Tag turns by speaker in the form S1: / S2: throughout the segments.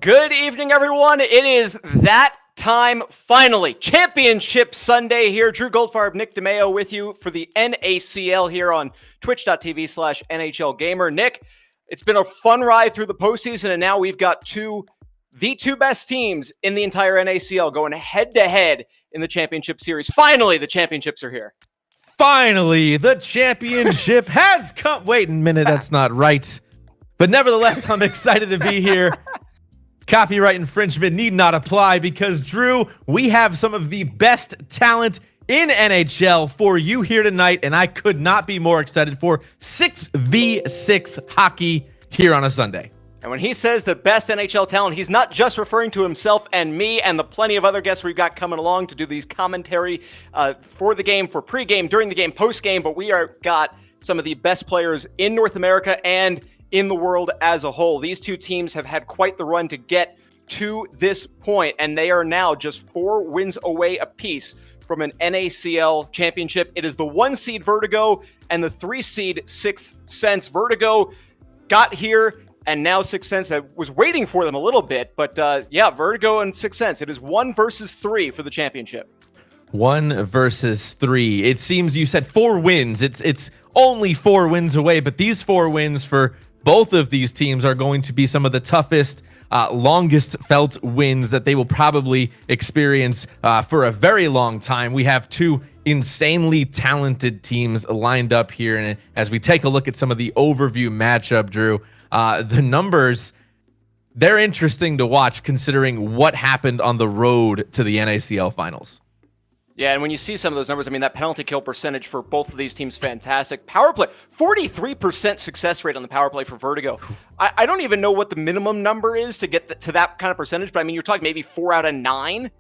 S1: Good evening, everyone. It is that time, finally. Championship Sunday here. Drew Goldfarb, Nick DeMeo with you for the NACL here on twitch.tv/NHL Gamer. Nick, it's been a fun ride through the postseason, and now we've got the two best teams in the entire NACL going head-to-head in the championship series. Finally, the championships are here.
S2: Finally, the championship has come. Wait a minute, that's not right. But nevertheless, I'm excited to be here. Copyright infringement need not apply because, Drew, we have some of the best talent in NHL for you here tonight, and I could not be more excited for 6v6 hockey here on a Sunday.
S1: And when he says the best NHL talent, he's not just referring to himself and me and the plenty of other guests we've got coming along to do these commentary for the game, for pregame, during the game, postgame, but we are got some of the best players in North America and in the world as a whole. These two teams have had quite the run to get to this point, and they are now just 4 wins away apiece from an NACL championship. It is the 1 seed Vertigo and the 3 seed Sixth Sense. Vertigo got here, and now Sixth Sense, I was waiting for them a little bit, but Vertigo and Sixth Sense. It is 1 versus 3 for the championship.
S2: 1 versus 3. It seems you said 4 wins. It's only 4 wins away, but these 4 wins for both of these teams are going to be some of the toughest, longest felt wins that they will probably experience for a very long time. We have 2 insanely talented teams lined up here, and as we take a look at some of the overview matchup, Drew, the numbers, they're interesting to watch considering what happened on the road to the NACL finals.
S1: Yeah, and when you see some of those numbers, I mean, that penalty kill percentage for both of these teams, fantastic. Power play, 43% success rate on the power play for Vertigo. I don't even know what the minimum number is to get to that kind of percentage, but I mean, you're talking maybe 4 out of 9.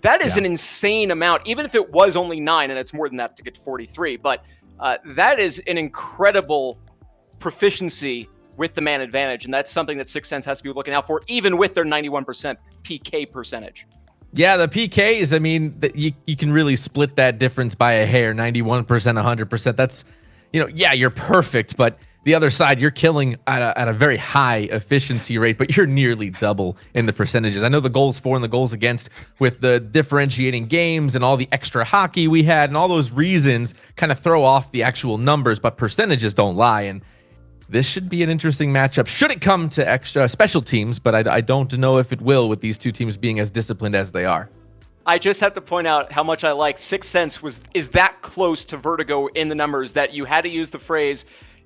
S1: That is an insane amount, even if it was only 9, and it's more than that to get to 43. But that is an incredible proficiency with the man advantage, and that's something that Sixth Sense has to be looking out for, even with their 91% PK percentage.
S2: Yeah, the PKs, I mean, you can really split that difference by a hair, 91%, 100%. That's, you're perfect, but the other side, you're killing at a very high efficiency rate, but you're nearly double in the percentages. I know the goals for and the goals against with the differentiating games and all the extra hockey we had and all those reasons kind of throw off the actual numbers, but percentages don't lie, and this should be an interesting matchup. Should it come to extra special teams, but I don't know if it will with these two teams being as disciplined as they are.
S1: I just have to point out how much I like Sixth Sense is that close to Vertigo in the numbers that you had to use the phrase,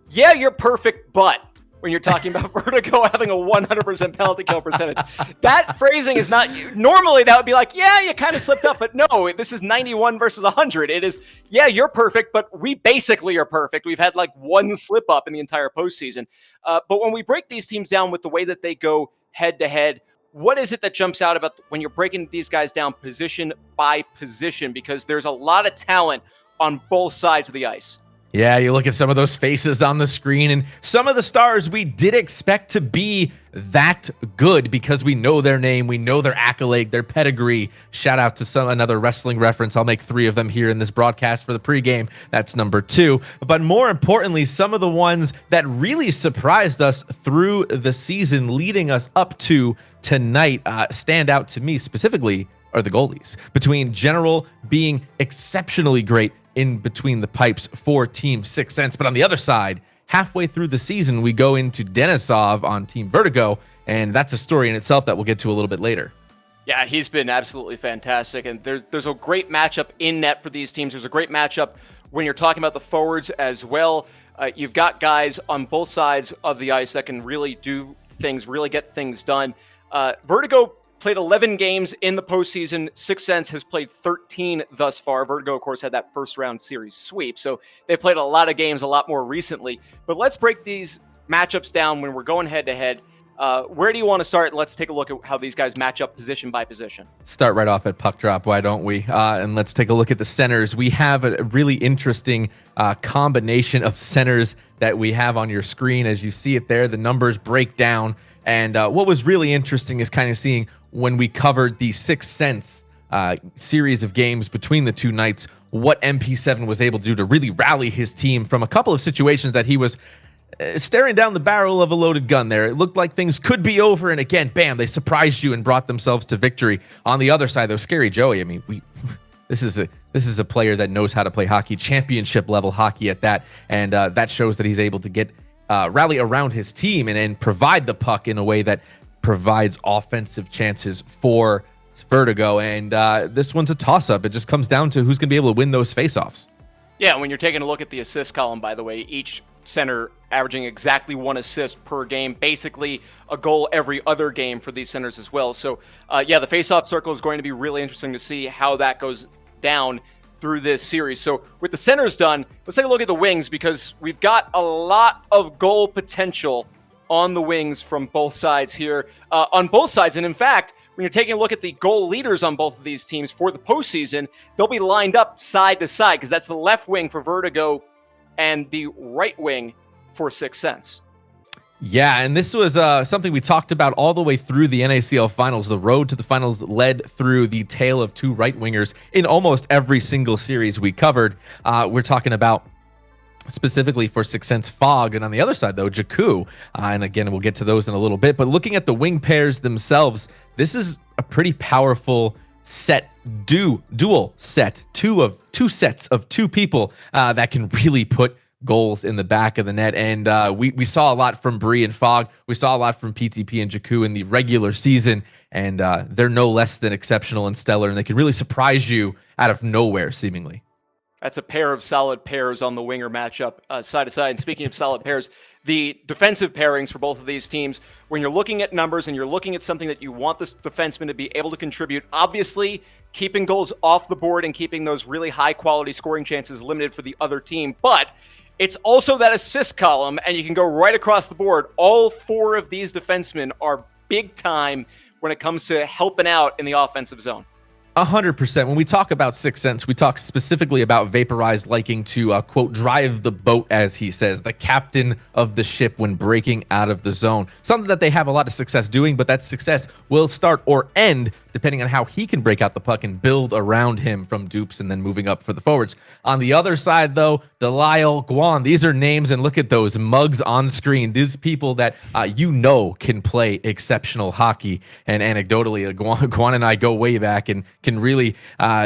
S1: yeah, you're perfect, but when you're talking about Vertigo having a 100% penalty kill percentage. That phrasing is not, normally that would be like, yeah, you kind of slipped up, but no, this is 91 versus 100. It is, yeah, you're perfect, but we basically are perfect. We've had like 1 slip up in the entire postseason. But when we break these teams down with the way that they go head to head, what is it that jumps out about when you're breaking these guys down position by position? Because there's a lot of talent on both sides of the ice.
S2: Yeah, you look at some of those faces on the screen and some of the stars we did expect to be that good because we know their name, we know their accolade, their pedigree. Shout out to another wrestling reference. I'll make 3 of them here in this broadcast for the pregame. That's number 2. But more importantly, some of the ones that really surprised us through the season leading us up to tonight stand out to me specifically are the goalies. Between General being exceptionally great in between the pipes for Team Sixth Sense. But on the other side, halfway through the season, we go into Denisov on Team Vertigo, and that's a story in itself that we'll get to a little bit later.
S1: Yeah, he's been absolutely fantastic, and there's a great matchup in net for these teams. There's a great matchup when you're talking about the forwards as well. You've got guys on both sides of the ice that can really do things, really get things done. Vertigo played 11 games in the postseason. Sixth Sense has played 13 thus far. Vertigo, of course, had that first-round series sweep, so they played a lot of games a lot more recently. But let's break these matchups down when we're going head-to-head. Where do you want to start? Let's take a look at how these guys match up position by position.
S2: Start right off at puck drop, why don't we? And let's take a look at the centers. We have a really interesting combination of centers that we have on your screen. As you see it there, the numbers break down. And what was really interesting is kind of seeing when we covered the Sixth Sense series of games between the two nights, what MP7 was able to do to really rally his team from a couple of situations that he was staring down the barrel of a loaded gun there. It looked like things could be over, and again, bam, they surprised you and brought themselves to victory. On the other side, though, Scary Joey, I mean, this is a player that knows how to play hockey, championship level hockey at that, and that shows that he's able to get rally around his team and provide the puck in a way that provides offensive chances for Vertigo. And this one's a toss-up. It just comes down to who's going to be able to win those face-offs.
S1: Yeah, when you're taking a look at the assist column, by the way, each center averaging exactly 1 assist per game, basically a goal every other game for these centers as well. So, yeah, the face-off circle is going to be really interesting to see how that goes down through this series. So with the centers done, let's take a look at the wings, because we've got a lot of goal potential on the wings from both sides here, on both sides. And in fact, when you're taking a look at the goal leaders on both of these teams for the postseason, they'll be lined up side to side, because that's the left wing for Vertigo and the right wing for Sixth Sense.
S2: Yeah, and this was something we talked about all the way through the NACL finals. The road to the finals led through the tale of 2 right wingers in almost every single series we covered. We're talking about specifically for Sixth Sense Fog, and on the other side, though, Jakku. And again, we'll get to those in a little bit. But looking at the wing pairs themselves, this is a pretty powerful set, dual set, two sets of 2 people that can really put goals in the back of the net. And we saw a lot from Bree and Fog. We saw a lot from PTP and Jakku in the regular season, and they're no less than exceptional and stellar, and they can really surprise you out of nowhere, seemingly.
S1: That's a pair of solid pairs on the winger matchup, side to side. And speaking of solid pairs, the defensive pairings for both of these teams, when you're looking at numbers and you're looking at something that you want this defenseman to be able to contribute, obviously keeping goals off the board and keeping those really high-quality scoring chances limited for the other team. But it's also that assist column, and you can go right across the board. All 4 of these defensemen are big time when it comes to helping out in the offensive zone.
S2: 100%. When we talk about Sixth Sense, we talk specifically about Vaporized liking to, quote, drive the boat, as he says, the captain of the ship when breaking out of the zone. Something that they have a lot of success doing, but that success will start or end depending on how he can break out the puck and build around him from dupes and then moving up for the forwards. On the other side, though, Delisle, Guan, these are names, and look at those mugs on screen. These people that can play exceptional hockey. And anecdotally, Guan and I go way back and can really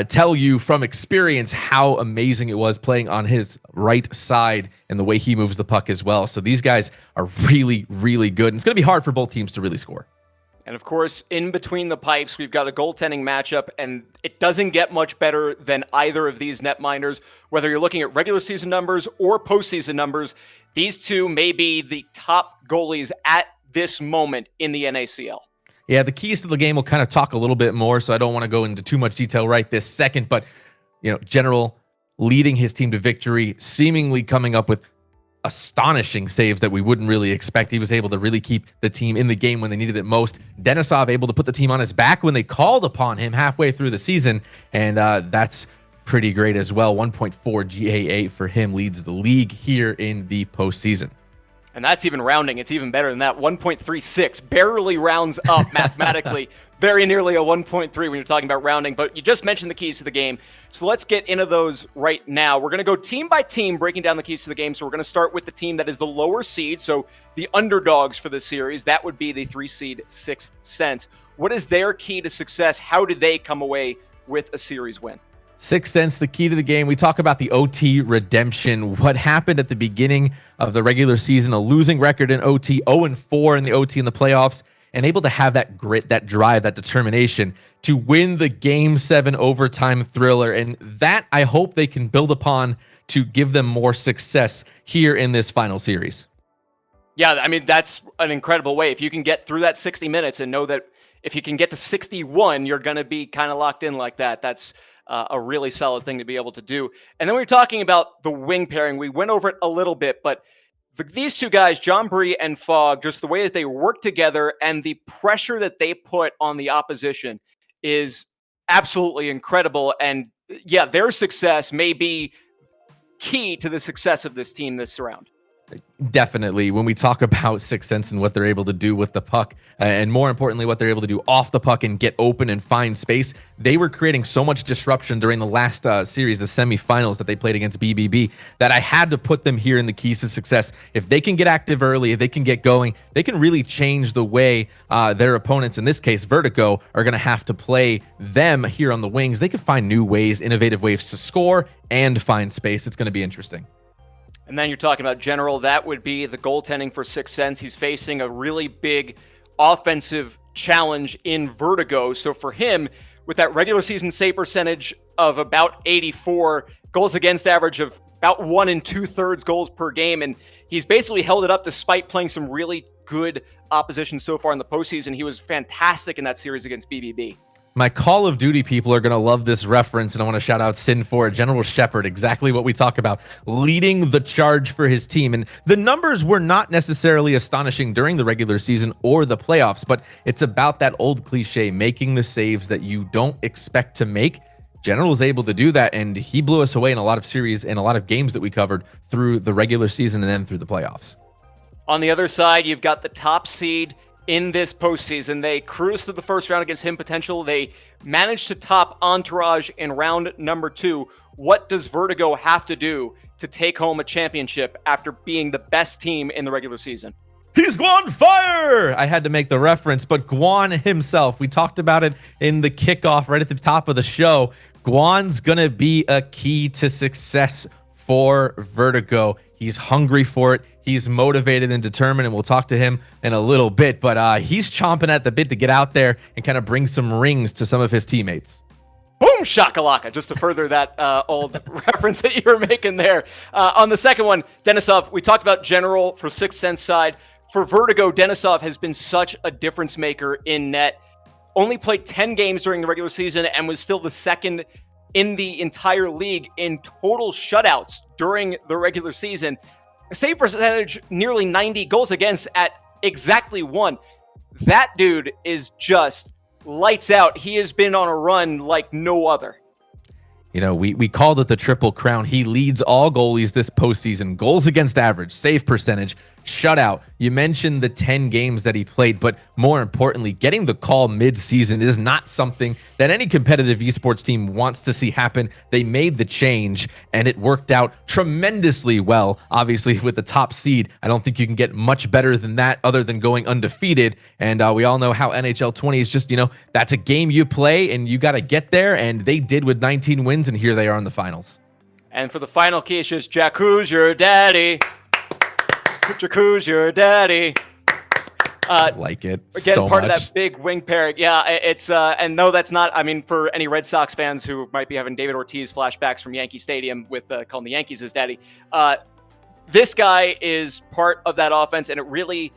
S2: tell you from experience how amazing it was playing on his right side and the way he moves the puck as well. So these guys are really, really good. And it's going to be hard for both teams to really score.
S1: And of course, in between the pipes, we've got a goaltending matchup, and it doesn't get much better than either of these netminders. Whether you're looking at regular season numbers or postseason numbers, these 2 may be the top goalies at this moment in the NACL.
S2: Yeah, the keys to the game will kind of talk a little bit more, so I don't want to go into too much detail right this second, but General leading his team to victory, seemingly coming up with astonishing saves that we wouldn't really expect. He was able to really keep the team in the game when they needed it most. Denisov able to put the team on his back when they called upon him halfway through the season, and that's pretty great as well. 1.4 GAA for him leads the league here in the postseason.
S1: And that's even rounding. It's even better than that. 1.36 barely rounds up mathematically. Very nearly a 1.3 when you're talking about rounding. But you just mentioned the keys to the game. So let's get into those right now. We're going to go team by team breaking down the keys to the game. So we're going to start with the team that is the lower seed. So the underdogs for the series. That would be the 3 seed Sixth Sense. What is their key to success? How did they come away with a series win?
S2: Sixth Sense, the key to the game. We talk about the OT redemption. What happened at the beginning of the regular season, a losing record in OT, 0-4 in the OT in the playoffs, and able to have that grit, that drive, that determination to win the Game 7 overtime thriller. And that I hope they can build upon to give them more success here in this final series.
S1: Yeah, I mean, that's an incredible way. If you can get through that 60 minutes and know that if you can get to 61, you're going to be kind of locked in like that. That's a really solid thing to be able to do. And then we were talking about the wing pairing. We went over it a little bit, but these 2 guys, John Bree and Fog, just the way that they work together and the pressure that they put on the opposition is absolutely incredible. And yeah, their success may be key to the success of this team this round.
S2: Definitely, when we talk about Sixth Sense and what they're able to do with the puck, and more importantly, what they're able to do off the puck and get open and find space, they were creating so much disruption during the last series, the semifinals that they played against BBB, that I had to put them here in the keys to success. If they can get active early, if they can get going, they can really change the way their opponents, in this case Vertigo, are going to have to play them here on the wings. They can find new ways, innovative ways to score and find space. It's going to be interesting.
S1: And then you're talking about General. That would be the goaltending for Sixth Sense. He's facing a really big offensive challenge in Vertigo. So for him, with that regular season save percentage of about 84, goals against average of about 1 2/3 goals per game, and he's basically held it up despite playing some really good opposition so far in the postseason. He was fantastic in that series against BBB.
S2: My Call of Duty people are going to love this reference, and I want to shout out Sin for it. General Shepard, exactly what we talk about, leading the charge for his team. And the numbers were not necessarily astonishing during the regular season or the playoffs, but it's about that old cliche, making the saves that you don't expect to make. General was able to do that, and he blew us away in a lot of series and a lot of games that we covered through the regular season and then through the playoffs.
S1: On the other side, you've got the top seed in this postseason. They cruised through the first round against Him Potential. They managed to top Entourage in round number 2. What does Vertigo have to do to take home a championship after being the best team in the regular season?
S2: He's Guan Fire! I had to make the reference, but Guan himself, we talked about it in the kickoff right at the top of the show. Guan's going to be a key to success for Vertigo. He's hungry for it. He's motivated and determined, and we'll talk to him in a little bit. But he's chomping at the bit to get out there and kind of bring some rings to some of his teammates.
S1: Boom shakalaka, just to further that old reference that you were making there. On the second one, Denisov, we talked about General for Sixth Sense side. For Vertigo, Denisov has been such a difference maker in net. Only played 10 games during the regular season and was still the second in the entire league in total shutouts during the regular season. Save percentage, nearly 90, goals against at exactly 1. That dude is just lights out. He has been on a run like no other.
S2: You know, we called it the Triple Crown. He leads all goalies this postseason. Goals against average, save percentage, shutout. You mentioned the 10 games that he played, but more importantly, getting the call mid-season is not something that any competitive esports team wants to see happen. They made the change, and it worked out tremendously well. Obviously, with the top seed, I don't think you can get much better than that other than going undefeated. And we all know how NHL 20 is just, you know, that's a game you play, and you got to get there, and they did with 19 wins, and here they are in the finals.
S1: And for the final key, it's just, Jack, who's your daddy? Who's your daddy?
S2: Like it
S1: again,
S2: so
S1: part
S2: much.
S1: of that big wing pair. Yeah, it's and no, that's not. I mean, for any Red Sox fans who might be having David Ortiz flashbacks from Yankee Stadium with calling the Yankees his daddy, this guy is part of that offense, and it really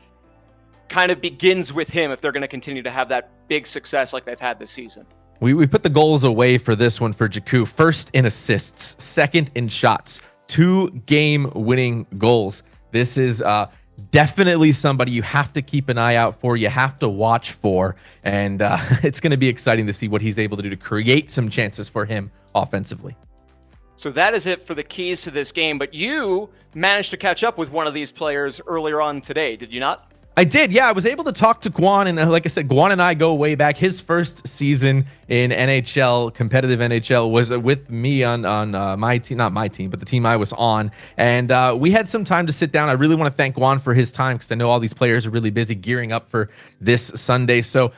S1: kind of begins with him if they're going to continue to have that big success like they've had this season.
S2: We put the goals away for this one for Jakku. First in assists, second in shots, 2 game-winning goals. This is definitely somebody you have to keep an eye out for, you have to watch for, and it's going to be exciting to see what he's able to do to create some chances for him offensively.
S1: So that is it for the keys to this game, but you managed to catch up with one of these players earlier on today, did you not?
S2: I did, yeah. I was able to talk to Guan, and like I said, Guan and I go way back. His first season in NHL, competitive NHL, was with me on my team, not my team, but the team I was on. And we had some time to sit down. I really want to thank Guan for his time because I know all these players are really busy gearing up for this Sunday. So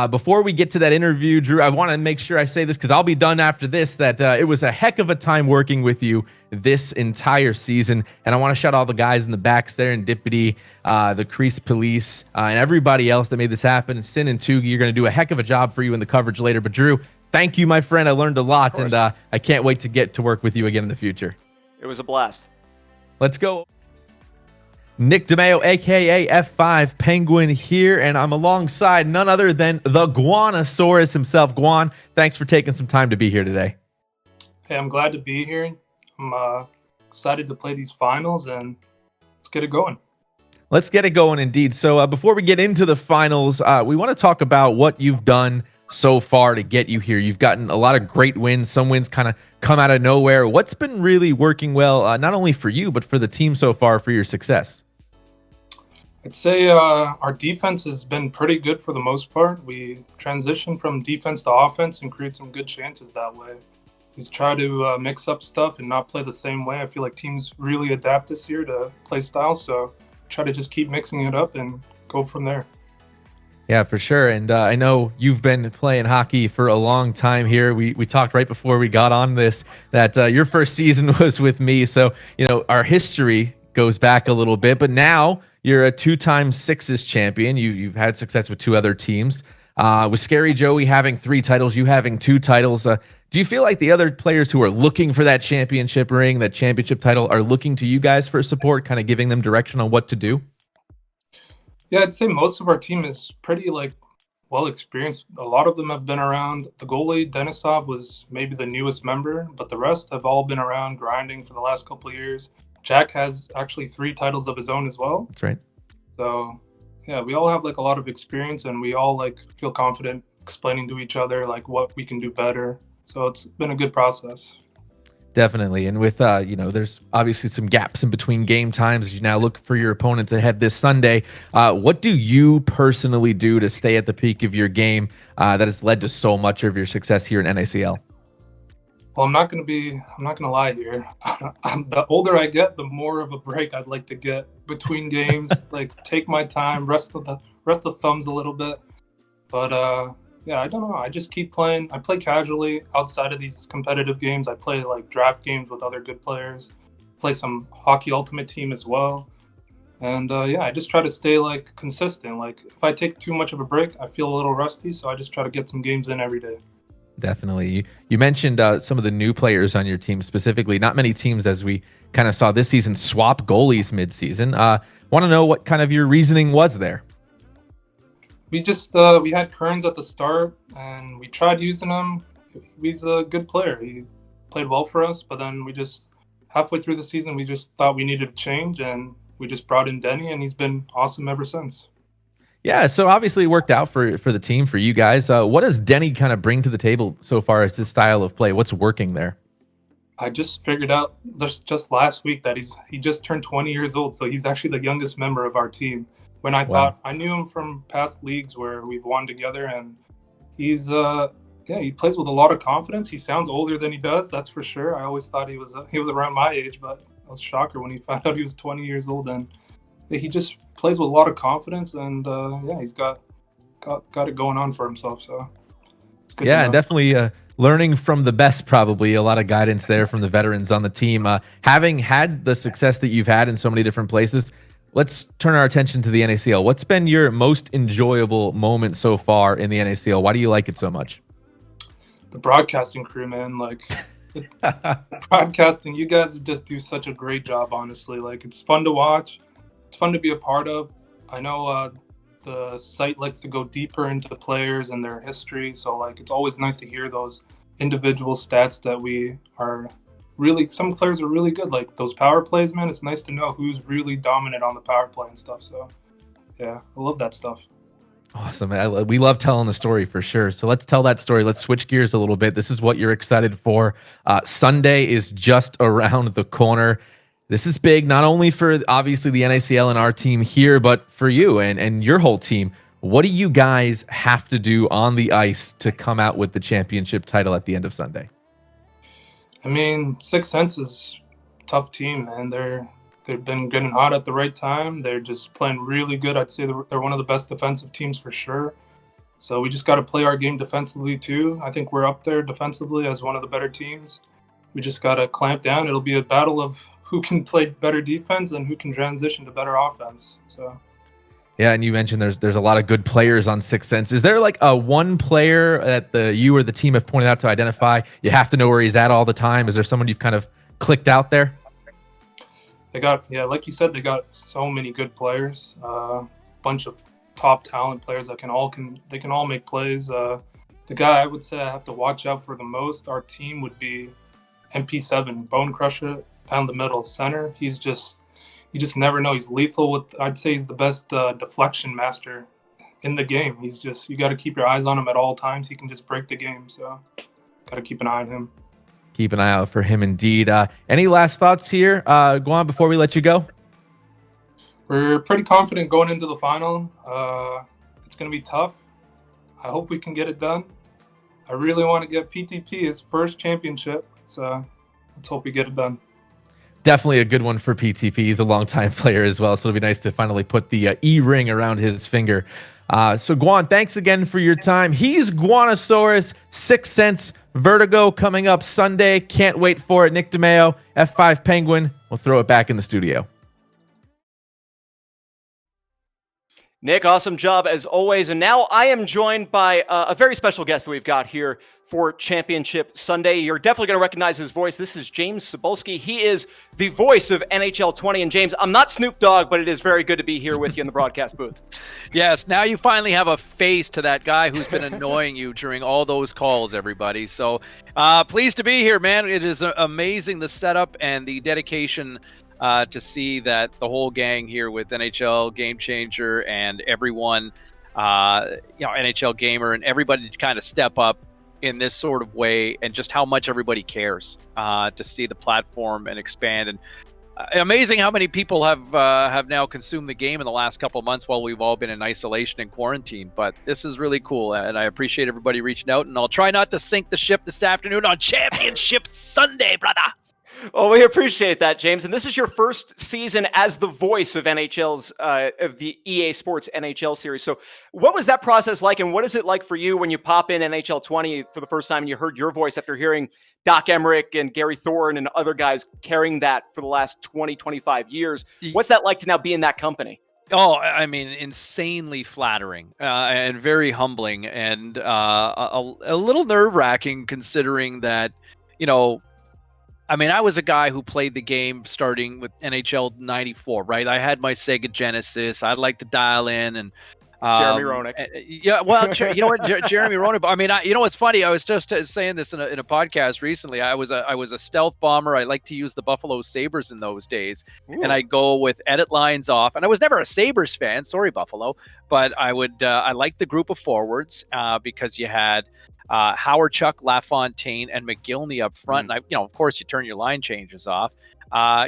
S2: before we get to that interview, Drew, I want to make sure I say this because I'll be done after this, that it was a heck of a time working with you this entire season. And I want to shout out all the guys in the backs there, in Dippity, the Crease Police, and everybody else that made this happen. Sin and Tugi, you're going to do a heck of a job for you in the coverage later. But Drew, thank you, my friend. I learned a lot, and I can't wait to get to work with you again in the future.
S1: It was a blast.
S2: Let's go. Nick DeMeo, a.k.a. F5 Penguin here, and I'm alongside none other than the Guanosaurus himself. Guan, thanks for taking some time to be here today.
S3: Hey, I'm glad to be here. I'm excited to play these finals, and let's get it going.
S2: Let's get it going indeed. So before we get into the finals, we want to talk about what you've done so far to get you here? You've gotten a lot of great wins. Some wins kind of come out of nowhere. What's been really working well, not only for you, but for the team so far for your success?
S3: I'd say our defense has been pretty good for the most part. We transitioned from defense to offense and create some good chances that way. We try to mix up stuff and not play the same way. I feel like teams really adapt this year to play style, so try to just keep mixing it up and go from there.
S2: Yeah, for sure. And I know you've been playing hockey for a long time here. We talked right before we got on this that your first season was with me. So, our history goes back a little bit, but now you're a two-time Sixes champion. You've had success with two other teams. With Scary Joey having 3 titles, you having 2 titles. Do you feel like the other players who are looking for that championship ring, that championship title, are looking to you guys for support, kind of giving them direction on what to do?
S3: Yeah, I'd say most of our team is pretty well experienced. A lot of them have been around. The goalie, Denisov, was maybe the newest member, but the rest have all been around grinding for the last couple of years. Jack has actually 3 titles of his own as well.
S2: That's right.
S3: So, yeah, we all have a lot of experience, and we all feel confident explaining to each other what we can do better. So it's been a good process.
S2: Definitely. And with, there's obviously some gaps in between game times as you now look for your opponents ahead this Sunday. What do you personally do to stay at the peak of your game that has led to so much of your success here in NACL?
S3: Well, I'm not going to lie here. The older I get, the more of a break I'd like to get between games, take my time, rest the thumbs a little bit. But, yeah, I don't know. I just keep playing. I play casually outside of these competitive games. I play draft games with other good players. Play some hockey ultimate team as well. And yeah, I just try to stay consistent. If I take too much of a break, I feel a little rusty. So I just try to get some games in every day.
S2: Definitely. You mentioned some of the new players on your team specifically. Not many teams, as we kind of saw this season, swap goalies mid-season. Want to know what kind of your reasoning was there?
S3: We just we had Kearns at the start, and we tried using him. He's a good player. He played well for us, but then we just halfway through the season, we just thought we needed a change, and we just brought in Denny, and he's been awesome ever since.
S2: Yeah, so obviously it worked out for the team, for you guys. What does Denny kind of bring to the table so far as his style of play? What's working there?
S3: I just figured out just last week that he just turned 20 years old, so he's actually the youngest member of our team. When I thought I knew him from past leagues where we've won together, and he's he plays with a lot of confidence. He sounds older than he does, that's for sure. I always thought he was around my age, but I was shocked when he found out he was 20 years old. And he just plays with a lot of confidence, and yeah, he's got it going on for himself. So it's good.
S2: Yeah, definitely learning from the best. Probably a lot of guidance there from the veterans on the team. Having had the success that you've had in so many different places, let's turn our attention to the NACL. What's been your most enjoyable moment so far in the NACL? Why do you like it so much?
S3: The broadcasting crew, man. Broadcasting, you guys just do such a great job, honestly. It's fun to watch. It's fun to be a part of. I know the site likes to go deeper into the players and their history, so it's always nice to hear those individual stats that we are really, some players are really good, those power plays, man. It's nice to know who's really dominant on the power play and stuff. So yeah, I love that stuff.
S2: Awesome. We love telling the story for sure. So let's tell that story. Let's switch gears a little bit. This is what you're excited for. Sunday is just around the corner. This is big, not only for obviously the NACL and our team here, but for you and your whole team. What do you guys have to do on the ice to come out with the championship title at the end of Sunday?
S3: I mean, Sixth Sense is a tough team, man. They've been getting hot at the right time. They're just playing really good. I'd say they're one of the best defensive teams for sure. So we just got to play our game defensively too. I think we're up there defensively as one of the better teams. We just got to clamp down. It'll be a battle of who can play better defense and who can transition to better offense. So.
S2: Yeah, and you mentioned there's a lot of good players on Sixth Sense. Is there a one player that you or the team have pointed out to identify? You have to know where he's at all the time. Is there someone you've kind of clicked out there?
S3: They got, yeah, like you said, they got so many good players. Bunch of top talent players that can all make plays. The guy I would say I have to watch out for the most, our team, would be MP7, Bone Crusher, down the middle center. You just never know. He's lethal with, I'd say he's the best deflection master in the game. You got to keep your eyes on him at all times. He can just break the game. So got to keep an eye on him.
S2: Keep an eye out for him indeed. Any last thoughts here, Guan, before we let you go?
S3: We're pretty confident going into the final. It's going to be tough. I hope we can get it done. I really want to get PTP his first championship. So let's hope we get it done.
S2: Definitely a good one for PTP. He's a longtime player as well, so it'll be nice to finally put the E-ring around his finger. So Guan, thanks again for your time. He's Guanosaurus, Sense Vertigo coming up Sunday. Can't wait for it. Nick DeMeo, F5 Penguin. We'll throw it back in the studio.
S1: Nick, awesome job as always. And now I am joined by a very special guest that we've got here for Championship Sunday. You're definitely going to recognize his voice. This is James Cybulski. He is the voice of NHL 20. And James, I'm not Snoop Dogg, but it is very good to be here with you in the broadcast booth.
S4: Yes, now you finally have a face to that guy who's been annoying you during all those calls, everybody. So pleased to be here, man. It is amazing, the setup and the dedication to see that the whole gang here with NHL Game Changer and everyone, NHL Gamer and everybody to kind of step up in this sort of way, and just how much everybody cares to see the platform and expand. And amazing how many people have now consumed the game in the last couple of months while we've all been in isolation and quarantine. But this is really cool, and I appreciate everybody reaching out. And I'll try not to sink the ship this afternoon on Championship Sunday, brother.
S1: Well, we appreciate that, James. And this is your first season as the voice of NHL's of the EA Sports NHL series. So what was that process like, and what is it like for you when you pop in NHL 20 for the first time and you heard your voice after hearing Doc Emmerich and Gary Thorne and other guys carrying that for the last 20, 25 years? What's that like to now be in that company?
S4: Oh, I mean, insanely flattering and very humbling, and a little nerve-wracking considering that, I mean, I was a guy who played the game starting with NHL 94, right? I had my Sega Genesis. I'd like to dial in and
S1: Jeremy Roenick.
S4: Yeah, well, you know what, Jeremy Roenick. I mean, you know what's funny? I was just saying this in a podcast recently. I was a stealth bomber. I like to use the Buffalo Sabres in those days, and I'd go with edit lines off. And I was never a Sabres fan. Sorry, Buffalo, but I liked the group of forwards because you had Howard, Chuck, LaFontaine, and McGillney up front. And of course, you turn your line changes off.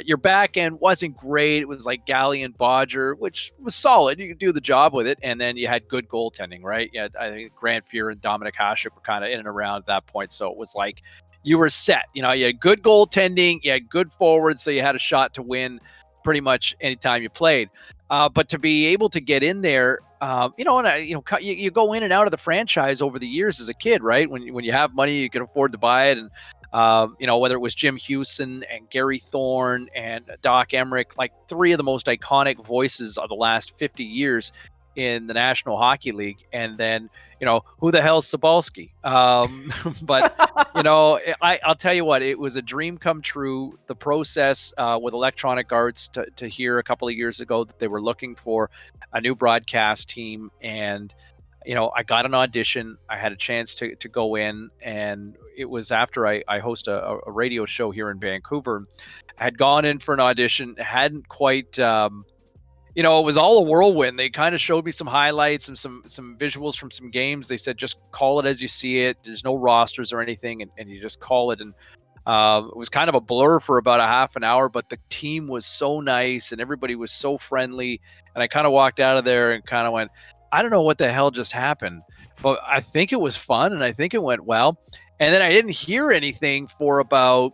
S4: Your back end wasn't great. It was like Galley and Bodger, which was solid. You could do the job with it. And then you had good goaltending, right? You had, I think, Grant Fuhr and Dominic Hasek were kind of in and around at that point. So it was like you were set. You had good goaltending, you had good forwards, so you had a shot to win pretty much anytime you played. But to be able to get in there, you go in and out of the franchise over the years as a kid, right? When you have money, you can afford to buy it. And, whether it was Jim Hewson and Gary Thorne and Doc Emmerich, like three of the most iconic voices of the last 50 years in the National Hockey League. And then, who the hell's Cybulski? But, I'll tell you what, it was a dream come true. The process with Electronic Arts to hear a couple of years ago that they were looking for a new broadcast team. And, I got an audition. I had a chance to go in, and it was after I host a radio show here in Vancouver. I had gone in for an audition, hadn't quite, it was all a whirlwind. They kind of showed me some highlights and some visuals from some games. They said, just call it as you see it. There's no rosters or anything, and you just call it. And it was kind of a blur for about a half an hour, but the team was so nice and everybody was so friendly. And I kind of walked out of there and kind of went, I don't know what the hell just happened, but I think it was fun and I think it went well. And then I didn't hear anything for about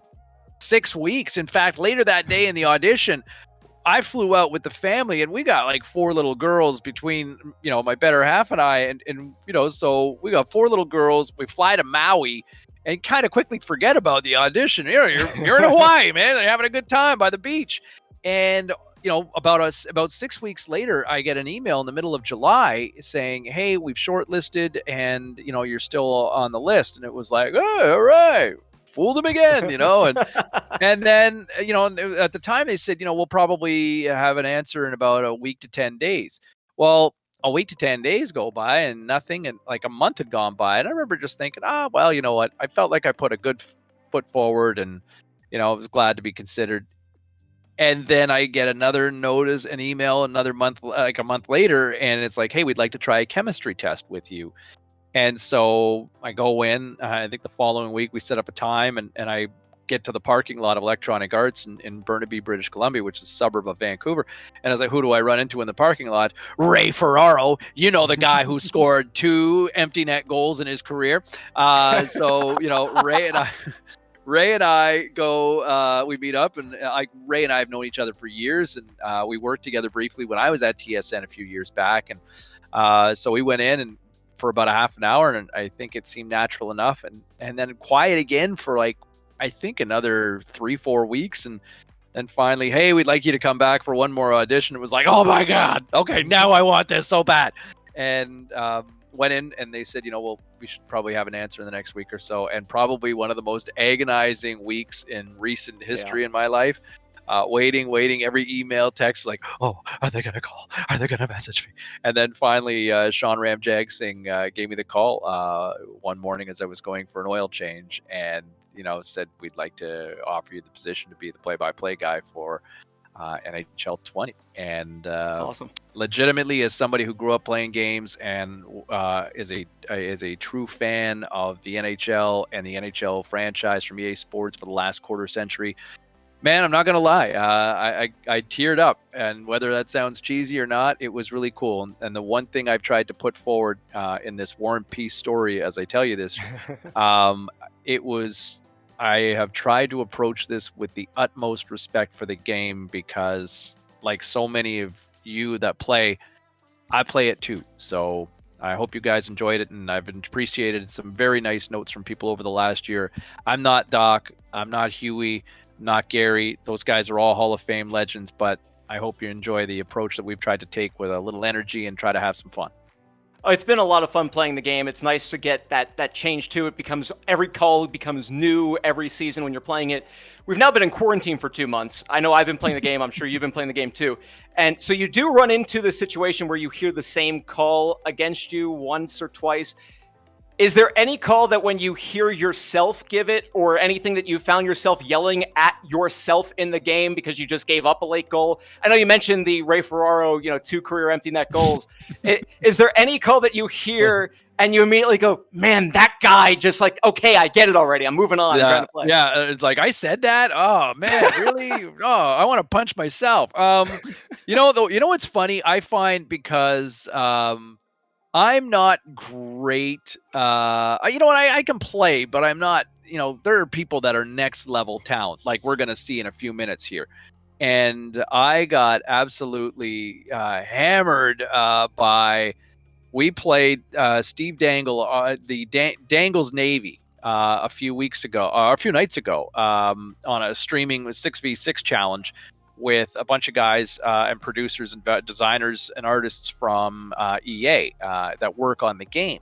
S4: 6 weeks. In fact, later that day in the audition, I flew out with the family, and we got like 4 little girls between, my better half and I. And so we got 4 little girls. We fly to Maui and kind of quickly forget about the audition. You're in Hawaii, man. They're having a good time by the beach. And, about 6 weeks later, I get an email in the middle of July saying, hey, we've shortlisted and, you're still on the list. And it was like, oh, all right. Fooled them again, and then, at the time they said, we'll probably have an answer in about a week to 10 days. Well, a week to 10 days go by and nothing, and like a month had gone by. And I remember just thinking, well, you know what? I felt like I put a good foot forward, and, I was glad to be considered. And then I get another notice, an email, another month, like a month later, and it's like, hey, we'd like to try a chemistry test with you. And so I go in. I think the following week we set up a time, and I get to the parking lot of Electronic Arts in Burnaby, British Columbia, which is a suburb of Vancouver. And I was like, who do I run into in the parking lot? Ray Ferraro, the guy who scored 2 empty net goals in his career. So Ray and I go, we meet up, and Ray and I have known each other for years, and we worked together briefly when I was at TSN a few years back. And so we went in and for about a half an hour, and I think it seemed natural enough. And then quiet again for I think another 3-4 weeks. And then finally, hey, we'd like you to come back for one more audition. It was like, oh my God. Okay. Now I want this so bad. And, went in and they said, well, we should probably have an answer in the next week or so. And probably one of the most agonizing weeks in recent history in my life. Waiting, every email, text, like, oh, are they going to call? Are they going to message me? And then finally, Sean Ramjag Singh gave me the call one morning as I was going for an oil change, and, said, we'd like to offer you the position to be the play-by-play guy for NHL 20. And
S1: That's awesome.
S4: Legitimately, as somebody who grew up playing games and is a true fan of the NHL and the NHL franchise from EA Sports for the last quarter century, man, I'm not going to lie. I teared up, and whether that sounds cheesy or not, it was really cool. And the one thing I've tried to put forward in this War and Peace story, as I tell you this, I have tried to approach this with the utmost respect for the game, because like so many of you that play, I play it too. So I hope you guys enjoyed it, and I've appreciated some very nice notes from people over the last year. I'm not Doc. I'm not Huey. Not Gary. Those guys are all Hall of Fame legends, but I hope you enjoy the approach that we've tried to take with a little energy and try to have some fun.
S1: Oh, it's been a lot of fun playing the game. It's nice to get that change to it. Every call becomes new every season when you're playing it. We've now been in quarantine for 2 months. I know I've been playing the game. I'm sure you've been playing the game too. And so you do run into the situation where you hear the same call against you once or twice. Is there any call that when you hear yourself give it, or anything that you found yourself yelling at yourself in the game because you just gave up a late goal? I know you mentioned the Ray Ferraro, 2 career empty net goals. Is there any call that you hear and you immediately go, man, that guy just like, okay, I get it already. I'm moving on. I'm trying to play.
S4: Yeah, it's like, I said that? Oh, man, really? Oh, I want to punch myself. What's funny? I find because I'm not great. I can play, but I'm not, there are people that are next level talent, like we're going to see in a few minutes here. And I got absolutely hammered we played Steve Dangle, Dangle's Navy a few nights ago on a streaming 6v6 challenge with a bunch of guys and producers and designers and artists from EA that work on the game.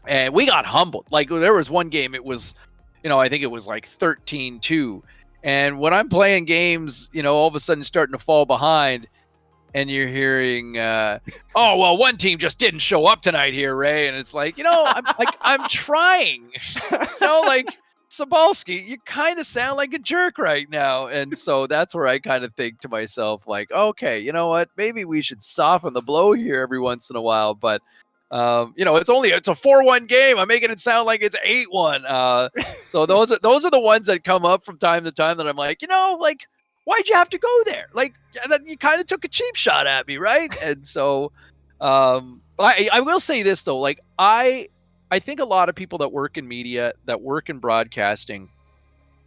S4: And we got humbled. Like, there was one game, it was, I think it was like 13-2. And when I'm playing games, all of a sudden starting to fall behind, and you're hearing, oh, well, one team just didn't show up tonight here, Ray. And it's like, I'm trying, like, Cybulski, you kind of sound like a jerk right now. And so that's where I kind of think to myself, like, okay, you know what? Maybe we should soften the blow here every once in a while. But, it's a 4-1 game. I'm making it sound like it's 8-1. So those are the ones that come up from time to time that I'm like, why'd you have to go there? Like, you kind of took a cheap shot at me, right? And so I will say this, though. Like, I think a lot of people that work in media, that work in broadcasting,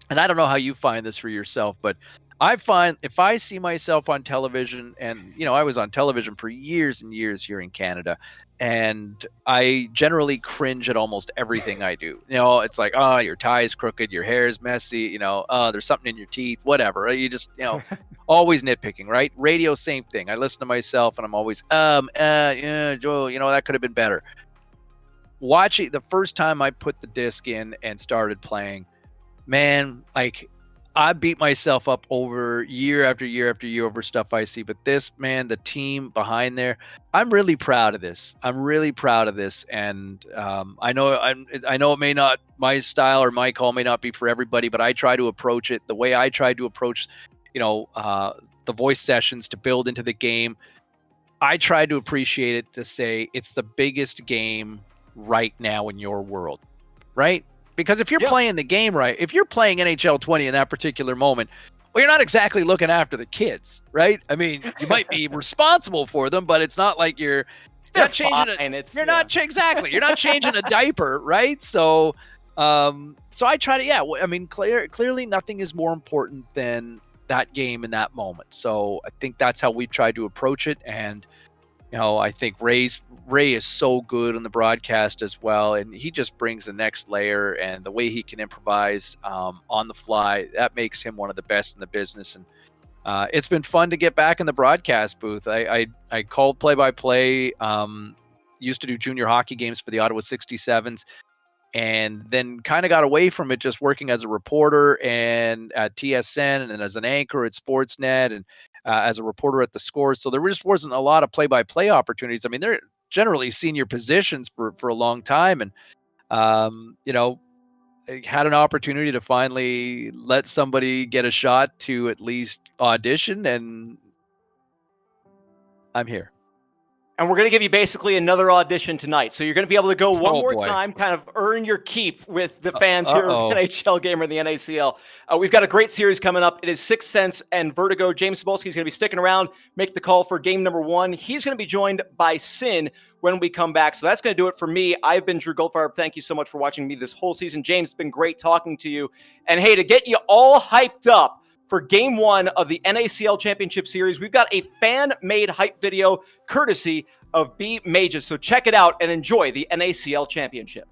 S4: and I don't know how you find this for yourself, but I find if I see myself on television, and, I was on television for years and years here in Canada, and I generally cringe at almost everything I do. It's like, oh, your tie is crooked, your hair is messy, oh, there's something in your teeth, whatever. You just, always nitpicking, right? Radio, same thing. I listen to myself and I'm always, yeah, Joe, that could have been better. Watch it the first time I put the disc in and started playing, man, like, I beat myself up over year after year after year over stuff I see. But this, man, the team behind there, I'm really proud of this. And I know it may not, my style or my call may not be for everybody, but I try to approach it the way I tried to approach the voice sessions to build into the game. I try to appreciate it to say it's the biggest game right now in your world, right? Because if you're playing the game right, if you're playing NHL 20 in that particular moment, well, you're not exactly looking after the kids, right? I mean, you might be responsible for them, but it's not like you're not changing it. You're not exactly. You're not changing a diaper, right? So I try to, I mean, clearly nothing is more important than that game in that moment. So I think that's how we tried to approach it. And, I think Ray is so good on the broadcast as well. And he just brings the next layer, and the way he can improvise on the fly, that makes him one of the best in the business. And it's been fun to get back in the broadcast booth. I called play-by-play, used to do junior hockey games for the Ottawa 67s, and then kind of got away from it, just working as a reporter and at TSN and as an anchor at Sportsnet and as a reporter at the Scores. So there just wasn't a lot of play-by-play opportunities. I mean, they're generally senior positions for a long time. And, I had an opportunity to finally let somebody get a shot to at least audition, and I'm here.
S1: And we're going to give you basically another audition tonight. So you're going to be able to go one more time, kind of earn your keep with the fans here of the NHL Gamer and the NACL. We've got a great series coming up. It is Sense and Vertigo. James Cybulski is going to be sticking around, make the call for game number 1. He's going to be joined by Sin when we come back. So that's going to do it for me. I've been Drew Goldfarb. Thank you so much for watching me this whole season. James, it's been great talking to you. And hey, to get you all hyped up for game 1 of the NACL Championship Series, we've got a fan-made hype video courtesy of B Mages. So check it out and enjoy the NACL Championship.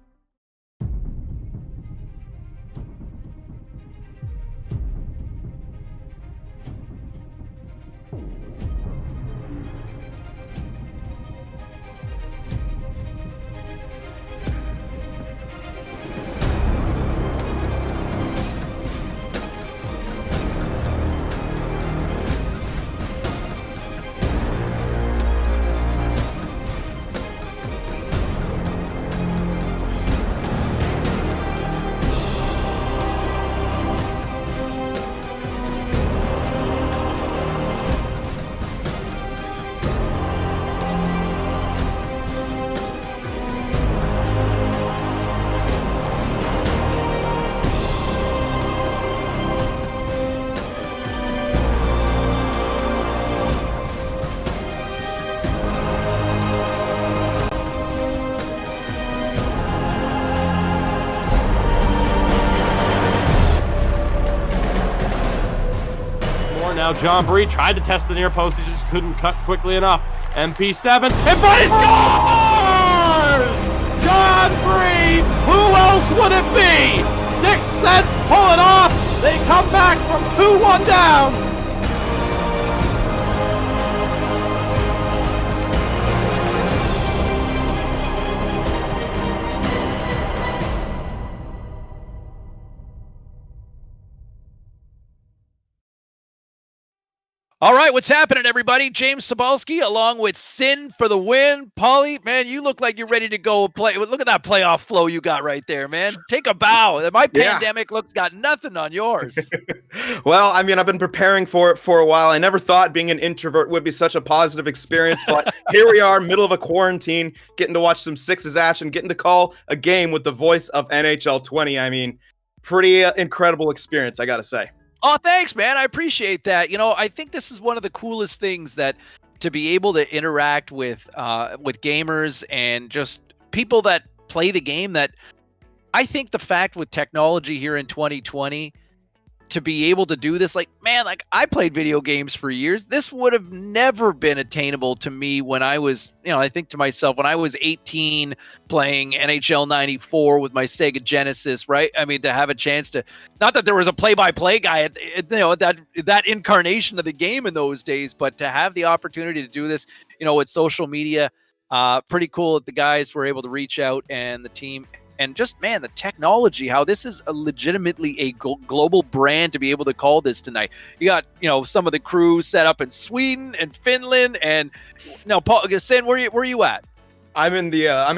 S5: Now John Bree tried to test the near post, he just couldn't cut quickly enough. MP7, and Bree scores! John Bree, who else would it be? 6 Sense pull it off, they come back from 2-1 down.
S4: All right, what's happening, everybody? James Cybulski along with Sin for the win. Paulie, man, you look like you're ready to go play. Look at that playoff flow you got right there, man. Take a bow. My pandemic looks got nothing on yours.
S6: Well, I mean, I've been preparing for it for a while. I never thought being an introvert would be such a positive experience, but here we are, middle of a quarantine, getting to watch some Sixes action, getting to call a game with the voice of NHL 20. I mean, pretty incredible experience, I got to say.
S4: Oh, thanks, man. I appreciate that. I think this is one of the coolest things, that to be able to interact with gamers and just people that play the game. That I think the fact with technology here in 2020 to be able to do this, like I played video games for years. This would have never been attainable to me when I was, I think to myself, when I was 18 playing NHL 94 with my Sega Genesis, right? I mean, to have a chance to, not that there was a play-by-play guy that incarnation of the game in those days, but to have the opportunity to do this, with social media, pretty cool that the guys were able to reach out, and the team. And just, man, the technology, how this is legitimately a global brand to be able to call this tonight. You got, some of the crew set up in Sweden and Finland. And now, Paul, Sin, where are you at?
S6: I'm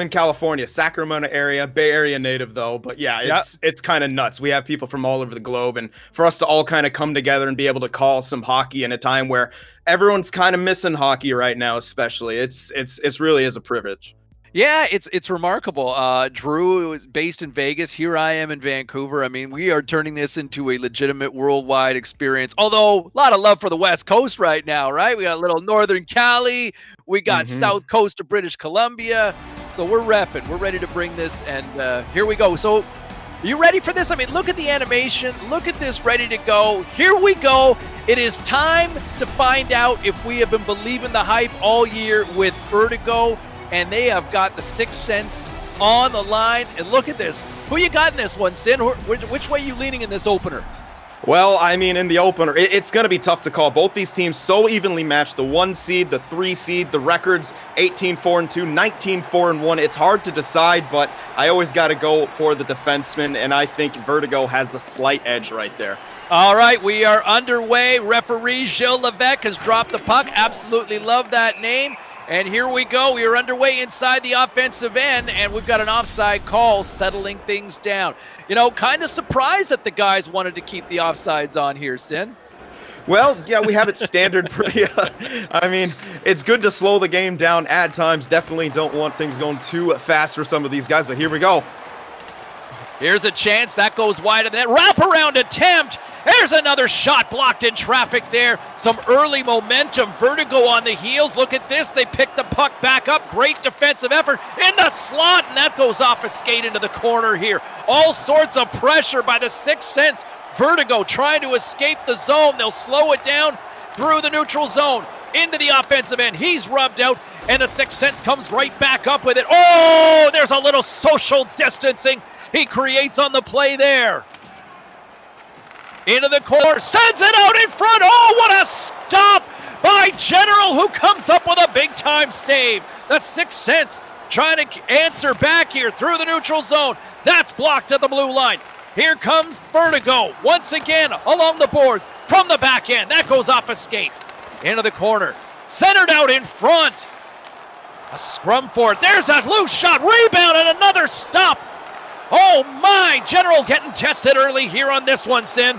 S6: in California, Sacramento area, Bay Area native though. But yeah, it's kind of nuts. We have people from all over the globe, and for us to all kind of come together and be able to call some hockey in a time where everyone's kind of missing hockey right now, especially, it's really is a privilege.
S4: Yeah, it's remarkable. Drew is based in Vegas. Here I am in Vancouver. I mean, we are turning this into a legitimate worldwide experience. Although, a lot of love for the West Coast right now, right? We got a little Northern Cali. We got South Coast of British Columbia. So we're repping. We're ready to bring this, and here we go. So, are you ready for this? I mean, look at the animation. Look at this, ready to go. Here we go. It is time to find out if we have been believing the hype all year with Vertigo. And they have got the Sixth Sense on the line. And look at this. Who you got in this one, Sin? Which way are you leaning in this opener?
S6: Well, I mean, in the opener, it's going to be tough to call. Both these teams so evenly matched. The 1 seed, the 3 seed, the records 18-4-2, 19-4-1. It's hard to decide, but I always got to go for the defenseman, and I think Vertigo has the slight edge right there.
S4: All right, we are underway. Referee Gilles Levesque has dropped the puck. Absolutely love that name. And here we go. We are underway inside the offensive end, and we've got an offside call settling things down. You know, kind of surprised that the guys wanted to keep the offsides on here, Sin.
S6: Well, yeah, we have it standard pretty. I mean, it's good to slow the game down at times. Definitely don't want things going too fast for some of these guys, but here we go.
S4: Here's a chance. That goes wide of the net. Wraparound attempt. There's another shot blocked in traffic there. Some early momentum. Vertigo on the heels. Look at this. They pick the puck back up. Great defensive effort in the slot, and that goes off a skate into the corner here. All sorts of pressure by the Sixth Sense. Vertigo trying to escape the zone. They'll slow it down through the neutral zone into the offensive end. He's rubbed out, and the Sixth Sense comes right back up with it. Oh, there's a little social distancing he creates on the play there. Into the corner, sends it out in front. Oh, what a stop by General, who comes up with a big-time save. The Sixth Sense trying to answer back here through the neutral zone. That's blocked at the blue line. Here comes Vertigo once again along the boards from the back end. That goes off a skate. Into the corner, centered out in front. A scrum for it. There's a loose shot, rebound, and another stop. Oh my, General getting tested early here on this one, Sin.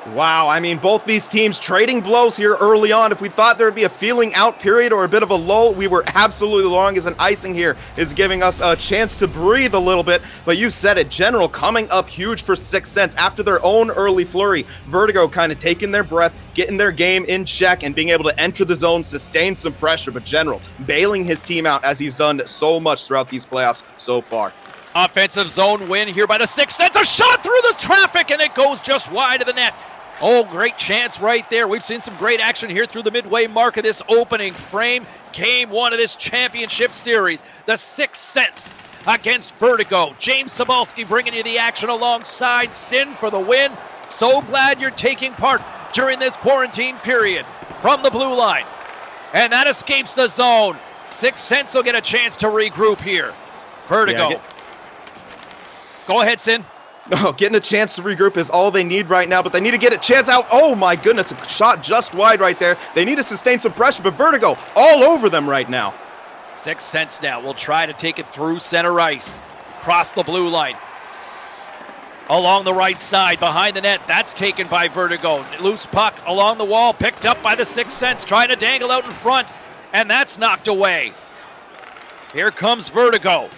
S6: Wow, I mean, both these teams trading blows here early on. If we thought there would be a feeling out period or a bit of a lull, we were absolutely wrong, as an icing here is giving us a chance to breathe a little bit. But you said it, General coming up huge for Sixth Sense after their own early flurry. Vertigo kind of taking their breath, getting their game in check, and being able to enter the zone, sustain some pressure. But General bailing his team out, as he's done so much throughout these playoffs so far.
S4: Offensive zone win here by the Sixth Sense. A shot through the traffic, and it goes just wide of the net. Oh, great chance right there. We've seen some great action here through the midway mark of this opening frame. Game 1 of this championship series. The Sixth Sense against Vertigo. James Cybulski bringing you the action alongside Sin for the win. So glad you're taking part during this quarantine period from the blue line. And that escapes the zone. Sixth Sense will get a chance to regroup here. Vertigo.
S6: Yeah,
S4: Go ahead, Sin.
S6: No, getting a chance to regroup is all they need right now, but they need to get a chance out. Oh my goodness, a shot just wide right there. They need to sustain some pressure, but Vertigo all over them right now.
S4: Sixth Sense now will try to take it through center ice. Cross the blue line. Along the right side, behind the net. That's taken by Vertigo. Loose puck along the wall, picked up by the Sixth Sense, trying to dangle out in front, and that's knocked away. Here comes Vertigo.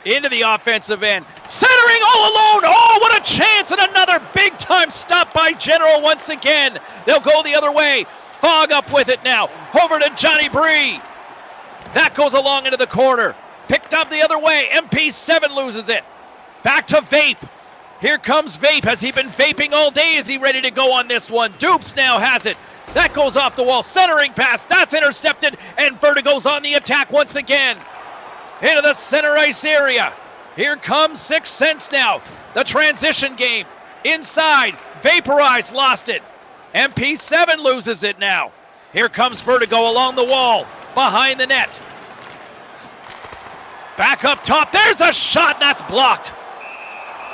S4: Into the offensive end. Centering all alone. Oh, what a chance. And another big-time stop by General once again. They'll go the other way. Fog up with it now. Over to Johnny Bree. That goes along into the corner. Picked up the other way. MP7 loses it. Back to Vape. Here comes Vape. Has he been vaping all day? Is he ready to go on this one? Dupes now has it. That goes off the wall. Centering pass. That's intercepted. And Vertigo's on the attack once again. Into the center ice area. Here comes Sixth Sense now. The transition game. Inside. Vaporized. Lost it. MP7 loses it now. Here comes Vertigo along the wall. Behind the net. Back up top. There's a shot. That's blocked.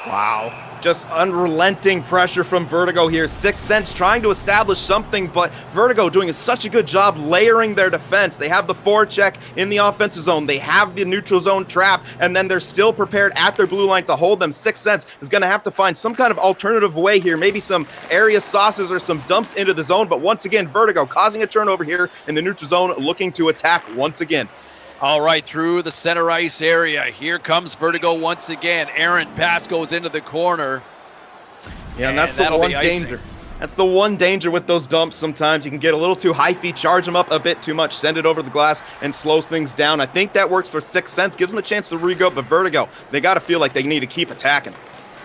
S6: Wow. Just unrelenting pressure from Vertigo here. Sixth Sense trying to establish something, but Vertigo doing such a good job layering their defense. They have the forecheck in the offensive zone. They have the neutral zone trap, and then they're still prepared at their blue line to hold them. Sixth Sense is going to have to find some kind of alternative way here, maybe some area sauces or some dumps into the zone, but once again, Vertigo causing a turnover here in the neutral zone, looking to attack once again.
S4: All right, through the center ice area. Here comes Vertigo once again. Errant pass goes into the corner.
S6: Yeah, and that's the one danger. That's the one danger with those dumps sometimes. You can get a little too high-fee, charge them up a bit too much, send it over the glass, and slows things down. I think that works for Sixth Sense, gives them a chance to regroup, but Vertigo, they got to feel like they need to keep attacking.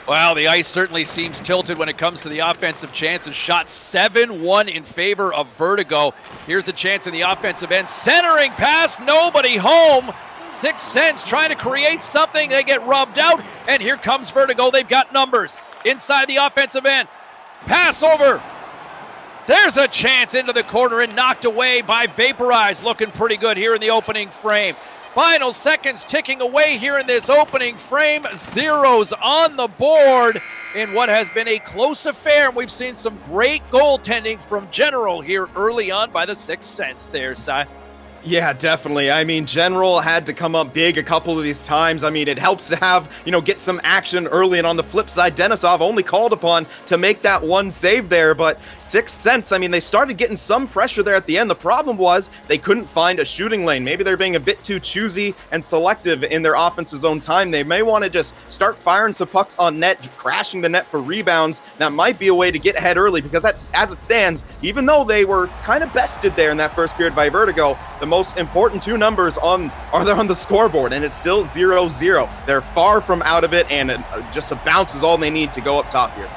S4: Well, the ice certainly seems tilted when it comes to the offensive chances. Shot 7-1 in favor of Vertigo. Here's a chance in the offensive end. Centering pass, nobody home. Sixth Sense trying to create something. They get rubbed out, and here comes Vertigo. They've got numbers inside the offensive end. Pass over. There's a chance into the corner and knocked away by Vaporize. Looking pretty good here in the opening frame. Final seconds ticking away here in this opening frame. Zeros on the board in what has been a close affair. We've seen some great goaltending from General here early on by the Sixth Sense there, Si.
S6: Yeah, definitely. I mean, General had to come up big a couple of these times. I mean, it helps to have, get some action early. And on the flip side, Denisov only called upon to make that one save there. But Sixth Sense, I mean, they started getting some pressure there at the end. The problem was they couldn't find a shooting lane. Maybe they're being a bit too choosy and selective in their offensive zone time. They may want to just start firing some pucks on net, crashing the net for rebounds. That might be a way to get ahead early, because that's, as it stands, even though they were kind of bested there in that first period by Vertigo, the most important two numbers are there on the scoreboard, and it's still 0-0. They're far from out of it, and just a bounce is all they need to go up top here.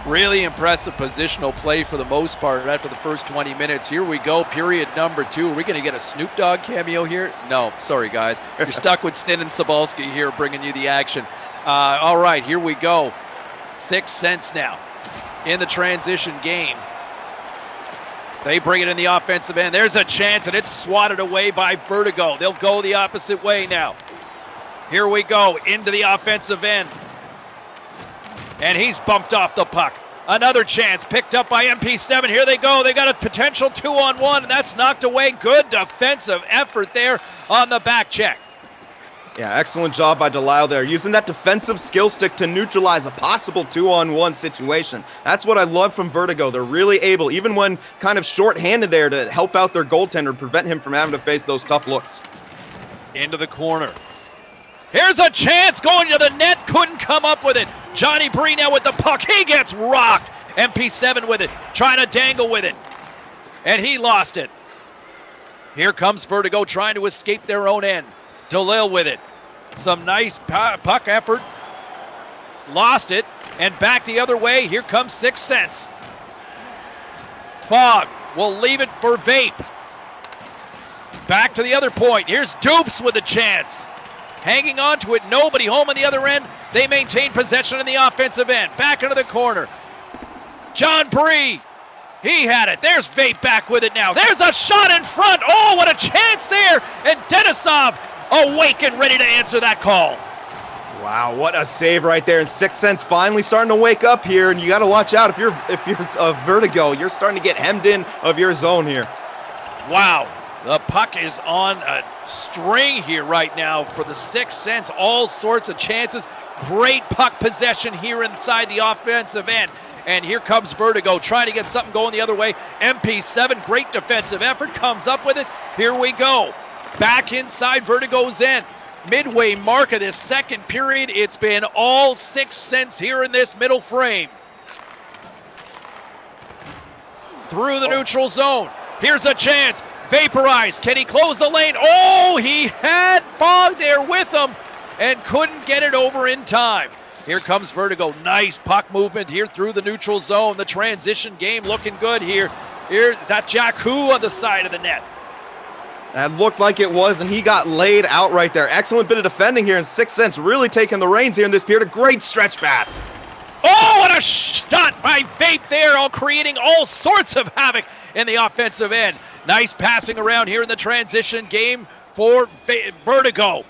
S4: Really impressive positional play for the most part after the first 20 minutes. Here we go, period number 2. Are we going to get a Snoop Dogg cameo here? No, sorry guys. You're stuck with Snin and Cybulski here bringing you the action. All right, here we go. Sixth Sense now in the transition game. They bring it in the offensive end. There's a chance, and it's swatted away by Vertigo. They'll go the opposite way now. Here we go, into the offensive end. And he's bumped off the puck. Another chance, picked up by MP7. Here they go. They got a potential 2-on-1, and that's knocked away. Good defensive effort there on the back check.
S6: Yeah, excellent job by Delisle there, using that defensive skill stick to neutralize a possible 2-on-1 situation. That's what I love from Vertigo. They're really able, even when kind of short-handed there, to help out their goaltender, prevent him from having to face those tough looks.
S4: Into the corner. Here's a chance going to the net. Couldn't come up with it. Johnny Bree now with the puck. He gets rocked. MP7 with it, trying to dangle with it. And he lost it. Here comes Vertigo trying to escape their own end. Delisle with it. Some nice puck effort. Lost it. And back the other way. Here comes Sixth Sense. Fogg will leave it for Vape. Back to the other point. Here's Dupes with a chance. Hanging on to it. Nobody home on the other end. They maintain possession in the offensive end. Back into the corner. John Bree. He had it. There's Vape back with it now. There's a shot in front. Oh, what a chance there. And Denisov awake and ready to answer that call.
S6: Wow, what a save right there. And Sixth Sense finally starting to wake up here, and you got to watch out if you're a Vertigo. You're starting to get hemmed in of your zone here.
S4: Wow, the puck is on a string here right now for the Sixth Sense. All sorts of chances. Great puck possession here inside the offensive end. And here comes Vertigo trying to get something going the other way. MP7, great defensive effort, comes up with it. Here we go. Back inside Vertigo's end. Midway mark of this second period. It's been all Sixth Sense here in this middle frame. Through the neutral zone. Here's a chance. Vaporize. Can he close the lane? Oh, he had Fogg there with him and couldn't get it over in time. Here comes Vertigo. Nice puck movement here through the neutral zone. The transition game looking good here. Here's that Jaku on the side of the net.
S6: That looked like it was, and he got laid out right there. Excellent bit of defending here, and Sixth Sense really taking the reins here in this period. A great stretch pass.
S4: Oh, what a shot by Vape there, all creating all sorts of havoc in the offensive end. Nice passing around here in the transition game for Vertigo.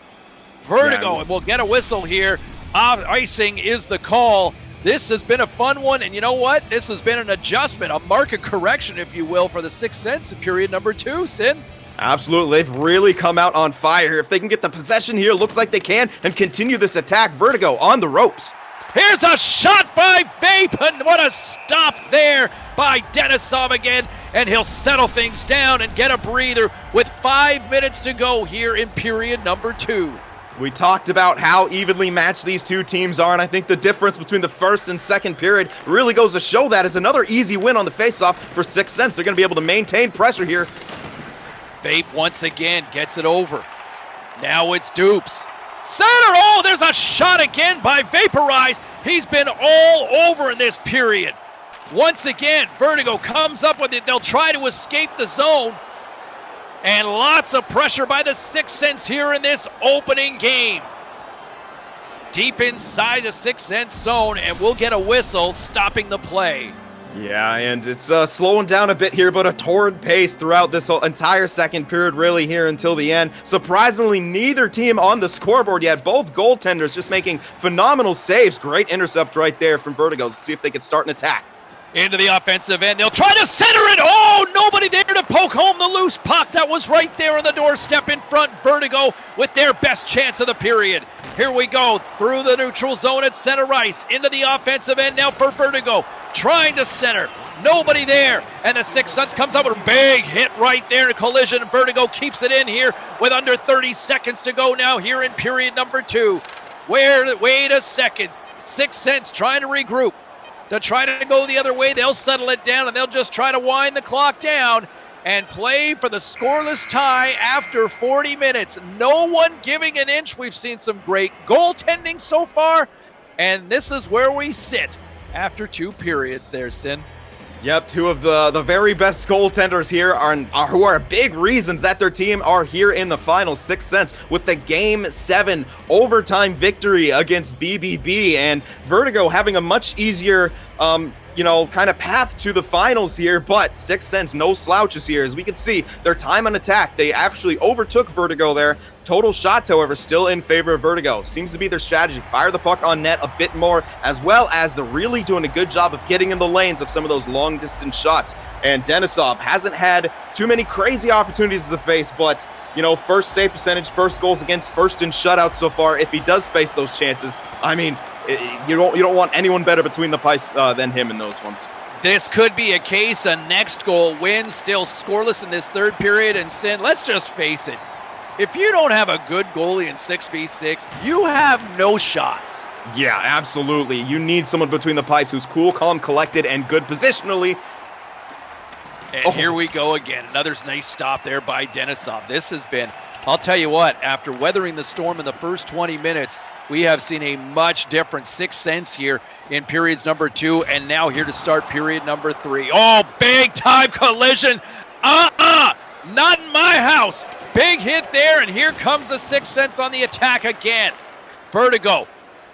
S4: And we'll get a whistle here. Icing is the call This has been a fun one, and you know what? This has been an adjustment, a market correction, if you will, for the Sixth Sense in period number 2, Sin.
S6: Absolutely. They've really come out on fire here. If they can get the possession here, looks like they can, and continue this attack. Vertigo on the ropes.
S4: Here's a shot by Vape, and what a stop there by Denisov again, and he'll settle things down and get a breather with 5 minutes to go here in period number 2.
S6: We talked about how evenly matched these two teams are, and I think the difference between the first and second period really goes to show that as another easy win on the faceoff for Sixth Sense. They're going to be able to maintain pressure here.
S4: Vape once again gets it over. Now it's Dupes. Center! Oh, there's a shot again by Vaporize. He's been all over in this period. Once again, Vertigo comes up with it. They'll try to escape the zone. And lots of pressure by the Sixth Sense here in this opening game. Deep inside the Sixth Sense zone, and we'll get a whistle stopping the play.
S6: Yeah, and it's slowing down a bit here, but a torrid pace throughout this whole entire second period, really here until the end. Surprisingly, neither team on the scoreboard yet. Both goaltenders just making phenomenal saves. Great intercept right there from Vertigo. Let's see if they can start an attack.
S4: Into the offensive end. They'll try to center it. Oh, nobody there to poke home the loose puck. That was right there on the doorstep in front. Vertigo with their best chance of the period. Here we go through the neutral zone at center ice. Into the offensive end now for Vertigo. Trying to center. Nobody there. And the Sixth Sense comes up with a big hit right there. A collision. Vertigo keeps it in here with under 30 seconds to go now here in period number 2. Wait a second. Sixth Sense trying to regroup. To try to go the other way, they'll settle it down, and they'll just try to wind the clock down and play for the scoreless tie after 40 minutes. No one giving an inch. We've seen some great goaltending so far, and this is where we sit after 2 periods there, Sin.
S6: Yep, two of the very best goaltenders here who are big reasons that their team are here in the final. Sixth Sense with the Game 7 overtime victory against BBB, and Vertigo having a much easier kind of path to the finals here, but Sixth Sense, no slouches here. As we can see, their time on attack, they actually overtook Vertigo there. Total shots, however, still in favor of Vertigo. Seems to be their strategy. Fire the puck on net a bit more, as well as they're really doing a good job of getting in the lanes of some of those long-distance shots. And Denisov hasn't had too many crazy opportunities to face, but, first save percentage, first goals against, first in shutouts so far. If he does face those chances, I mean, you don't want anyone better between the pipes than him in those ones.
S4: This could be a case, a next goal win, still scoreless in this third period. And Sin, let's just face it. If you don't have a good goalie in 6v6, you have no shot.
S6: Yeah, absolutely. You need someone between the pipes who's cool, calm, collected, and good positionally.
S4: And here we go again. Another nice stop there by Denisov. This has been, I'll tell you what, after weathering the storm in the first 20 minutes, we have seen a much different Sixth Sense here in periods number 2, and now here to start period number 3. Oh, big time collision. Not in my house. Big hit there, and here comes the Sixth Sense on the attack again. Vertigo.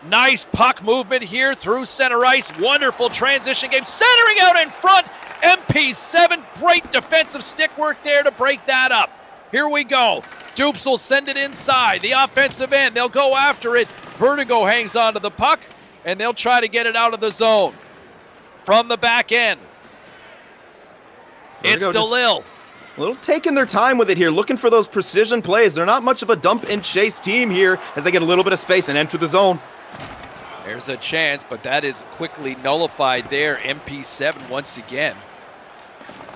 S4: Nice puck movement here through center ice. Wonderful transition game. Centering out in front. MP7. Great defensive stick work there to break that up. Here we go. Dupes will send it inside. The offensive end. They'll go after it. Vertigo hangs onto the puck, and they'll try to get it out of the zone. From the back end. It's DeLille.
S6: A little taking their time with it here, looking for those precision plays. They're not much of a dump and chase team here as they get a little bit of space and enter the zone.
S4: There's a chance, but that is quickly nullified there. MP7 once again.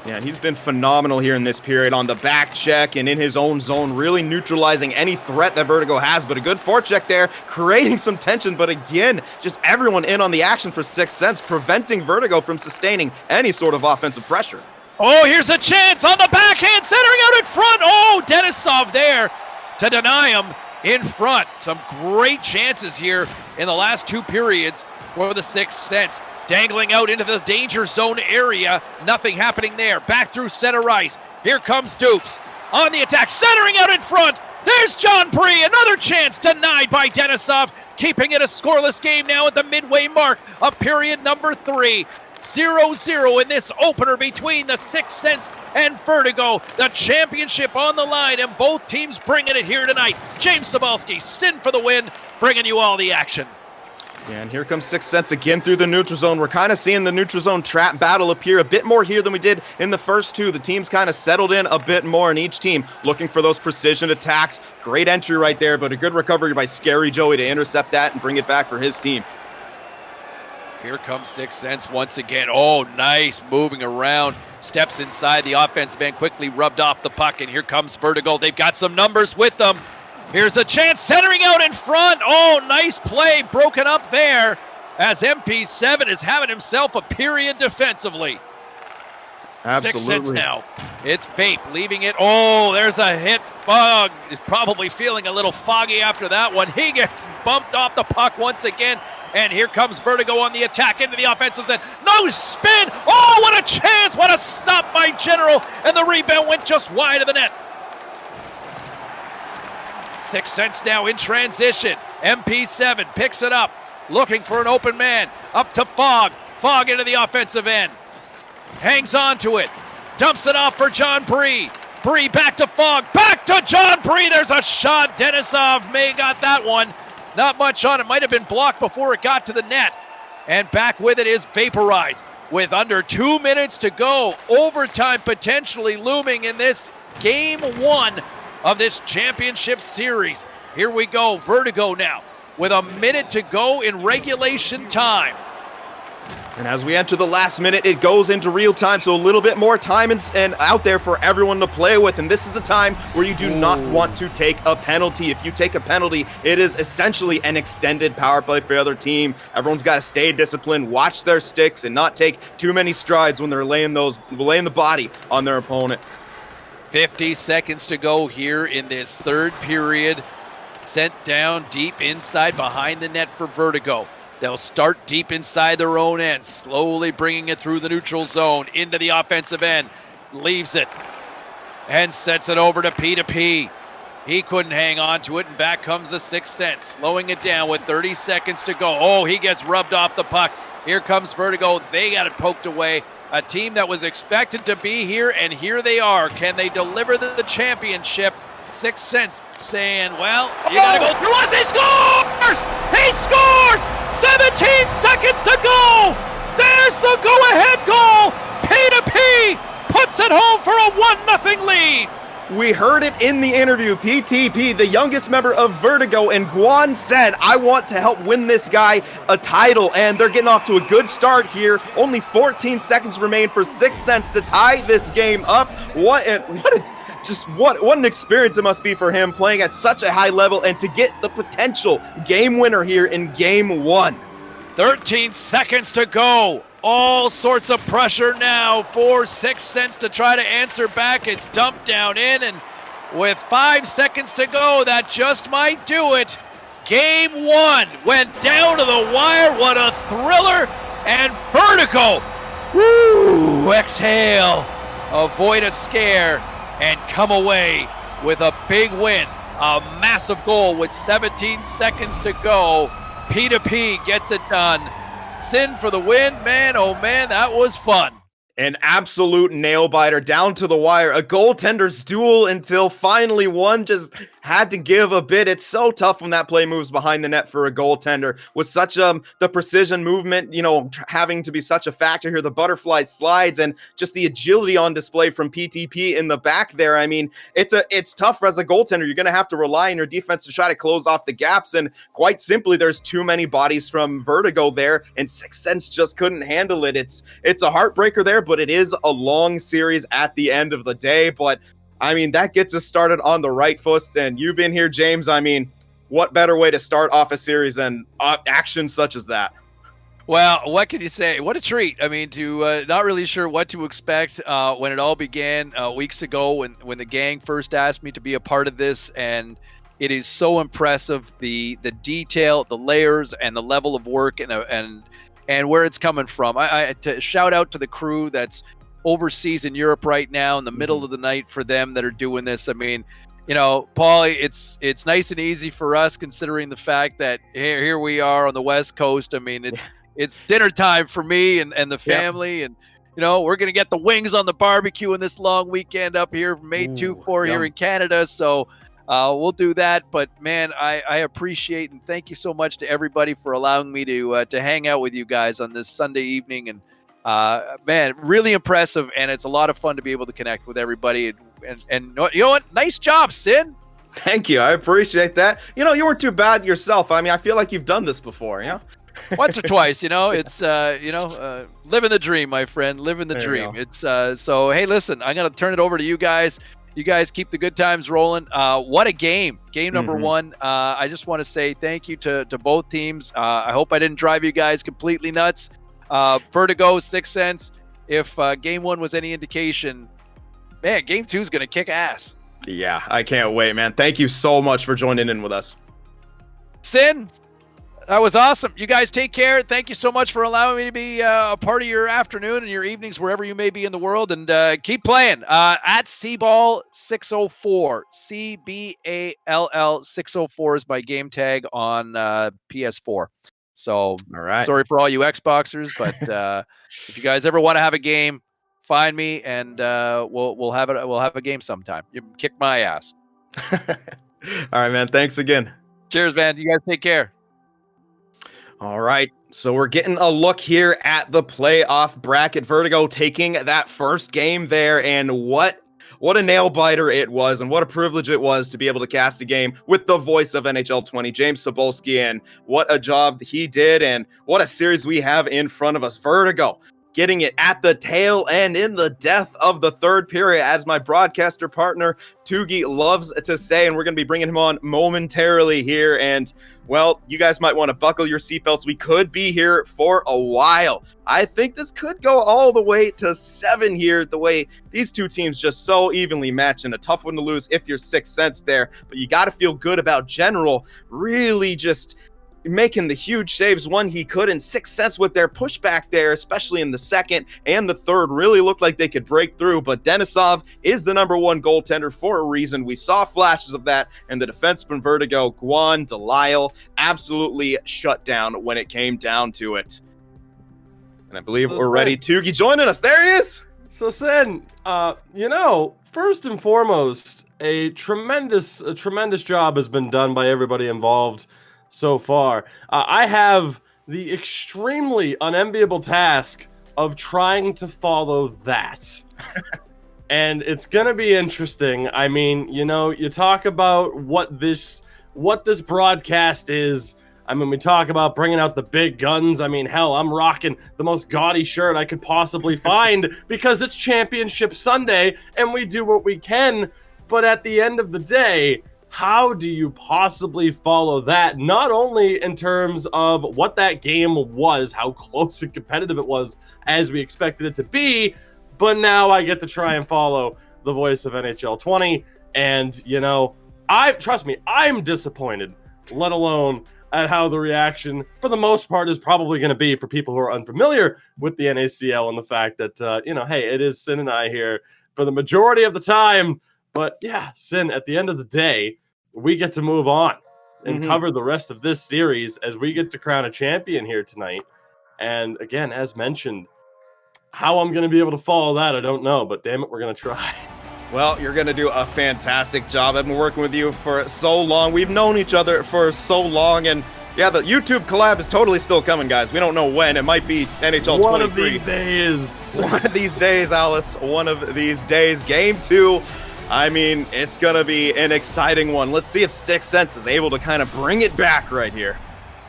S6: Yeah, and he's been phenomenal here in this period on the back check and in his own zone, really neutralizing any threat that Vertigo has. But a good forecheck there, creating some tension. But again, just everyone in on the action for Sixth Sense, preventing Vertigo from sustaining any sort of offensive pressure.
S4: Oh, here's a chance on the backhand, centering out in front. Oh, Denisov there to deny him in front. Some great chances here in the last 2 periods for the Sixth Sense. Dangling out into the danger zone area. Nothing happening there. Back through center ice. Here comes Dupes on the attack, centering out in front. There's John Bree. Another chance denied by Denisov. Keeping it a scoreless game now at the midway mark of period number 3. 0-0 in this opener between the Sixth Sense and Vertigo. The championship on the line, and both teams bringing it here tonight. James Cybulski, Sin for the win, bringing you all the action.
S6: Yeah, and here comes Sixth Sense again through the neutral zone. We're kind of seeing the neutral zone trap battle appear a bit more here than we did in the first two. The team's kind of settled in a bit more, and each team looking for those precision attacks. Great entry right there, but a good recovery by Scary Joey to intercept that and bring it back for his team.
S4: Here comes Sixth Sense once again. Oh, nice, moving around. Steps inside the offensive end, quickly rubbed off the puck, and here comes Vertigo. They've got some numbers with them. Here's a chance, centering out in front. Oh, nice play, broken up there as MP7 is having himself a period defensively.
S6: Absolutely.
S4: 6 Sense now. It's Vape leaving it. Oh, there's a hit. Fog is probably feeling a little foggy after that one. He gets bumped off the puck once again. And here comes Vertigo on the attack into the offensive end. No spin. Oh, what a chance. What a stop by General. And the rebound went just wide of the net. 6 Sense now in transition. MP7 picks it up, looking for an open man. Up to Fog. Fog into the offensive end. Hangs on to it. Dumps it off for John Bree. Bree back to Fog. Back to John Bree. There's a shot. Denisov may got that one. Not much on it. Might have been blocked before it got to the net. And back with it is Vaporize. With under 2 minutes to go. Overtime potentially looming in this game 1 of this championship series. Here we go. Vertigo now with a minute to go in regulation time.
S6: And as we enter the last minute, it goes into real time, so a little bit more time and out there for everyone to play with. And this is the time where you do not want to take a penalty. If you take a penalty, it is essentially an extended power play for the other team. Everyone's got to stay disciplined, watch their sticks, and not take too many strides when they're laying the body on their opponent.
S4: 50 seconds to go here in this third period. Sent down deep inside behind the net for Vertigo. They'll start deep inside their own end, slowly bringing it through the neutral zone into the offensive end. Leaves it and sets it over to P2P. He couldn't hang on to it, and back comes the 6 Sense, slowing it down with 30 seconds to go. Oh, he gets rubbed off the puck. Here comes Vertigo. They got it poked away. A team that was expected to be here, and here they are. Can they deliver the championship? 6 Sense saying, well, you got to go through us. He scores! He scores! 17 seconds to go! There's the go-ahead goal! P2P puts it home for a 1-0 lead.
S6: We heard it in the interview. PTP, the youngest member of Vertigo, and Guan said, I want to help win this guy a title, and they're getting off to a good start here. Only 14 seconds remain for 6 Sense to tie this game up. What an experience it must be for him playing at such a high level and to get the potential game winner here in game 1.
S4: 13 seconds to go. All sorts of pressure now for 6 Sense to try to answer back. It's dumped down in, and with 5 seconds to go, that just might do it. Game 1 went down to the wire. What a thriller. And Vertigo, woo, exhale, avoid a scare, and come away with a big win. A massive goal with 17 seconds to go. P2P gets it done. Sin for the win. Man, oh man, that was fun.
S6: An absolute nail-biter down to the wire. A goaltender's duel until finally one just had to give a bit. It's so tough when that play moves behind the net for a goaltender with such the precision movement, having to be such a factor here. The butterfly slides and just the agility on display from PTP in the back there. I mean, it's tough as a goaltender. You're going to have to rely on your defense to try to close off the gaps. And quite simply, there's too many bodies from Vertigo there, and 6 Sense just couldn't handle it. It's a heartbreaker there, but it is a long series at the end of the day. But I mean, that gets us started on the right foot. And you've been here, James. I mean, what better way to start off a series than action such as that?
S4: Well, what can you say? What a treat. I mean, not really sure what to expect when it all began weeks ago when the gang first asked me to be a part of this. And it is so impressive, the detail, the layers, and the level of work and where it's coming from. I to shout out to the crew that's overseas in Europe right now in the middle of the night for them that are doing this. I mean, Paulie, it's nice and easy for us considering the fact that here we are on the West Coast. I mean, it's dinner time for me and the family, and we're gonna get the wings on the barbecue in this long weekend up here, May 2-4 here in Canada. So we'll do that. But man, I appreciate and thank you so much to everybody for allowing me to hang out with you guys on this Sunday evening. And man, really impressive, and it's a lot of fun to be able to connect with everybody. And you know what? Nice job, Sin.
S6: Thank you. I appreciate that. You weren't too bad yourself. I mean, I feel like you've done this before,
S4: Once or twice, it's living the dream, my friend, living the dream. It's so hey, listen, I'm gonna turn it over to you guys. You guys keep the good times rolling. What a game number one. I just want to say thank you to both teams. I hope I didn't drive you guys completely nuts. Vertigo, 6 cents. If game one was any indication, man, game 2 is gonna kick ass.
S6: Yeah, I can't wait, man. Thank you so much for joining in with us.
S4: Sin, that was awesome. You guys take care. Thank you so much for allowing me to be a part of your afternoon and your evenings, wherever you may be in the world. And keep playing. At Cball604. CBALL 604 is my game tag on PS4. So,
S6: all right.
S4: Sorry for all you Xboxers, but if you guys ever want to have a game, find me and we'll have it. We'll have a game sometime. You kick my ass.
S6: All right, man. Thanks again.
S4: Cheers, man. You guys take care.
S6: All right, so we're getting a look here at the playoff bracket. Vertigo taking that first game there, and what a nail biter it was, and what a privilege it was to be able to cast a game with the voice of NHL 20, James Cybulski, and what a job he did, and what a series we have in front of us. Vertigo getting it at the tail end in the death of the third period, as my broadcaster partner Tugi loves to say, and we're going to be bringing him on momentarily here. And well, you guys might want to buckle your seatbelts. We could be here for a while. I think this could go all the way to 7 here, the way these two teams just so evenly match, and a tough one to lose if you're 6 cents there. But you got to feel good about General really just making the huge saves when he could, and 6 cents with their pushback there, especially in the second and the third, really looked like they could break through. But Denisov is the #1 goaltender for a reason. We saw flashes of that, and the defenseman Vertigo, Guan, Delisle, absolutely shut down when it came down to it. And I believe we're ready. Tugi joining us. There he is.
S5: So, Sin, first and foremost, a tremendous job has been done by everybody involved so far. I have the extremely unenviable task of trying to follow that. And it's going to be interesting. I mean, you talk about what this broadcast is. I mean, we talk about bringing out the big guns. I mean, hell, I'm rocking the most gaudy shirt I could possibly find because it's Championship Sunday and we do what we can. But at the end of the day, how do you possibly follow that? Not only in terms of what that game was, how close and competitive it was as we expected it to be, but now I get to try and follow the voice of NHL 20. And, trust me, I'm disappointed, let alone at how the reaction, for the most part, is probably going to be for people who are unfamiliar with the NACL, and the fact that, hey, it is Sin and I here for the majority of the time. But yeah, Sin, at the end of the day, we get to move on and cover the rest of this series as we get to crown a champion here tonight. And again, as mentioned, how I'm going to be able to follow that, I don't know, but damn it, we're going to try.
S6: Well, you're going to do a fantastic job. I've been working with you for so long. We've known each other for so long, and yeah, the YouTube collab is totally still coming, guys. We don't know when. It might be NHL 23.
S5: One of these days.
S6: One of these days, Alice. One of these days. Game 2. I mean, it's going to be an exciting one. Let's see if 6 cents is able to kind of bring it back right here.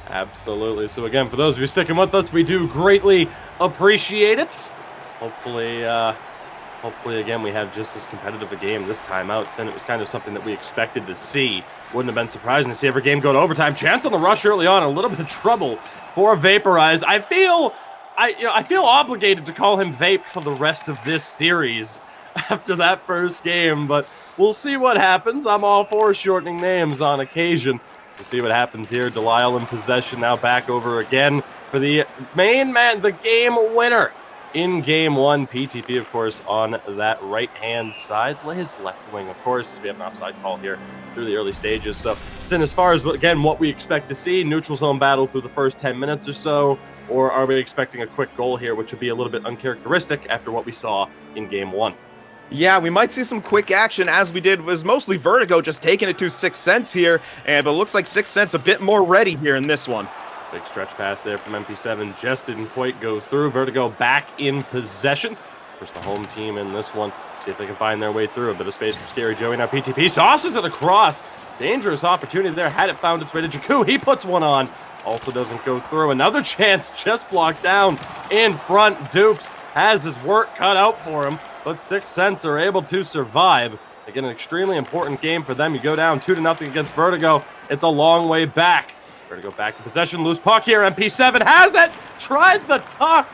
S5: Absolutely. So again, for those of you sticking with us, we do greatly appreciate it. Hopefully, again, we have just as competitive a game this time out. And it was kind of something that we expected to see. Wouldn't have been surprising to see every game go to overtime. Chance on the rush early on, a little bit of trouble for Vaporize. I feel obligated to call him Vape for the rest of this series after that first game, but we'll see what happens. I'm all for shortening names on occasion. We'll see what happens here. Delisle in possession, now back over again for the main man, the game winner in game 1. PTP, of course, on that right-hand side. His left wing, of course, as we have an offside call here through the early stages. So, as far as, again, what we expect to see, neutral zone battle through the first 10 minutes or so, or are we expecting a quick goal here, which would be a little bit uncharacteristic after what we saw in game 1?
S6: Yeah, we might see some quick action as we did. It was mostly Vertigo just taking it to 6 Cents here, but it looks like 6 Cents a bit more ready here in this one.
S5: Big stretch pass there from MP7, just didn't quite go through. Vertigo back in possession. First the home team in this one. See if they can find their way through. A bit of space for Scary Joey. Now PTP sauces it across. Dangerous opportunity there. Had it found its way to Jakku. He puts one on. Also doesn't go through. Another chance just blocked down in front. Dukes has his work cut out for him, but 6 Cents are able to survive. Again, an extremely important game for them. You go down 2-0 against Vertigo. It's a long way back. Vertigo back in possession. Loose puck here. MP7 has it. Tried the tuck.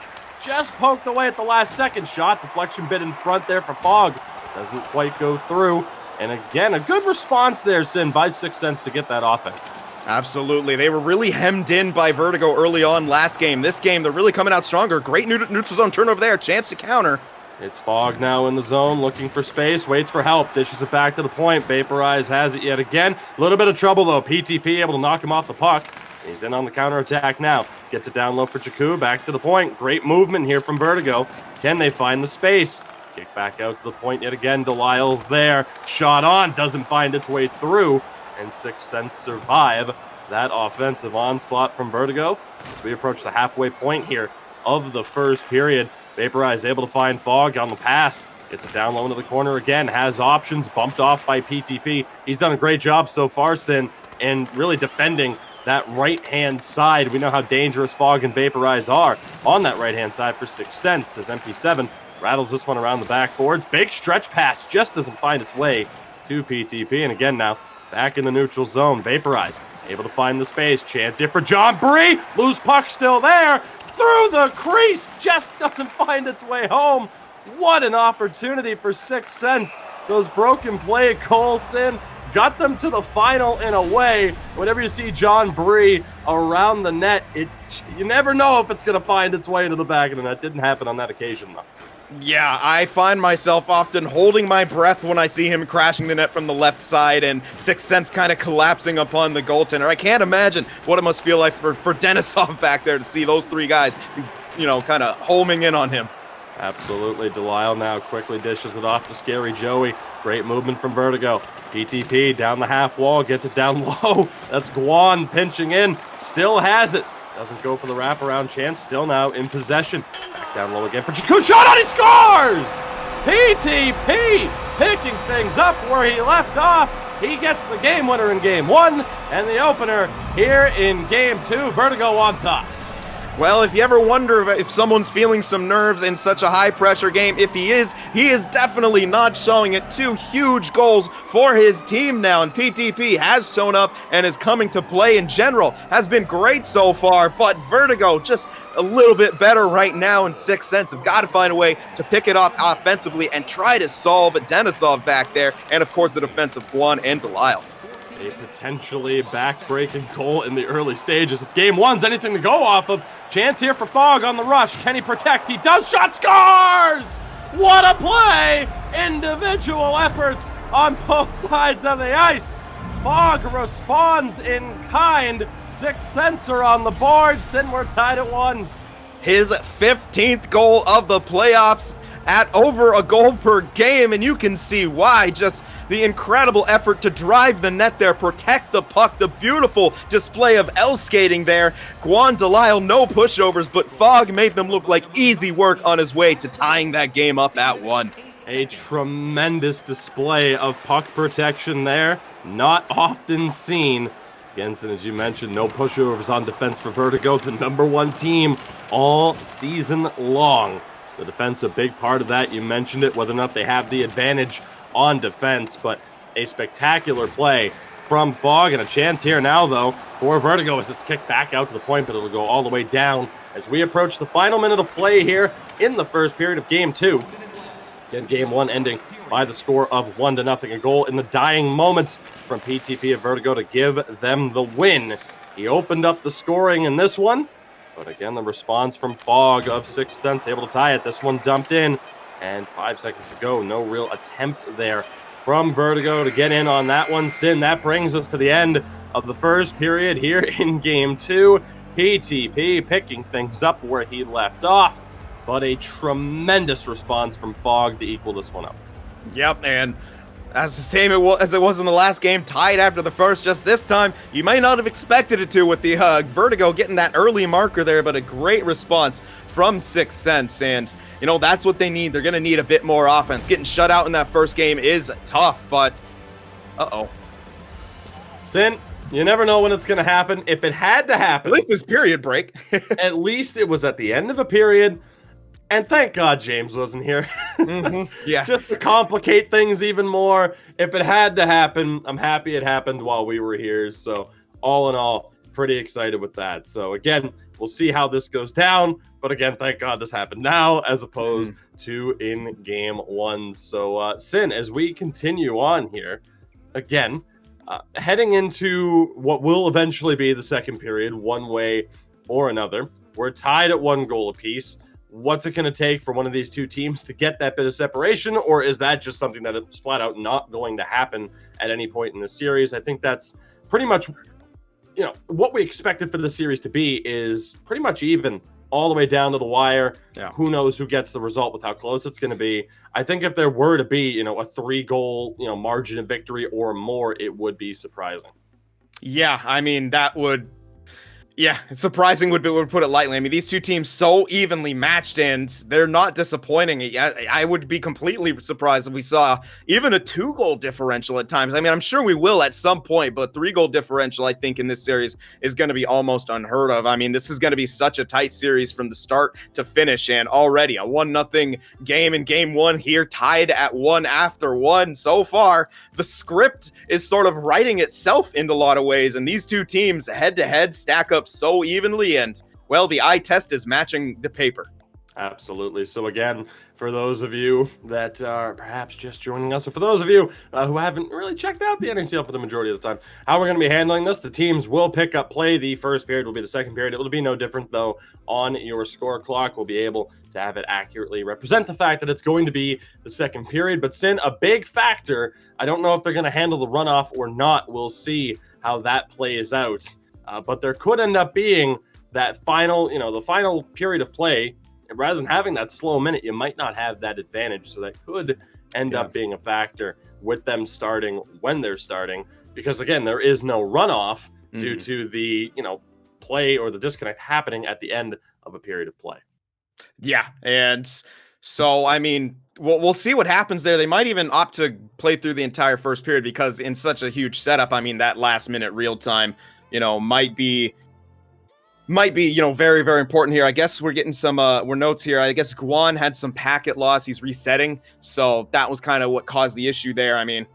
S5: Just poked away at the last second. Shot. Deflection bit in front there for Fog. Doesn't quite go through. And again, a good response there, Sin, by 6 Cents to get that offense.
S6: Absolutely. They were really hemmed in by Vertigo early on last game. This game, they're really coming out stronger. Great neutral zone turnover there. Chance to counter.
S5: It's Fog now in the zone, looking for space, waits for help, dishes it back to the point. Vaporize has it yet again. A little bit of trouble, though. PTP able to knock him off the puck. He's in on the counterattack now. Gets it down low for Jakku, back to the point. Great movement here from Vertigo. Can they find the space? Kick back out to the point yet again. Delisle's there. Shot on, doesn't find its way through. And 6 Cents survive that offensive onslaught from Vertigo as we approach the halfway point here of the first period. Vaporize able to find Fog on the pass. Gets it down low into the corner again. Has options. Bumped off by PTP. He's done a great job so far, Sin, and really defending that right-hand side. We know how dangerous Fog and Vaporize are on that right-hand side for 6 Cents as MP7 rattles this one around the backboards. Big stretch pass just doesn't find its way to PTP. And again now, back in the neutral zone. Vaporize able to find the space. Chance here for John Bree. Loose puck still there. Through the crease. Just doesn't find its way home. What an opportunity for 6 Cents. Those broken play goals, Sin, got them to the final in a way. Whenever you see John Bree around the net, you never know if it's going to find its way into the back of the net. Didn't happen on that occasion, though.
S6: Yeah, I find myself often holding my breath when I see him crashing the net from the left side and 6 Cents kind of collapsing upon the goaltender. I can't imagine what it must feel like for Denisov back there to see those 3 guys, kind of homing in on him.
S5: Absolutely. Delisle now quickly dishes it off to Scary Joey. Great movement from Vertigo. PTP down the half wall, gets it down low. That's Guan pinching in. Still has it. Doesn't go for the wraparound chance. Still now in possession. Back down low again for Jakku. Shot on, he scores! PTP picking things up where he left off. He gets the game winner in game 1 and the opener here in game 2. Vertigo on top.
S6: Well, if you ever wonder if someone's feeling some nerves in such a high-pressure game, if he is definitely not showing it. 2 huge goals for his team now, and PTP has shown up and is coming to play in general. Has been great so far, but Vertigo just a little bit better right now, and 6 Cents have got to find a way to pick it up offensively and try to solve Denisov back there, and of course the defensive Guan and Delisle.
S5: A potentially back-breaking goal in the early stages. If game 1's anything to go off of, chance here for Fog on the rush. Can he protect? He does. Shot, scores! What a play! Individual efforts on both sides of the ice. Fog responds in kind. 6 Cents are on the board. Sin, we're tied at 1.
S6: His 15th goal of the playoffs at over a goal per game, and you can see why. Just the incredible effort to drive the net there, protect the puck, the beautiful display of L-skating there. Guan Delisle, no pushovers, but Fog made them look like easy work on his way to tying that game up at 1.
S5: A tremendous display of puck protection there. Not often seen. Against, and as you mentioned, no pushovers on defense for Vertigo, the #1 team all season long. The defense, a big part of that. You mentioned it, whether or not they have the advantage on defense, but a spectacular play from Fog, and a chance here now, though, for Vertigo as it's kicked back out to the point, but it'll go all the way down as we approach the final minute of play here in the first period of game 2. Again, game 1 ending by the score of 1-0, a goal in the dying moments from PTP of Vertigo to give them the win. He opened up the scoring in this one, but again, the response from Fog of 6 Cents able to tie it. This one dumped in, and 5 seconds to go. No real attempt there from Vertigo to get in on that one. Sin, that brings us to the end of the first period here in game 2. PTP picking things up where he left off, but a tremendous response from Fog to equal this one up.
S6: Yep, and as the same as it was in the last game, tied after the first. Just this time, you may not have expected it to with the Vertigo getting that early marker there, but a great response from Sixth Sense, and you know that's what they need. They're gonna need a bit more offense. Getting shut out in that first game is tough, but
S5: Sin, you never know when it's gonna happen. If it had to happen,
S6: at least this period break.
S5: at least it was at the end of a period. And thank God James wasn't here.
S6: Yeah.
S5: Just to complicate things even more. If it had to happen, I'm happy it happened while we were here. So all in all, pretty excited with that. So again, we'll see how this goes down. But again, thank God this happened now as opposed to in game one. So Sin, as we continue on here, again, heading into what will eventually be the second period, one way or another. We're tied at 1 goal apiece. What's it going to take for one of these two teams to get that bit of separation, or is that just something that is flat out not going to happen at any point in the series? I think that's pretty much, you know, what we expected for the series to be is pretty much even all the way down to the wire.
S6: Yeah.
S5: Who knows who gets the result with how close it's going to be. I think if there were to be, you know, a 3-goal, you know, margin of victory or more, it would be surprising.
S6: Yeah, I mean, that would... Yeah, surprising would put it lightly. I mean, these two teams so evenly matched, and they're not disappointing. I would be completely surprised if we saw even a 2-goal differential at times. I mean, I'm sure we will at some point, but 3-goal differential, I think, in this series is going to be almost unheard of. I mean, this is going to be such a tight series from the start to finish, and already a 1-0 game in game one here, tied at 1 after 1 so far. The script is sort of writing itself in a lot of ways, and these two teams head-to-head stack up so evenly, and well, the eye test is matching the paper.
S5: Absolutely. So again, for those of you that are perhaps just joining us, or for those of you who haven't really checked out the NACL for the majority of the time, how we're going to be handling this, the teams will pick up play. The first period will be the second period. It will be no different, though, on your score clock. We'll be able to have it accurately represent the fact that it's going to be the second period. But Sin, a big factor, I don't know if they're going to handle the runoff or not. We'll see how that plays out. But there could end up being that final, you know, the final period of play. And rather than having that slow minute, you might not have that advantage. So that could end up being a factor with them starting when they're starting. Because, again, there is no runoff due to the, you know, play or the disconnect happening at the end of a period of play.
S6: Yeah, and so, I mean, we'll see what happens there. They might even opt to play through the entire first period because in such a huge setup, I mean, that last minute real time, you know, might be, you know, very, very important here. I guess we're getting some we're notes here. I guess Guan had some packet loss. He's resetting. So that was kind of what caused the issue there. I mean,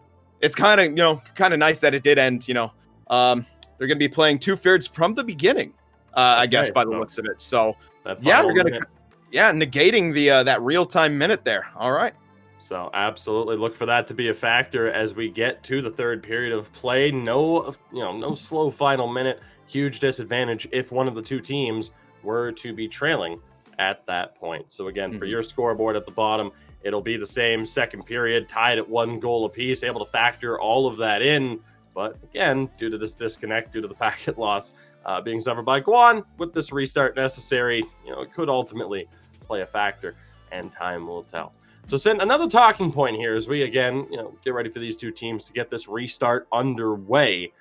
S6: it's kind of, you know, kind of nice that it did end, you know. They're going to be playing 2 thirds from the beginning, I guess, by the looks of it. So, yeah, they're going to, negating the that real-time minute there. All right.
S5: So absolutely look for that to be a factor as we get to the third period of play. No slow final minute. Huge disadvantage if one of the two teams were to be trailing at that point. So again, for your scoreboard at the bottom, it'll be the same second period, tied at 1 goal apiece, able to factor all of that in. But again, due to this disconnect, due to the packet loss being suffered by Guan, with this restart necessary, you know, it could ultimately play a factor, and time will tell. So, Sin, another talking point here as we, again, you know, get ready for these two teams to get this restart underway.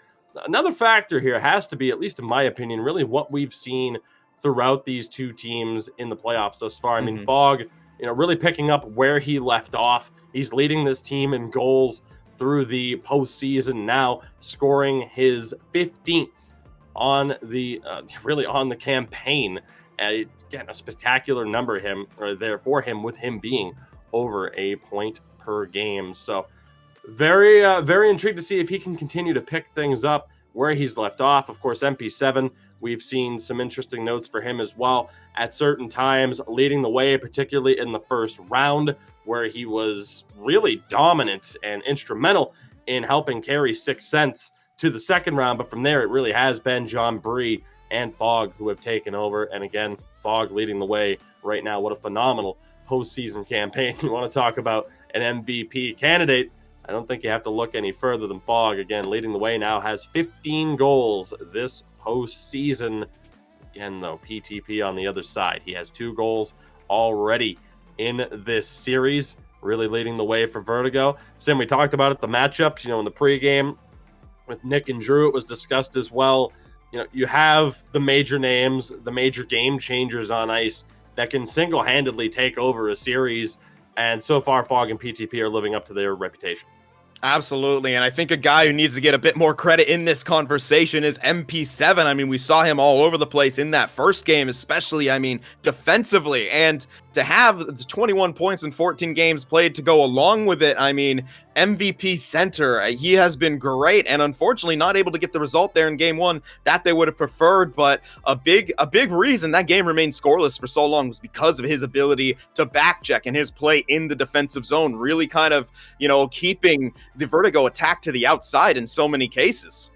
S5: Another factor here has to be, at least in my opinion, really what we've seen throughout these two teams in the playoffs thus far. I mean, Fogg, you know, really picking up where he left off. He's leading this team in goals through the postseason now, scoring his 15th on the really on the campaign. Again, a spectacular number there for him, with him being over a point per game. So very, very intrigued to see if he can continue to pick things up where he's left off. Of course, MP7, we've seen some interesting notes for him as well at certain times, leading the way, particularly in the first round, where he was really dominant and instrumental in helping carry Sixth Sense to the second round. But from there, it really has been John Bree and Fogg who have taken over. And again, Fogg leading the way right now. What a phenomenal postseason campaign. You want to talk about an MVP candidate? I don't think you have to look any further than Fogg. Again, leading the way now, has 15 goals this postseason. Again, though, PTP on the other side. He has 2 goals already in this series. really leading the way for Vertigo. Sim, we talked about it, the matchups, in the pregame with Nick and Drew, it was discussed as well. You have the major names, the major game changers on ice that can single-handedly take over a series, and so far Fog and PTP are living up to their reputation.
S6: Absolutely, and I think a guy who needs to get a bit more credit in this conversation is MP7. I mean, we saw him all over the place in that first game, especially, defensively, and to have 21 points in 14 games played to go along with it, MVP center, he has been great, and unfortunately not able to get the result there in game one that they would have preferred, but a big reason that game remained scoreless for so long was because of his ability to back check and his play in the defensive zone, really kind of, keeping the Vertigo attack to the outside in so many cases.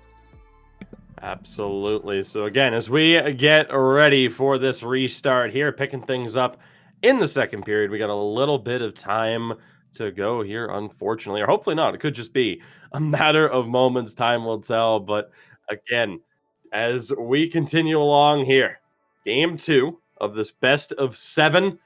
S5: Absolutely. So again, as we get ready for this restart here, picking things up in the second period, we got a little bit of time to go here, unfortunately, or hopefully not. It could just be a matter of moments. Time will tell. But again, as we continue along here, game 2 of this best of 7.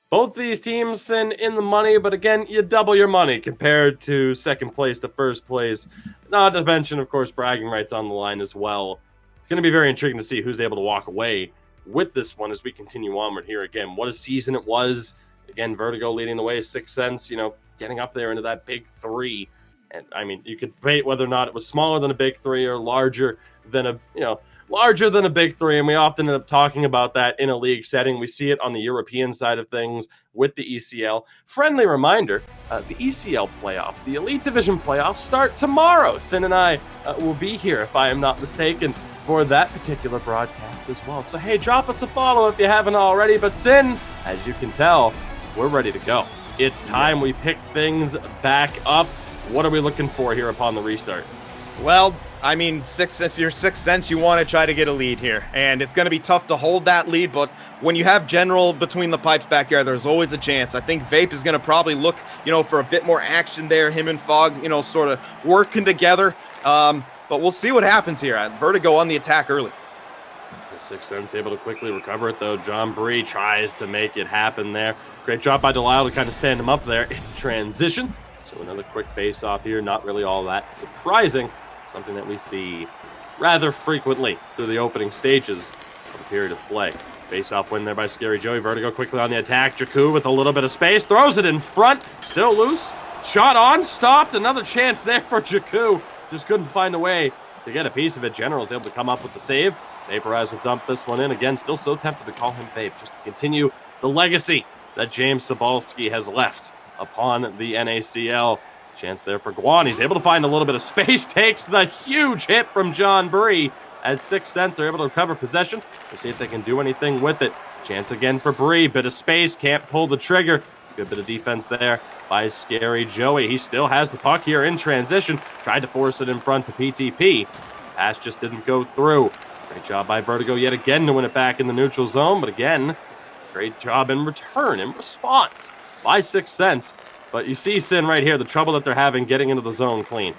S5: Both these teams in the money, but again, you double your money compared to second place to first place. Not to mention, of course, bragging rights on the line as well. It's going to be very intriguing to see who's able to walk away with this one as we continue onward here. Again, what a season it was. Again, Vertigo leading the way, 6 cents, getting up there into that big 3. And you could debate whether or not it was smaller than a big 3 or larger than a big 3, and we often end up talking about that in a league setting. We see it on the European side of things with the ECL. Friendly reminder, the ECL playoffs, the Elite Division playoffs, start tomorrow. Sin and I will be here, if I am not mistaken, for that particular broadcast as well. So hey, drop us a follow if you haven't already. But Sin, as you can tell, we're ready to go. It's time we pick things back up. What are we looking for here upon the restart?
S6: Well, if you're 6 cents, you want to try to get a lead here. And it's going to be tough to hold that lead, but when you have General between the pipes back there, there's always a chance. I think Vape is going to probably look, for a bit more action there. Him and Fog, sort of working together. But we'll see what happens here. Vertigo on the attack early.
S5: The 6 cents able to quickly recover it, though. John Bree tries to make it happen there. Great job by Delisle to kind of stand him up there in transition. So another quick face-off here. Not really all that surprising. Something that we see rather frequently through the opening stages of the period of play. Face-off win there by Scary Joey. Vertigo quickly on the attack. Jakku with a little bit of space. Throws it in front. Still loose. Shot on. Stopped. Another chance there for Jakku. Just couldn't find a way to get a piece of it. General is able to come up with the save. Vaporize will dump this one in. Again, still so tempted to call him Vape, just to continue the legacy that James Cybulski has left upon the NACL. Chance there for Guan. He's able to find a little bit of space. Takes the huge hit from John Bree as 6 cents are able to recover possession. We'll see if they can do anything with it. Chance again for Bree. Bit of space. Can't pull the trigger. Good bit of defense there by Scary Joey. He still has the puck here in transition. Tried to force it in front to PTP. Pass just didn't go through. Great job by Vertigo yet again to win it back in the neutral zone. But again, great job in return, in response by 6 cents. But you see, Sin, right here, the trouble that they're having getting into the zone clean.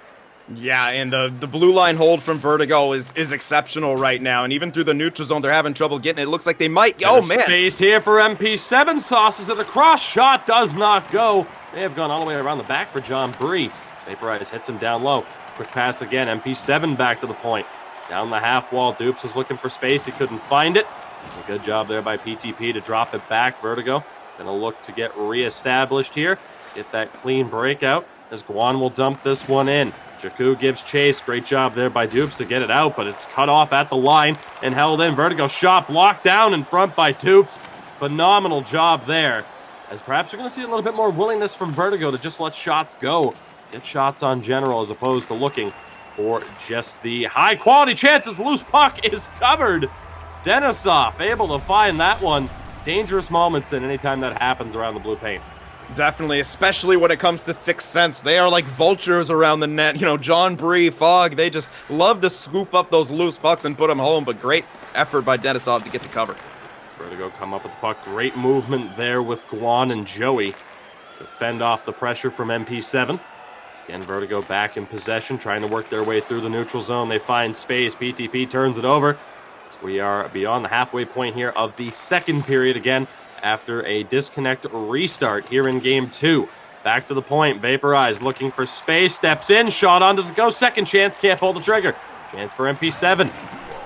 S6: Yeah, and the blue line hold from Vertigo is exceptional right now. And even through the neutral zone, they're having trouble getting it. It looks like they might. Oh, man.
S5: Space here for MP7. Sauces it across. Shot does not go. They have gone all the way around the back for John Bree. Vaporize hits him down low. Quick pass again. MP7 back to the point. Down the half wall. Dupes is looking for space. He couldn't find it. A good job there by PTP to drop it back. Vertigo gonna look to get reestablished here. Get that clean breakout as Guan will dump this one in. Jakku gives chase. Great job there by Dupes to get it out, but it's cut off at the line and held in. Vertigo shot blocked down in front by Dupes. Phenomenal job there. As perhaps you're going to see a little bit more willingness from Vertigo to just let shots go. Get shots on General as opposed to looking for just the high-quality chances. Loose puck is covered. Denisov able to find that one. Dangerous moments in anytime that happens around the blue paint.
S6: Definitely, especially when it comes to 6 cents. They are like vultures around the net. John Bree, Fog, they just love to scoop up those loose pucks and put them home, but great effort by Denisov to get the cover.
S5: Vertigo come up with the puck. Great movement there with Guan and Joey to fend off the pressure from MP7. Again, Vertigo back in possession, trying to work their way through the neutral zone. They find space. PTP turns it over. So we are beyond the halfway point here of the second period again, after a disconnect restart here in Game 2. Back to the point. Vaporized, looking for space. Steps in. Shot on. Doesn't go. Second chance. Can't pull the trigger. Chance for MP7.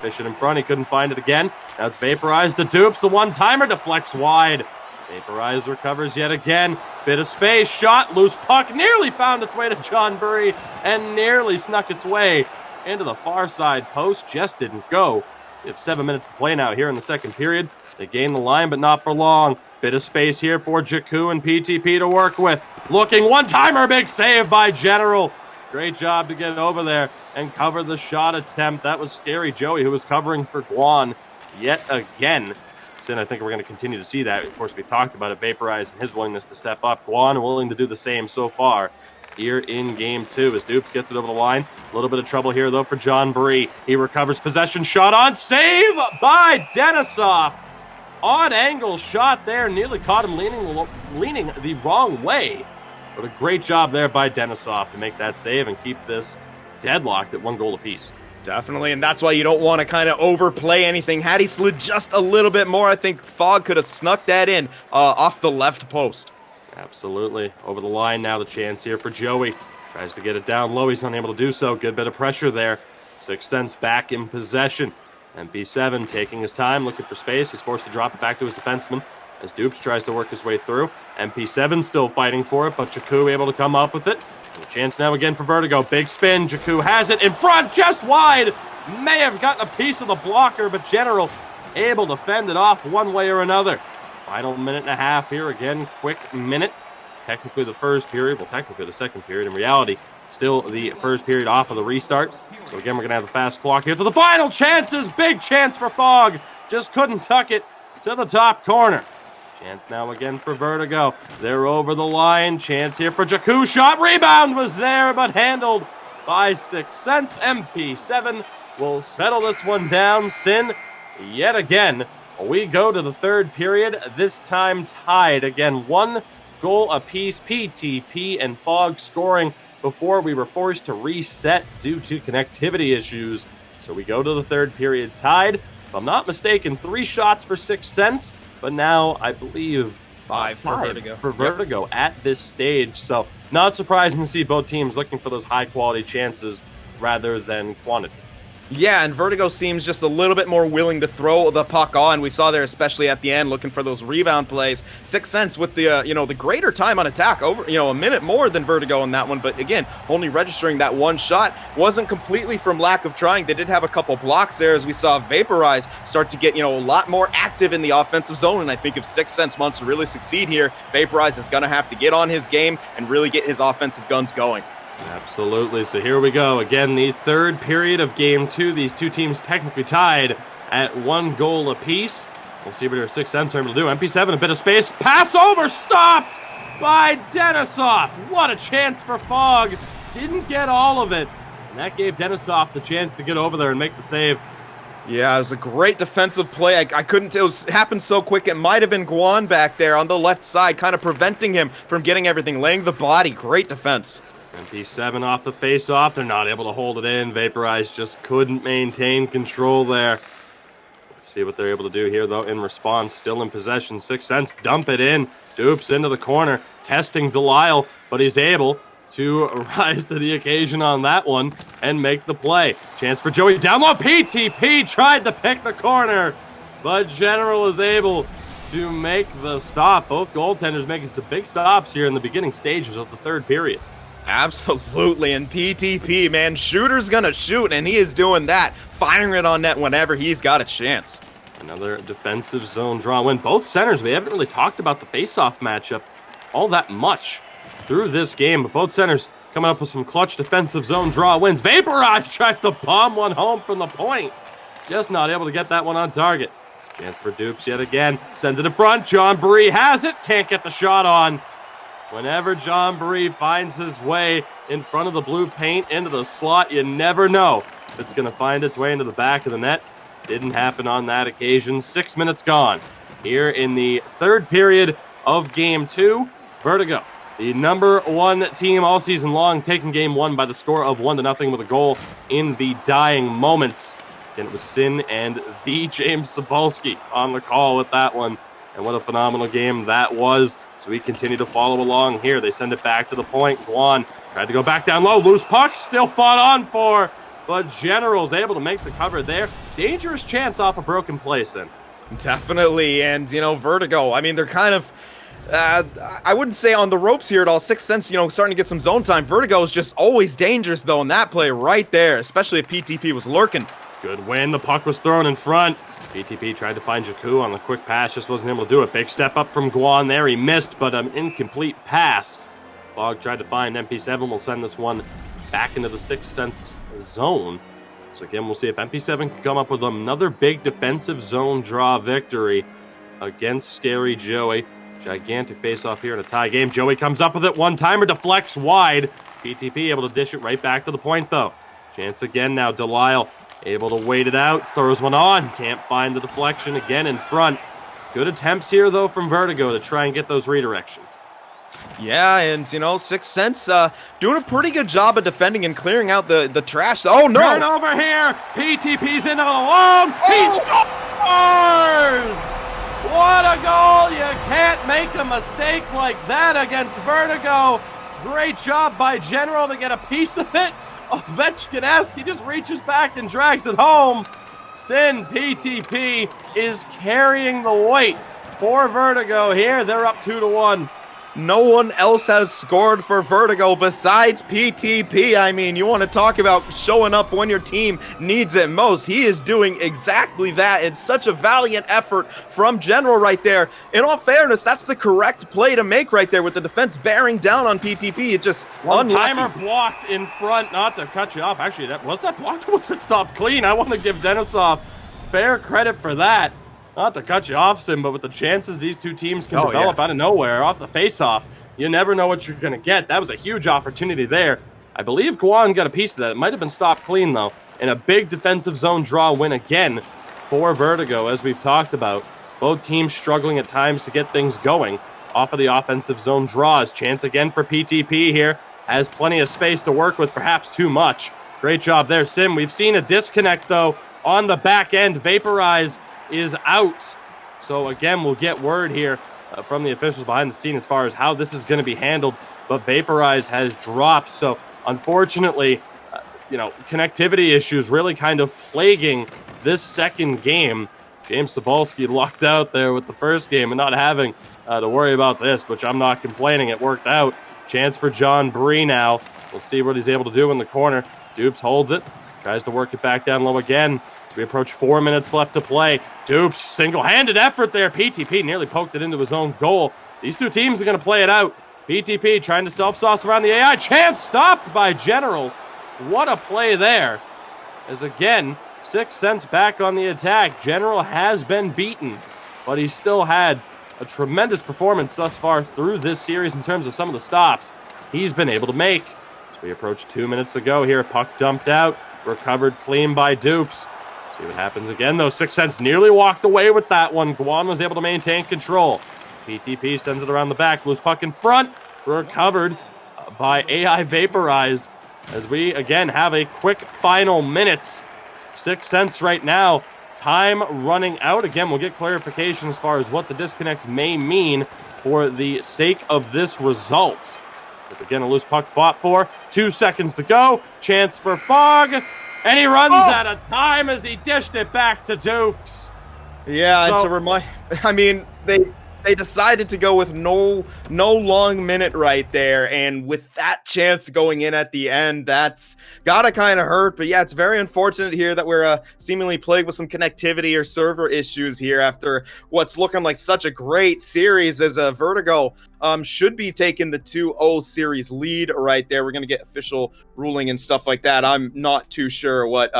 S5: Fishing in front. He couldn't find it again. Now it's Vaporized. The dupes. The one-timer deflects wide. Vaporized recovers yet again. Bit of space. Shot. Loose puck. Nearly found its way to John Burry and nearly snuck its way into the far side post. Just didn't go. We have 7 minutes to play now here in the second period. They gain the line, but not for long. Bit of space here for Jakku and PTP to work with. Looking one-timer, big save by General. Great job to get over there and cover the shot attempt. That was Scary Joey, who was covering for Guan yet again. And I think we're going to continue to see that. Of course, we've talked about it. Vaporized and his willingness to step up. Guan willing to do the same so far here in game 2 as Dupes gets it over the line. A little bit of trouble here, though, for John Bree. He recovers possession. Shot on. Save by Denisov. Odd angle shot there. Nearly caught him leaning the wrong way. But a great job there by Denisov to make that save and keep this deadlocked at 1 goal apiece.
S6: Definitely, and that's why you don't want to kind of overplay anything. Had he slid just a little bit more, I think Fogg could have snuck that in off the left post.
S5: Absolutely. Over the line now, the chance here for Joey. Tries to get it down low. He's unable to do so. Good bit of pressure there. Sixth Sense back in possession. MP7 taking his time, looking for space. He's forced to drop it back to his defenseman as Dupes tries to work his way through. MP7 still fighting for it, but Jakku able to come up with it. And a chance now again for Vertigo. Big spin. Jakku has it in front, just wide. May have gotten a piece of the blocker, but General able to fend it off one way or another. Final minute and a half here. Again, quick minute. Technically the first period. Well, technically the second period. In reality, still the first period off of the restart. So again, we're going to have a fast clock here to the final chances. Big chance for Fogg. Just couldn't tuck it to the top corner. Chance now again for Vertigo. They're over the line. Chance here for Jakku. Shot. Rebound was there, but handled by Sixth Sense. MP7 will settle this one down. Sin yet again. We go to the third period. This time tied. Again, 1 goal apiece. PTP and Fogg scoring before we were forced to reset due to connectivity issues. So we go to the third period tied. If I'm not mistaken, 3 shots for Sixth Sense, but now I believe
S6: 5 for Vertigo.
S5: For Vertigo at this stage. So not surprising to see both teams looking for those high quality chances rather than quantity.
S6: Yeah, and Vertigo seems just a little bit more willing to throw the puck on. We saw there, especially at the end, looking for those rebound plays. Sixth Sense with the the greater time on attack, over a minute more than Vertigo in that one. But again, only registering that 1 shot. Wasn't completely from lack of trying. They did have a couple blocks there, as we saw Vaporize start to get a lot more active in the offensive zone. And I think if Sixth Sense wants to really succeed here, Vaporize is going to have to get on his game and really get his offensive guns going.
S5: Absolutely. So here we go. Again, the third period of game 2. These two teams technically tied at 1 goal apiece. We'll see what our Sixth Sense are able to do. MP7, a bit of space. Pass over, stopped by Denisov. What a chance for Fogg. Didn't get all of it. And that gave Denisov the chance to get over there and make the save.
S6: Yeah, it was a great defensive play. I couldn't, happened so quick. It might have been Guan back there on the left side, kind of preventing him from getting everything, laying the body. Great defense.
S5: MP7 off the face-off. They're not able to hold it in. Vaporize just couldn't maintain control there. Let's see what they're able to do here, though, in response. Still in possession. Sixth Sense dump it in. Dupes into the corner. Testing Delisle, but he's able to rise to the occasion on that one and make the play. Chance for Joey down low. PTP tried to pick the corner, but General is able to make the stop. Both goaltenders making some big stops here in the beginning stages of the third period.
S6: Absolutely, and PTP, man, shooter's gonna shoot, and he is doing that, firing it on net whenever he's got a chance.
S5: Another defensive zone draw win. Both centers, we haven't really talked about the face-off matchup all that much through this game, but both centers coming up with some clutch defensive zone draw wins. Vaporize tries to bomb one home from the point. Just not able to get that one on target. Chance for Dupes yet again. Sends it in front. John Bree has it. Can't get the shot on. Whenever John Bree finds his way in front of the blue paint into the slot, you never know if it's going to find its way into the back of the net. Didn't happen on that occasion. 6 minutes gone here in the third period of Game 2. Vertigo, the #1 team all season long, taking Game 1 by the score of 1-0 with a goal in the dying moments. And it was Sin and the James Cybulski on the call with that one. And what a phenomenal game that was. So we continue to follow along here. They send it back to the point. Guan tried to go back down low. Loose puck, still fought on for, but General's able to make the cover there. Dangerous chance off a broken play, Sin.
S6: Definitely, and, Vertigo, I mean, they're kind of, I wouldn't say on the ropes here at all. Sixth Sense, starting to get some zone time. Vertigo is just always dangerous, though, in that play right there, especially if PTP was lurking.
S5: Good win. The puck was thrown in front. PTP tried to find Jakku on the quick pass, just wasn't able to do it. Big step up from Guan there. He missed, but an incomplete pass. Bog tried to find MP7. Will send this one back into the Sixth Sense zone. So again, we'll see if MP7 can come up with another big defensive zone draw victory against Scary Joey. Gigantic face-off here in a tie game. Joey comes up with it. One-timer deflects wide. PTP able to dish it right back to the point, though. Chance again now. Delisle able to wait it out. Throws one on. Can't find the deflection again in front. Good attempts here, though, from Vertigo to try and get those redirections.
S6: Yeah, and, Sixth Sense doing a pretty good job of defending and clearing out the trash. Oh, no!
S5: Turn over here! PTP's in alone! He scores! What a goal! You can't make a mistake like that against Vertigo. Great job by General to get a piece of it. Ovechkin-esque, just reaches back and drags it home. Sin PTP is carrying the weight for Vertigo here. They're up 2-1.
S6: No one else has scored for Vertigo besides PTP. I mean, you want to talk about showing up when your team needs it most. He is doing exactly that. It's such a valiant effort from General right there. In all fairness, that's the correct play to make right there with the defense bearing down on PTP. It just
S5: One-timer blocked in front, not to cut you off. Actually, was that blocked? Was it stopped clean? I want to give Denisov fair credit for that. Not to cut you off, Sim, but with the chances these two teams can develop out of nowhere, off the face-off, you never know what you're going to get. That was a huge opportunity there. I believe Guan got a piece of that. It might have been stopped clean, though. And a big defensive zone draw win again for Vertigo, as we've talked about. Both teams struggling at times to get things going off of the offensive zone draws. Chance again for PTP here. Has plenty of space to work with, perhaps too much. Great job there, Sim. We've seen a disconnect, though, on the back end. Vaporize is out. So again, we'll get word here from the officials behind the scene as far as how this is going to be handled, but Vaporize has dropped. So unfortunately, connectivity issues really kind of plaguing this second game. James Cybulski lucked out there with the first game and not having to worry about this, which I'm not complaining. It worked out. Chance for John Bree now. We'll see what he's able to do in the corner. Dupes holds it, tries to work it back down low again. We approach 4 minutes left to play. Dupes, single-handed effort there. PTP nearly poked it into his own goal. These two teams are going to play it out. PTP trying to self-sauce around the AI. Chance stopped by General. What a play there. As again, Sixth Sense back on the attack. General has been beaten, but he still had a tremendous performance thus far through this series in terms of some of the stops he's been able to make. So we approach 2 minutes to go here. Puck dumped out. Recovered clean by Dupes. See what happens again, though. Sixth Sense nearly walked away with that one. Guan was able to maintain control. PTP sends it around the back. Loose puck in front. Recovered by AI Vaporize. As we, again, have a quick final minutes. Sixth Sense right now. Time running out. Again, we'll get clarification as far as what the disconnect may mean for the sake of this result. As again, a loose puck fought for. 2 seconds to go. Chance for Fog. And he runs out of time as he dished it back to Dupes.
S6: Yeah, so, to remind, I mean, they decided to go with no long minute right there, and with that chance going in at the end, that's gotta kind of hurt. But yeah, it's very unfortunate here that we're seemingly plagued with some connectivity or server issues here after what's looking like such a great series as a Vertigo should be taking the 2-0 series lead right there. We're gonna get official ruling and stuff like that. I'm not too sure what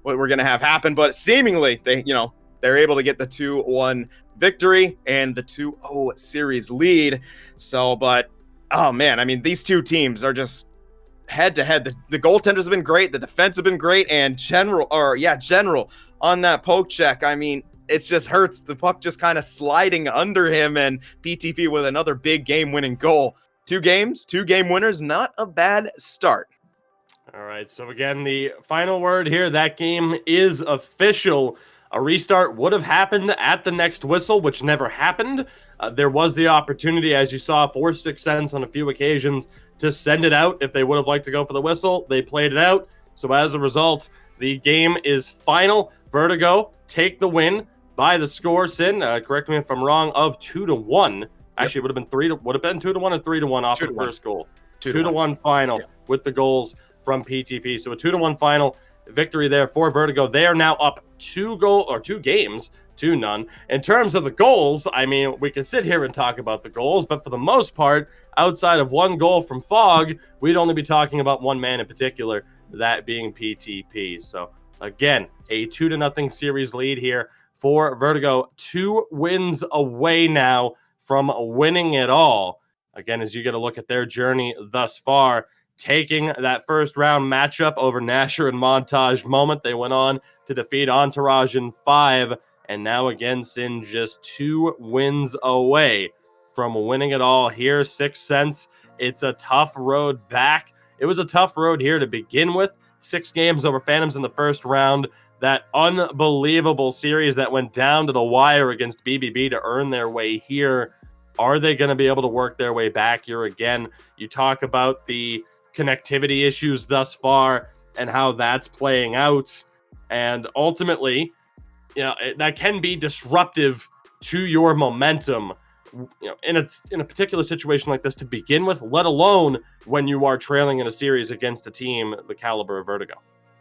S6: we're gonna have happen, but seemingly they're able to get the 2-1 victory and the 2-0 series lead. So, but, oh man, I mean, these two teams are just head-to-head. The goaltenders have been great, the defense have been great, and General on that poke check, I mean, it just hurts. The puck just kind of sliding under him, and PTP with another big game-winning goal. 2 games, 2 game winners, not a bad start.
S5: All right, so again, the final word here, that game is official. A restart would have happened at the next whistle, which never happened. There was the opportunity, as you saw, for Sixth Sense on a few occasions to send it out if they would have liked to go for the whistle. They played it out. So as a result, the game is final. Vertigo take the win by the score, Sin, correct me if I'm wrong, of 2-1. Actually, it would have been 2-1 or 3-1 off the first goal. 2-1 final with the goals from PTP. So a 2-1 final victory there for Vertigo. They are now up 2-0. In terms of the goals, I mean, we can sit here and talk about the goals, but for the most part, outside of one goal from Fog, we'd only be talking about one man in particular, that being PTP. So again, a 2-0 series lead here for Vertigo. 2 wins away now from winning it all. Again, as you get a look at their journey thus far, taking that first round matchup over Nasher and Montage Moment, they went on to defeat Entourage in 5, and now again, Sin just 2 wins away from winning it all here. Sixth Sense, it's a tough road back. It was a tough road here to begin with. 6 games over Phantoms in the first round. That unbelievable series that went down to the wire against BBB to earn their way here. Are they going to be able to work their way back here again? You talk about the connectivity issues thus far and how that's playing out. And ultimately, that can be disruptive to your momentum, in a particular situation like this to begin with, let alone when you are trailing in a series against a team the caliber of Vertigo.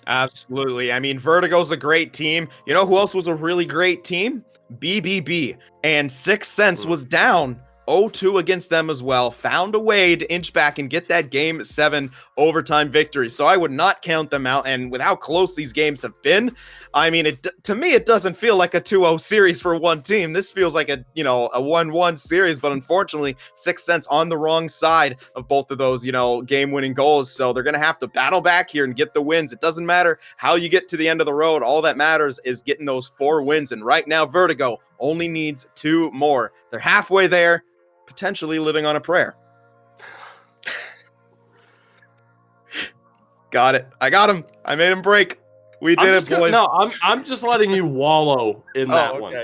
S6: Absolutely. I mean, Vertigo's a great team. You know who else was a really great team? BBB. And Sixth Sense was down 0-2 against them as well. Found a way to inch back and get that Game 7 overtime victory. So I would not count them out. And with how close these games have been, I mean, to me, it doesn't feel like a 2-0 series for one team. This feels like a 1-1 series. But unfortunately, Sixth Sense on the wrong side of both of those, game-winning goals. So they're going to have to battle back here and get the wins. It doesn't matter how you get to the end of the road. All that matters is getting those 4 wins. And right now, Vertigo only needs 2 more. They're halfway there, potentially living on a prayer. Got it. I got him. I made him break. We did it, boys.
S5: I'm just letting you wallow in that one.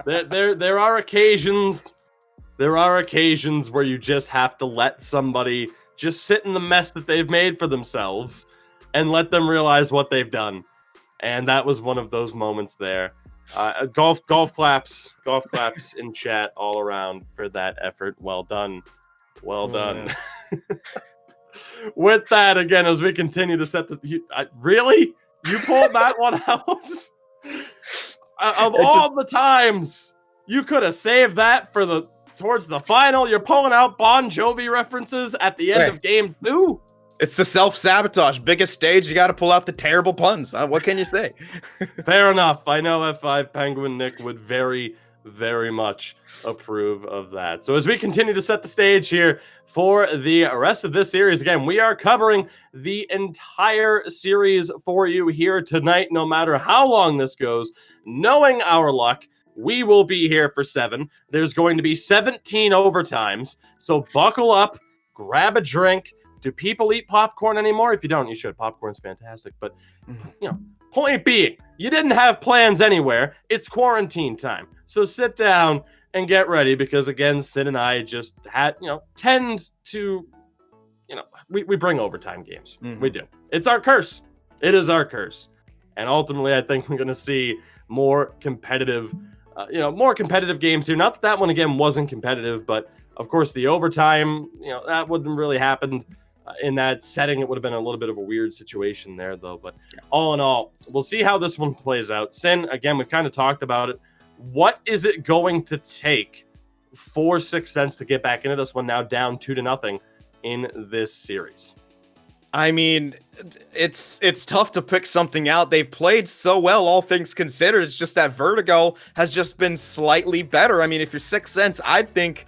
S5: There are occasions where you just have to let somebody just sit in the mess that they've made for themselves and let them realize what they've done. And that was one of those moments there. Golf claps in chat all around for that effort. Well done. With that, again, as we continue to set really? You pulled that one out? Of all the times you could have saved that for towards the final, you're pulling out Bon Jovi references at the end of game 2?
S6: It's the self-sabotage. Biggest stage, you got to pull out the terrible puns. What can you say?
S5: Fair enough. I know F5 Penguin Nick would very, very much approve of that. So as we continue to set the stage here for the rest of this series, again, we are covering the entire series for you here tonight, no matter how long this goes. Knowing our luck, we will be here for 7. There's going to be 17 overtimes. So buckle up, grab a drink. Do people eat popcorn anymore? If you don't, you should. Popcorn's fantastic. But, point being, you didn't have plans anywhere. It's quarantine time. So sit down and get ready because, again, Sid and I just tend to, we bring overtime games. Mm-hmm. We do. It's our curse. It is our curse. And ultimately, I think we're going to see more competitive games here. Not that one, again, wasn't competitive, but, of course, the overtime, that wouldn't really happen. In that setting, it would have been a little bit of a weird situation there, though. But all in all, we'll see how this one plays out. Sin, again, we've kind of talked about it. What is it going to take for Sixth Sense to get back into this one now down 2-0 in this series?
S6: I mean, it's tough to pick something out. They've played so well, all things considered. It's just that Vertigo has just been slightly better. I mean, if you're Sixth Sense, I think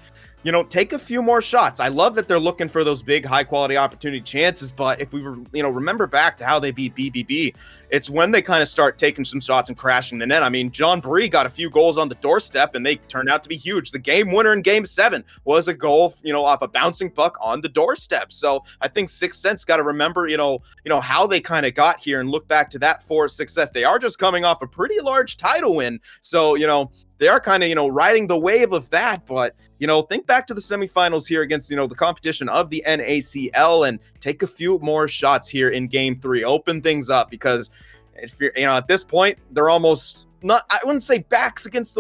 S6: take a few more shots. I love that they're looking for those big, high-quality opportunity chances, but if we remember back to how they beat BBB, it's when they kind of start taking some shots and crashing the net. I mean, John Bree got a few goals on the doorstep, and they turned out to be huge. The game winner in Game 7 was a goal, off a bouncing puck on the doorstep. So I think Sixth Sense got to remember, how they kind of got here and look back to that for success. They are just coming off a pretty large title win, so they are kind of, riding the wave of that. But, think back to the semifinals here against, the competition of the NACL and take a few more shots here in Game 3. Open things up, because if you're, at this point, they're almost not, I wouldn't say backs against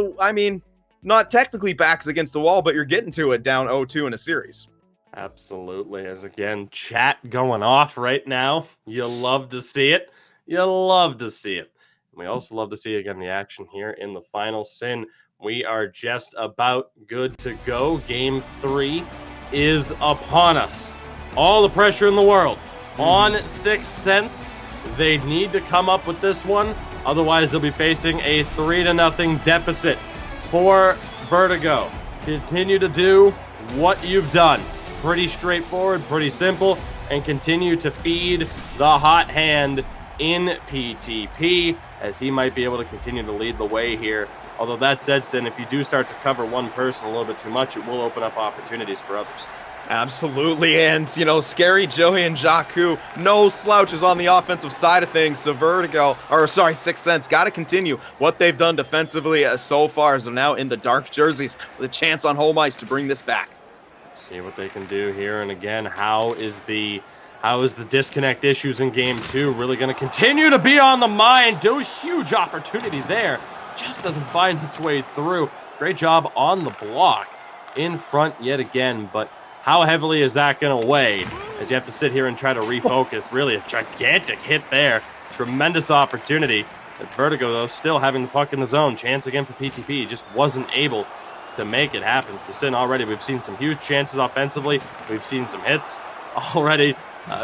S6: not technically backs against the wall, but you're getting to it down 0-2 in a series.
S5: Absolutely. As again, chat going off right now. You love to see it. You love to see it. We also love to see, again, the action here in the final. Sin, we are just about good to go. Game 3 is upon us. All the pressure in the world on Sixth Sense. They need to come up with this one. Otherwise, they'll be facing a 3-0 deficit for Vertigo. Continue to do what you've done. Pretty straightforward, pretty simple, and continue to feed the hot hand in PTP, as he might be able to continue to lead the way here. Although that said, Sin, if you do start to cover one person a little bit too much, it will open up opportunities for others.
S6: Absolutely, and, Scary Joey and Jakku, no slouches on the offensive side of things, so Sixth Sense got to continue what they've done defensively so far, as they're now in the dark jerseys with a chance on home ice to bring this back.
S5: See what they can do here, and again, how is the disconnect issues in Game 2 really going to continue to be on the mind? Do a huge opportunity there. Just doesn't find its way through. Great job on the block in front yet again, but how heavily is that going to weigh as you have to sit here and try to refocus? Really a gigantic hit there. Tremendous opportunity. At Vertigo, though, still having the puck in the zone. Chance again for PTP. Just wasn't able to make it happen. So Sin, already we've seen some huge chances offensively. We've seen some hits already.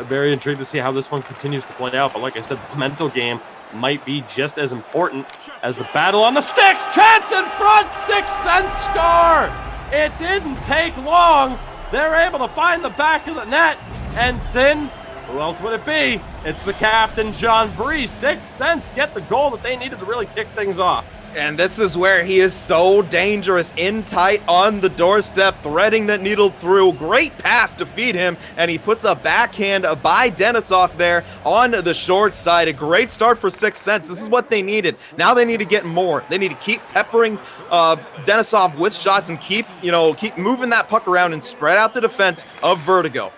S5: Very intrigued to see how this one continues to play out. But like I said, the mental game might be just as important as the battle on the sticks. Chance in front. Sixth Sense score. It didn't take long. They're able to find the back of the net. And Sin, who else would it be? It's the captain, John Bree. Sixth Sense get the goal that they needed to really kick things off.
S6: And this is where he is so dangerous, in tight on the doorstep, threading that needle through. Great pass to feed him, and he puts a backhand by Denisov there on the short side. A great start for Sixth Sense. This is what they needed. Now they need to get more. They need to keep peppering Denisov with shots and keep moving that puck around and spread out the defense of Vertigo.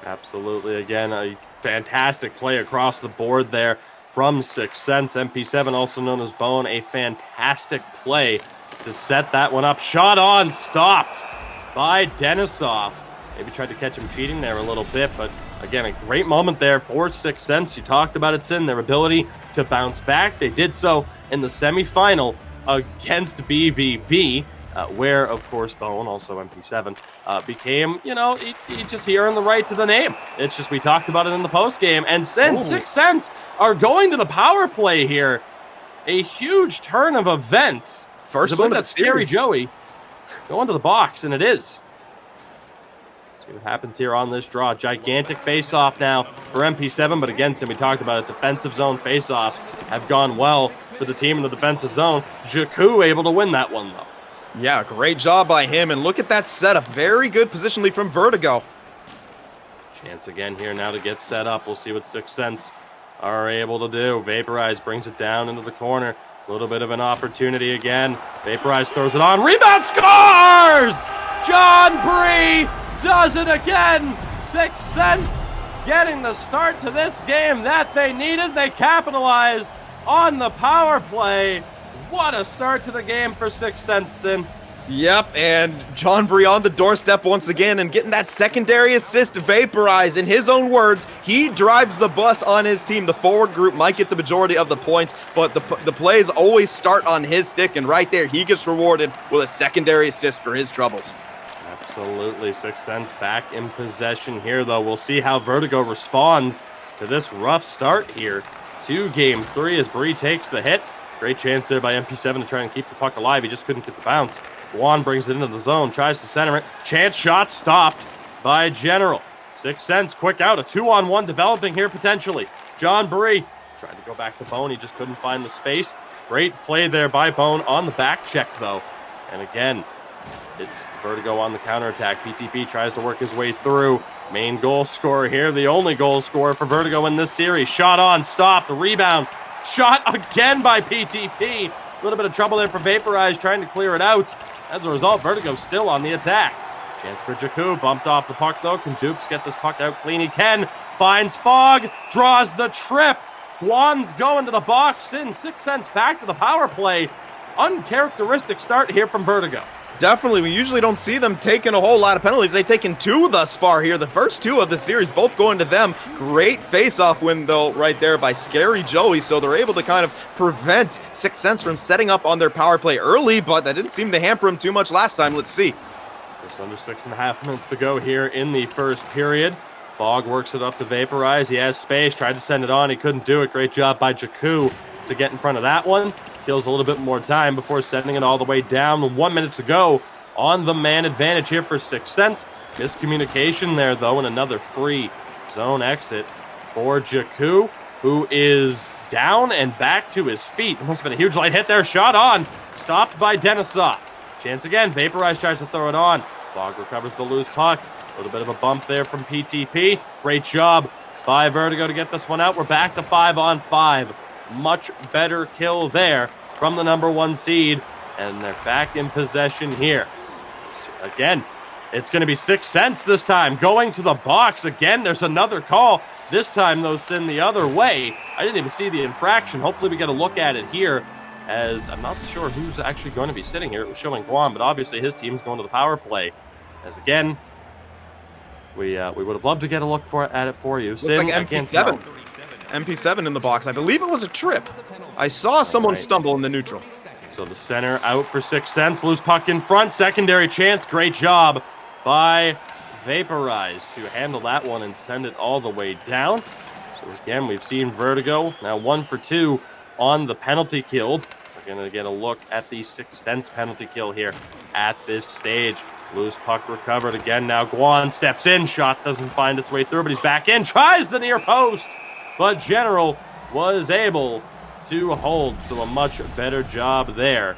S5: Absolutely. Again, a fantastic play across the board there from Sixth Sense. MP7, also known as Bone, a fantastic play to set that one up. Shot on, stopped by Denisov. Maybe tried to catch him cheating there a little bit, but again, a great moment there for Sixth Sense. You talked about it, Sin, their ability to bounce back. They did so in the semifinal against BBB, where, of course, Bone, also MP7, became, you just here on the right to the name. It's just we talked about it in the postgame. And since Sixth Sense are going to the power play here, a huge turn of events.
S6: First one,
S5: that Scary Joey going to the box, and it is. See what happens here on this draw. Gigantic face-off now for MP7, but again, since we talked about it, defensive zone face-offs have gone well for the team in the defensive zone. Jakku able to win that one, though.
S6: Yeah, great job by him, and look at that setup. Very good positionally from Vertigo.
S5: Chance again here now to get set up. We'll see what Sixth Sense are able to do. Vaporize brings it down into the corner. A little bit of an opportunity again. Vaporize throws it on. Rebound, scores! John Bree does it again. Sixth Sense getting the start to this game that they needed. They capitalized on the power play. What a start to the game for Sixth Sense.
S6: Yep, and John Bree on the doorstep once again and getting that secondary assist to Vaporize. In his own words, he drives the bus on his team. The forward group might get the majority of the points, but the plays always start on his stick, and right there he gets rewarded with a secondary assist for his troubles.
S5: Absolutely. Sixth Sense back in possession here, though. We'll see how Vertigo responds to this rough start here to Game 3 as Bree takes the hit. Great chance there by MP7 to try and keep the puck alive. He just couldn't get the bounce. Juan brings it into the zone, tries to center it. Chance shot stopped by General. 6 Sense, quick out, a 2-on-1 developing here potentially. John Bree tried to go back to Bone, he just couldn't find the space. Great play there by Bone on the back check though. And again, it's Vertigo on the counterattack. PTP tries to work his way through. Main goal scorer here, the only goal scorer for Vertigo in this series. Shot on, stopped, the rebound. Shot again by PTP. A little bit of trouble there for Vaporize, trying to clear it out. As a result, Vertigo still on the attack. Chance for Jakku, bumped off the puck though. Can Dupes get this puck out clean? He can. Finds Fog, draws the trip. Guan's going to the box in. 6 Sense back to the power play. Uncharacteristic start here from Vertigo.
S6: Definitely. We usually don't see them taking a whole lot of penalties. They've taken 2 thus far here. The first 2 of the series, both going to them. Great face-off win, though, right there by Scary Joey. So they're able to kind of prevent 6 Sense from setting up on their power play early, but that didn't seem to hamper them too much last time. Let's see.
S5: Just under 6.5 minutes to go here in the first period. Fog works it up to Vaporize. He has space, tried to send it on. He couldn't do it. Great job by Jakku to get in front of that one. Kills a little bit more time before sending it all the way down. 1 minute to go on the man advantage here for 6 Sense. Miscommunication there, though, and another free zone exit for Jakku, who is down and back to his feet. Must have been a huge light hit there. Shot on. Stopped by Denisov. Chance again. Vaporize tries to throw it on. Fog recovers the loose puck. A little bit of a bump there from PTP. Great job by Vertigo to get this one out. We're back to 5-on-5. Much better kill there from the number 1 seed. And they're back in possession here. Again, it's going to be 6 Sense this time. Going to the box. Again, there's another call. This time, though, send the other way. I didn't even see the infraction. Hopefully we get a look at it here, as I'm not sure who's actually going to be sitting here. It was showing Guam, but obviously his team's going to the power play. As again, we would have loved to get a look at it for you.
S6: Looks like MP7. MP7 in the box. I believe it was a trip. I saw someone stumble in the neutral.
S5: So the center out for 6 Sense. Loose puck in front. Secondary chance. Great job by Vaporize to handle that one and send it all the way down. So again, we've seen Vertigo now 1 for 2 on the penalty kill. We're going to get a look at the 6 Sense penalty kill here at this stage. Loose puck recovered again. Now Guan steps in. Shot doesn't find its way through, but he's back in. Tries the near post, but General was able to hold. So a much better job there.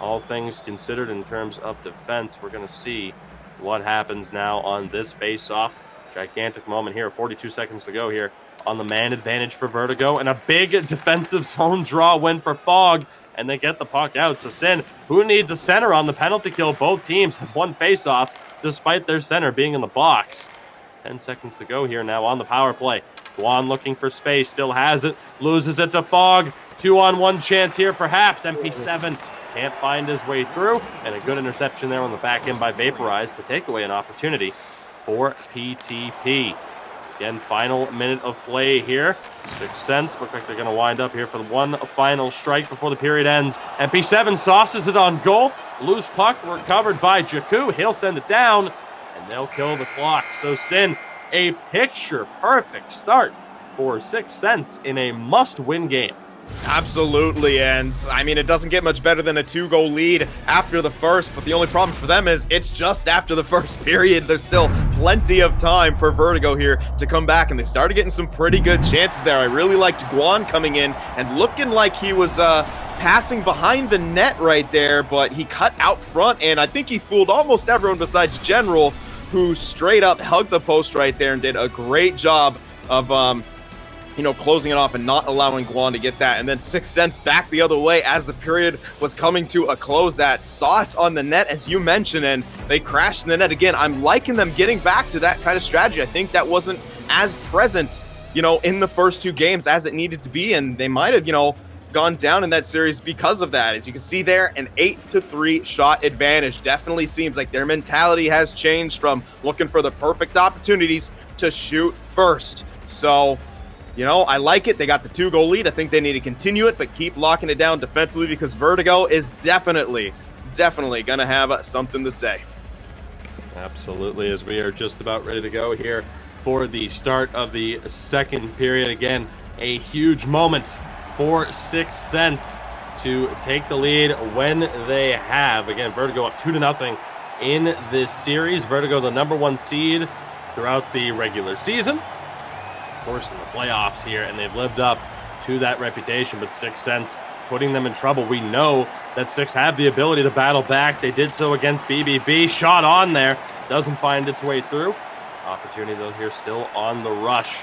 S5: All things considered in terms of defense, we're going to see what happens now on this face-off. Gigantic moment here. 42 seconds to go here on the man advantage for Vertigo. And a big defensive zone draw win for Fog. And they get the puck out. So Sin, who needs a center on the penalty kill? Both teams have won face-offs despite their center being in the box. 10 seconds to go here now on the power play. Guan looking for space, still has it, loses it to Fog. 2-on-1 chance here perhaps. MP7 can't find his way through. And a good interception there on the back end by Vaporize to take away an opportunity for PTP. Again, final minute of play here. 6 Sense. Look like they're going to wind up here for the one final strike before the period ends. MP7 sauces it on goal. Loose puck recovered by Jakku. He'll send it down, and they'll kill the clock. So Sin, a picture-perfect start for 6 Sense in a must-win game.
S6: Absolutely, and I mean, it doesn't get much better than a 2-goal lead after the first, but the only problem for them is it's just after the first period. There's still plenty of time for Vertigo here to come back, and they started getting some pretty good chances there. I really liked Guan coming in and looking like he was passing behind the net right there, but he cut out front, and I think he fooled almost everyone besides General, who straight up hugged the post right there and did a great job of closing it off and not allowing Guan to get that. And then 6 Sense back the other way as the period was coming to a close. That sauce on the net, as you mentioned, and they crashed in the net again. I'm liking them getting back to that kind of strategy. I think that wasn't as present, in the first 2 games as it needed to be, and they might have, gone down in that series because of that. As you can see there, an 8-3 shot advantage. Definitely seems like their mentality has changed from looking for the perfect opportunities to shoot first. So, I like it. They got the 2-goal lead. I think they need to continue it, but keep locking it down defensively because Vertigo is definitely going to have something to say.
S5: Absolutely, as we are just about ready to go here for the start of the second period. Again, a huge moment for 6 Sense to take the lead when they have. Again, Vertigo up 2-0 in this series. Vertigo, the #1 seed throughout the regular season. Of course, in the playoffs here, and they've lived up to that reputation, but Sixth Sense putting them in trouble. We know that Six have the ability to battle back. They did so against BBB. Shot on there. Doesn't find its way through. Opportunity, though, here still on the rush.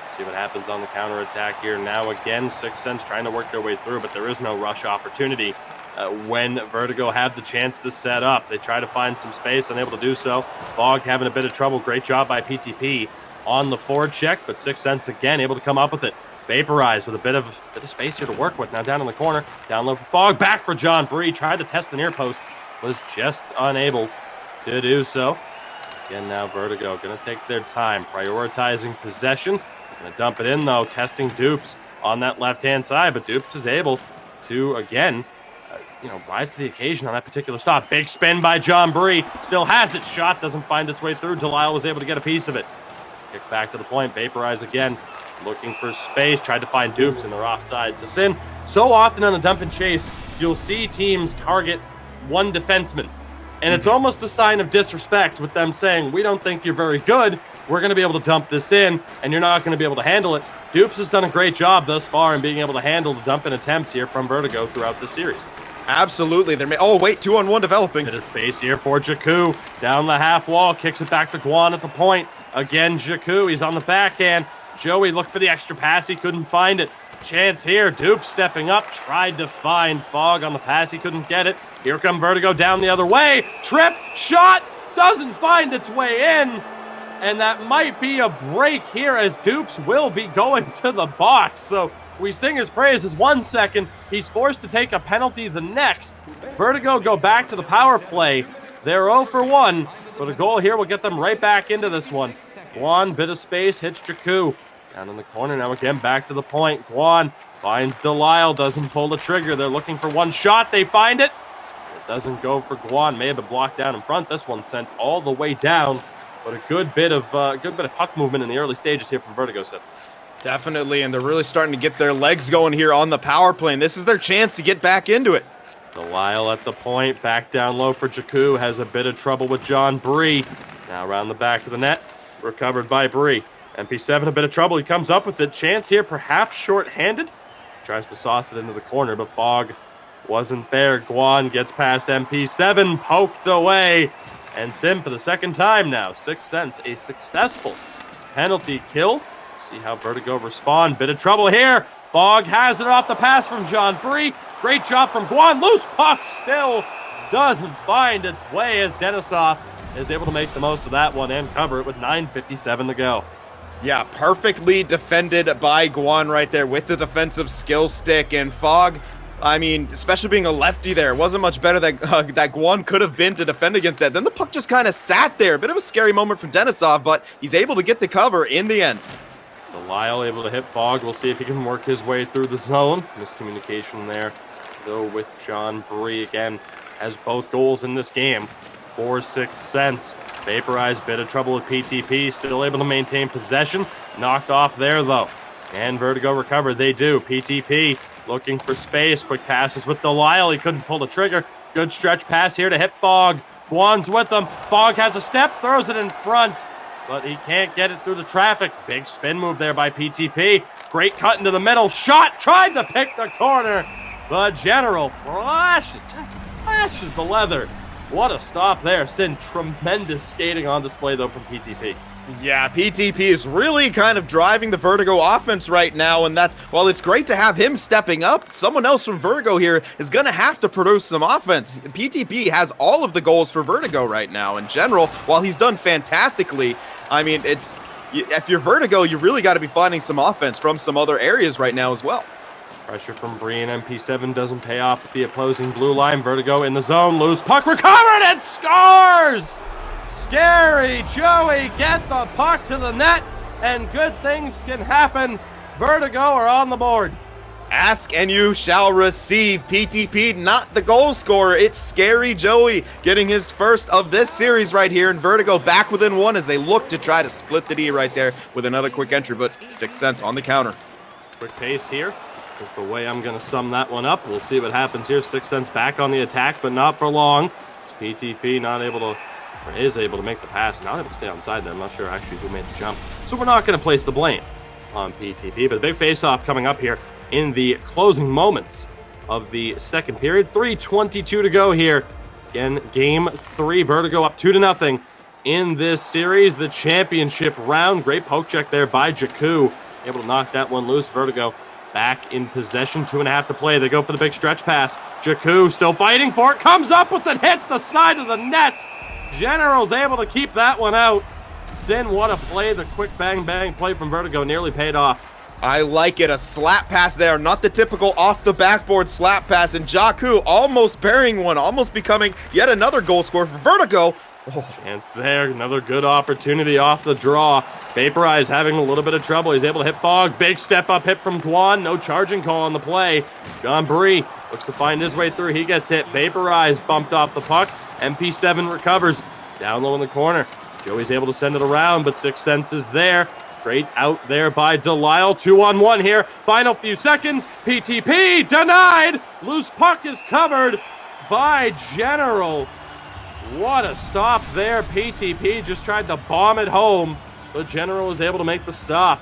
S5: See what happens on the counterattack here. Now again, Sixth Sense trying to work their way through, but there is no rush opportunity when Vertigo have the chance to set up. They try to find some space, unable to do so. Fog having a bit of trouble. Great job by PTP on the forecheck, but Sixth Sense again able to come up with it. Vaporize with a bit of space here to work with. Now down in the corner, down low for Fog, back for John Bree. Tried to test the near post, was just unable to do so. Again, now Vertigo going to take their time, prioritizing possession. Going to dump it in, though, testing Dupes on that left-hand side, but Dupes is able to, again, rise to the occasion on that particular stop. Big spin by John Bree. Still has it. Shot doesn't find its way through. Delisle was able to get a piece of it. Kick back to the point. Vaporize again. Looking for space. Tried to find Dupes, and they're offside. So, Sin, so often on the dump and chase, you'll see teams target one defenseman. And it's almost a sign of disrespect with them saying, we don't think you're very good. We're going to be able to dump this in, and you're not going to be able to handle it. Dupes has done a great job thus far in being able to handle the dump-in attempts here from Vertigo throughout the series.
S6: Absolutely. Oh, wait, 2-on-1 developing.
S5: Bit of space here for Jakku. Down the half wall, kicks it back to Guan at the point. Again, Jakku, he's on the backhand. Joey looked for the extra pass. He couldn't find it. Chance here. Dupes stepping up. Tried to find Fog on the pass. He couldn't get it. Here come Vertigo down the other way. Trip. Shot. Doesn't find its way in. And that might be a break here as Dupes will be going to the box. So we sing his praises 1 second. He's forced to take a penalty the next. Vertigo go back to the power play. They're 0 for 1. But a goal here will get them right back into this one. Guan, bit of space, hits Jakku. Down in the corner now again, back to the point. Guan finds Delisle, doesn't pull the trigger. They're looking for one shot. They find it. It doesn't go for Guan. May have been blocked down in front. This one sent all the way down. But a good bit of puck movement in the early stages here from Vertigo set.
S6: Definitely, and they're really starting to get their legs going here on the power play. And this is their chance to get back into it.
S5: Delisle at the point, back down low for Jakku. Has a bit of trouble with John Bree. Now around the back of the net, recovered by Bree. MP7 a bit of trouble. He comes up with a chance here, perhaps short-handed. Tries to sauce it into the corner, but Fog wasn't there. Guan gets past MP7, poked away. And Sim for the second time now. Sixth Sense, a successful penalty kill. See how Vertigo respond. Bit of trouble here. Fog has it off the pass from John Bree. Great job from Guan. Loose puck still doesn't find its way as Denisov is able to make the most of that one and cover it with 9:57 to go.
S6: Yeah, perfectly defended by Guan right there with the defensive skill stick. And Fog, I mean, especially being a lefty there, wasn't much better that Guan could have been to defend against that. Then the puck just kind of sat there. A bit of a scary moment for Denisov, but he's able to get the cover in the end.
S5: Delisle able to hit Fog. We'll see if he can work his way through the zone. Miscommunication there, though, with John Bree. Again, has both goals in this game for Sixth Sense. Vaporized, bit of trouble with PTP. Still able to maintain possession. Knocked off there, though. And Vertigo recovered. They do. PTP looking for space. Quick passes with Delisle. He couldn't pull the trigger. Good stretch pass here to hit Fog. Guan's with them. Fog has a step, throws it in front, but he can't get it through the traffic. Big spin move there by PTP. Great cut into the middle. Shot, tried to pick the corner. The General just flashes the leather. What a stop there. Sin, tremendous skating on display, though, from PTP.
S6: Yeah, PTP is really kind of driving the Vertigo offense right now, and that's, while it's great to have him stepping up, someone else from Vertigo here is going to have to produce some offense. PTP has all of the goals for Vertigo right now. In general, while he's done fantastically, I mean, if you're Vertigo, you really got to be finding some offense from some other areas right now as well.
S5: Pressure from Bree and MP7 doesn't pay off with the opposing blue line. Vertigo in the zone, loose puck, recovered, and scores! Scary Joey get the puck to the net, and good things can happen. Vertigo are on the board.
S6: Ask and you shall receive. PTP, not the goal scorer. It's Scary Joey getting his first of this series right here, and Vertigo back within one as they look to try to split the D right there with another quick entry, but Sixth Sense on the counter.
S5: Quick pace here. is the way I'm going to sum that one up. We'll see what happens here. 6 Cents back on the attack, but not for long. It's PTP not able to, or is able to make the pass, not able to stay onside there. I'm not sure actually who made the jump. So we're not going to place the blame on PTP, but a big face-off coming up here in the closing moments of the second period. 3:22 to go here. Again, game 3, Vertigo up 2-0 in this series. The championship round. Great poke check there by Jakku. Able to knock that one loose. Vertigo back in possession. 2.5 to play. They go for the big stretch pass. Jakku still fighting for it. Comes up with it. Hits the side of the net. General's able to keep that one out. Sin, what a play. The quick bang play from Vertigo nearly paid off.
S6: I like it. A slap pass there. Not the typical off the backboard slap pass. And Jakku almost burying one. Almost becoming yet another goal scorer for Vertigo. Oh.
S5: Chance there. Another good opportunity off the draw. Vaporize having a little bit of trouble. He's able to hit Fog. Big step up hit from Guan. No charging call on the play. John Bree looks to find his way through. He gets hit. Vaporize bumped off the puck. MP7 recovers. Down low in the corner. Joey's able to send it around, but 6 Cents is there. Great out there by Delisle. 2-on-1 here. Final few seconds. PTP denied. Loose puck is covered by General. What a stop there. PTP just tried to bomb it home, but General was able to make the stop.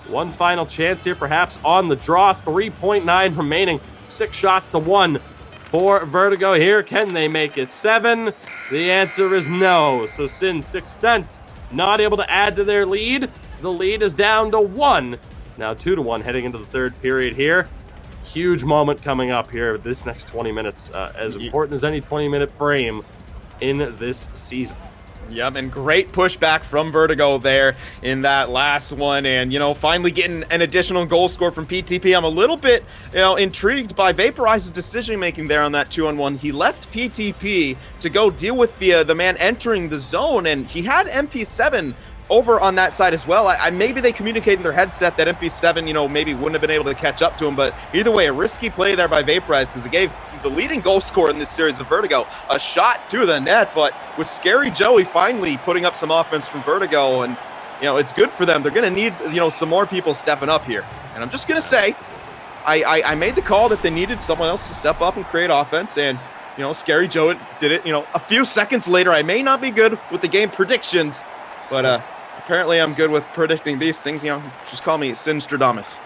S5: One final chance here, perhaps on the draw. 3.9 remaining. 6 shots to 1 for Vertigo here. Can they make it 7? The answer is no. So Sin 6 Cents not able to add to their lead. The lead is down to 1. It's now 2-1 heading into the third period here. Huge moment coming up here. This next 20 minutes, as important as any 20-minute frame in this season.
S6: Yep, and great pushback from Vertigo there in that last one. And, finally getting an additional goal score from PTP. I'm a little bit, intrigued by Vaporize's decision-making there on that 2-on-1. He left PTP to go deal with the man entering the zone, and he had MP7 over on that side as well. Maybe they communicated in their headset that MP7, maybe wouldn't have been able to catch up to him, but either way, a risky play there by Vaporize because it gave the leading goal scorer in this series of Vertigo a shot to the net, but with Scary Joey finally putting up some offense from Vertigo, and, it's good for them. They're going to need, some more people stepping up here. And I'm just going to say, I made the call that they needed someone else to step up and create offense, and, Scary Joey did it. A few seconds later, I may not be good with the game predictions, but, apparently I'm good with predicting these things. Just call me Sinstradamus.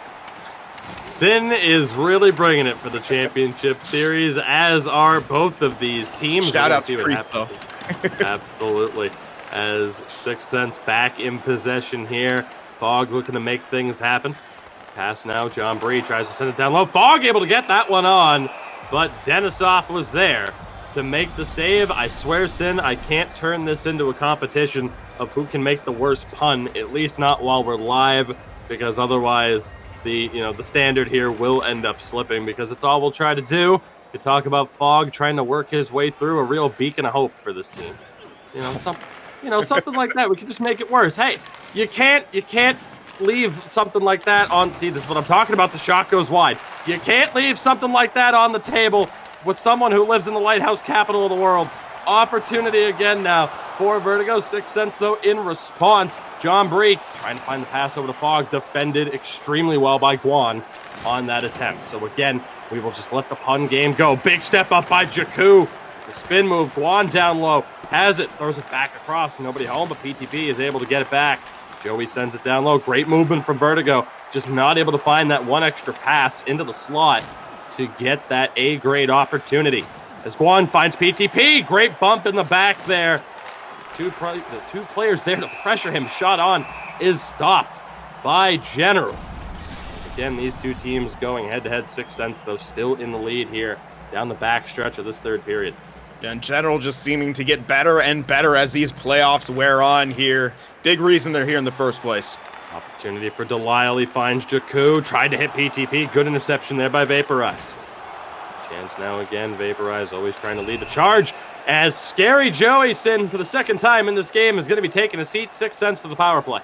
S5: Sin is really bringing it for the championship series, as are both of these teams.
S6: Shout out to Priest, though.
S5: Absolutely. As 6 Cents back in possession here. Fog looking to make things happen. Pass now. John Bree tries to send it down low. Fog able to get that one on, but Denisov was there to make the save. I swear, Sin, I can't turn this into a competition of who can make the worst pun, at least not while we're live, because otherwise the standard here will end up slipping, because it's all we'll try to do. To talk about Fog trying to work his way through, a real beacon of hope for this team. Something like that. We can just make it worse. Hey, you can't leave something like that on. See, this is what I'm talking about. The shot goes wide. You can't leave something like that on the table with someone who lives in the lighthouse capital of the world. Opportunity again now for Vertigo. 6 Cents, though, in response. John Bree trying to find the pass over to Fog. Defended extremely well by Guan on that attempt. So, again, we will just let the pun game go. Big step up by Jakku. The spin move. Guan down low. Has it. Throws it back across. Nobody home, but PTP is able to get it back. Joey sends it down low. Great movement from Vertigo. Just not able to find that one extra pass into the slot to get that A-grade opportunity. As Guan finds PTP, great bump in the back there. The two players there to pressure him. Shot on is stopped by General. Again, these two teams going head-to-head. 6 Cents, though, still in the lead here down the back stretch of this third period.
S6: And General just seeming to get better and better as these playoffs wear on here. Big reason they're here in the first place.
S5: Opportunity for Delisle. He finds Jakku. Tried to hit PTP. Good interception there by Vaporize. Chance now again. Vaporize always trying to lead the charge. As Scary Joey Sin, for the second time in this game, is going to be taking a seat. 6 Cents to the power play.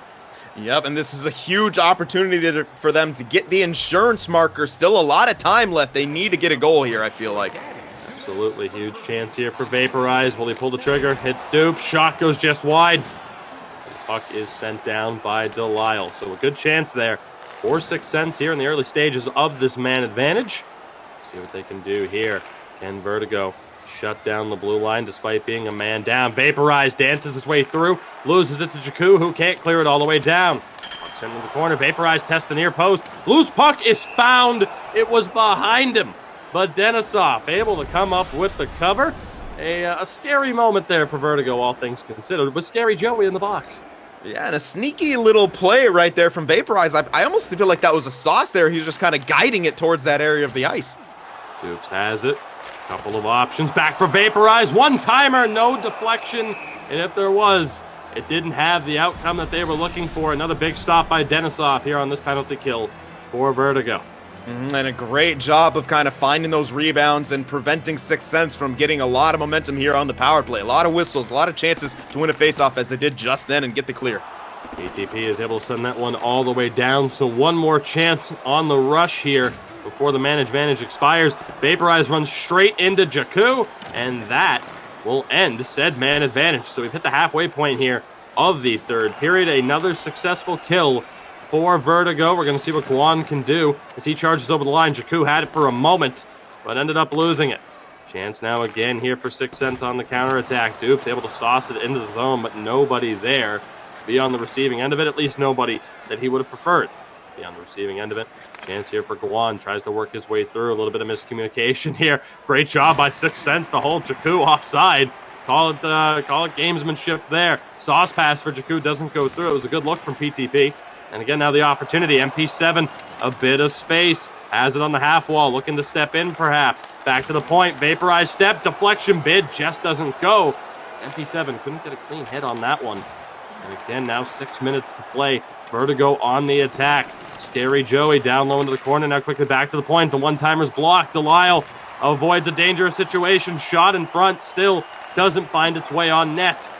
S6: Yep, and this is a huge opportunity for them to get the insurance marker. Still a lot of time left. They need to get a goal here, I feel like.
S5: Absolutely huge chance here for Vaporize. Will he pull the trigger? Hits Dupe. Shot goes just wide. The puck is sent down by Delisle. So a good chance there for 6 Sense here in the early stages of this man advantage. See what they can do here. Can Vertigo shut down the blue line despite being a man down? Vaporize dances his way through, loses it to Jakku, who can't clear it all the way down. Puck's into the corner, Vaporize tests the near post. Loose puck is found. It was behind him, but Denisov able to come up with the cover. A scary moment there for Vertigo, all things considered, with Scary Joey in the box.
S6: Yeah, and a sneaky little play right there from Vaporize. I almost feel like that was a sauce there. He was just kind of guiding it towards that area of the ice.
S5: Dupes has it. Couple of options. Back for Vaporize. One-timer, no deflection. And if there was, it didn't have the outcome that they were looking for. Another big stop by Denisov here on this penalty kill for Vertigo.
S6: And a great job of kind of finding those rebounds and preventing 6 Sense from getting a lot of momentum here on the power play. A lot of whistles, a lot of chances to win a faceoff as they did just then and get the clear.
S5: ATP is able to send that one all the way down, so one more chance on the rush here before the man advantage expires. Vaporize runs straight into Jakku, and that will end said man advantage. So we've hit the halfway point here of the third period. Another successful kill for Vertigo. We're going to see what Guan can do as he charges over the line. Jakku had it for a moment, but ended up losing it. Chance now again here for 6 Sense on the counterattack. Dupes able to sauce it into the zone, but nobody there. Be on the receiving end of it, at least nobody that he would have preferred. Be on the receiving end of it. Chance here for Guan, tries to work his way through. A little bit of miscommunication here. Great job by 6 Sense to hold Jakku offside. Call it gamesmanship there. Sauce pass for Jakku doesn't go through. It was a good look from PTP. And again, now the opportunity. MP7, a bit of space. Has it on the half wall, looking to step in perhaps. Back to the point, Vaporize step, deflection bid, just doesn't go. MP7 couldn't get a clean hit on that one. And again, now 6 minutes to play. Vertigo on the attack. Scary Joey down low into the corner, now quickly back to the point. The one-timer's blocked. Delisle avoids a dangerous situation. Shot in front, still doesn't find its way on net.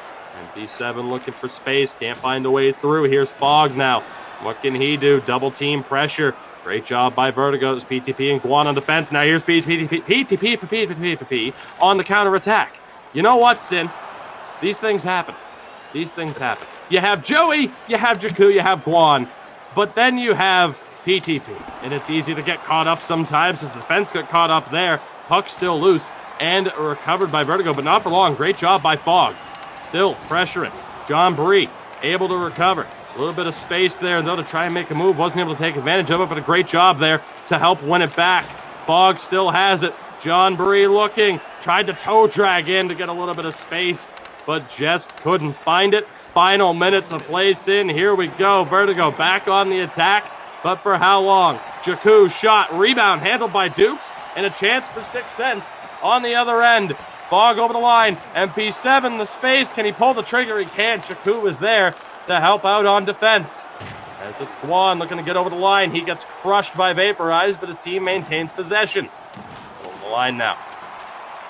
S5: MP7 looking for space, can't find a way through. Here's Fog now. What can he do? Double team pressure. Great job by Vertigo. It's PTP and Guan on defense. Now here's PTP on the counterattack. You know what, Sin? These things happen. These things happen. You have Joey, you have Jakku, you have Guan, but then you have PTP. And it's easy to get caught up sometimes as the defense got caught up there. Puck still loose and recovered by Vertigo, but not for long. Great job by Fog. Still pressuring. John Bree able to recover. A little bit of space there, though, to try and make a move. Wasn't able to take advantage of it, but a great job there to help win it back. Fog still has it. John Bree looking. Tried to toe drag in to get a little bit of space, but just couldn't find it. Final minute to place in. Here we go. Vertigo back on the attack, but for how long? Jakku shot. Rebound handled by Dupes, and a chance for 6 Sense on the other end. Fog over the line. MP7 the space. Can he pull the trigger? He can't. Jakku is there to help out on defense. As it's Guan looking to get over the line. He gets crushed by Vaporize, but his team maintains possession. Over the line now.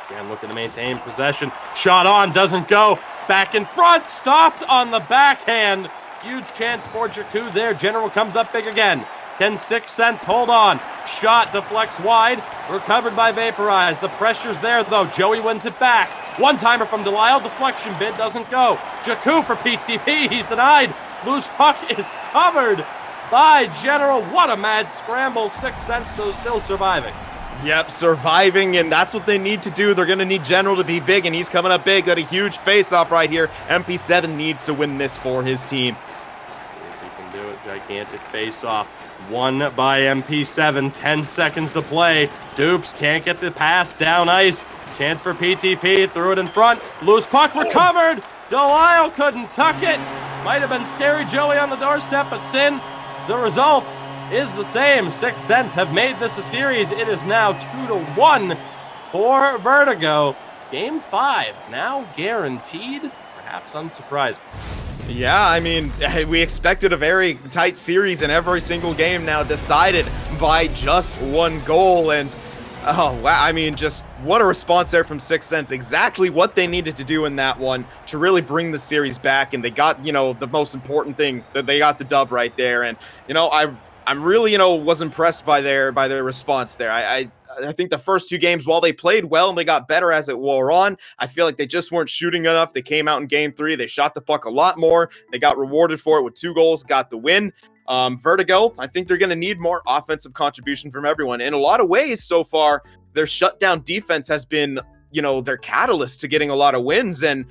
S5: Again, looking to maintain possession. Shot on, doesn't go. Back in front, stopped on the backhand. Huge chance for Jakku there. General comes up big again. Can 6 Sense hold on? Shot deflects wide. Recovered by Vaporize. The pressure's there, though. Joey wins it back. One-timer from Delisle. Deflection bid doesn't go. Jakku for PTP. He's denied. Loose puck is covered by General. What a mad scramble. 6 Sense, though, still surviving.
S6: Yep, surviving, and that's what they need to do. They're going to need General to be big, and he's coming up big. Got a huge face-off right here. MP7 needs to win this for his team.
S5: See if he can do it. Gigantic face-off. Won by MP7. 10 seconds to play. Dupes can't get the pass down ice. Chance for PTP. Threw it in front. Loose puck recovered. Delisle couldn't tuck it. Might have been Scary Joey on the doorstep, but Sin, the result is the same. 6 Sense have made this a series. It is now 2-1 for Vertigo. Game 5 now guaranteed. Perhaps unsurprising.
S6: Yeah, I mean, we expected a very tight series, and every single game now decided by just one goal. And oh, wow, I mean, just what a response there from 6 Sense. Exactly what they needed to do in that one to really bring the series back. And they got, the most important thing, that they got the dub right there. And, I'm really, was impressed by their response there. I think the first 2 games, while they played well and they got better as it wore on, I feel like they just weren't shooting enough. They came out in game 3. They shot the puck a lot more. They got rewarded for it with 2 goals, got the win. Vertigo, I think they're going to need more offensive contribution from everyone. In a lot of ways so far, their shutdown defense has been, their catalyst to getting a lot of wins. And,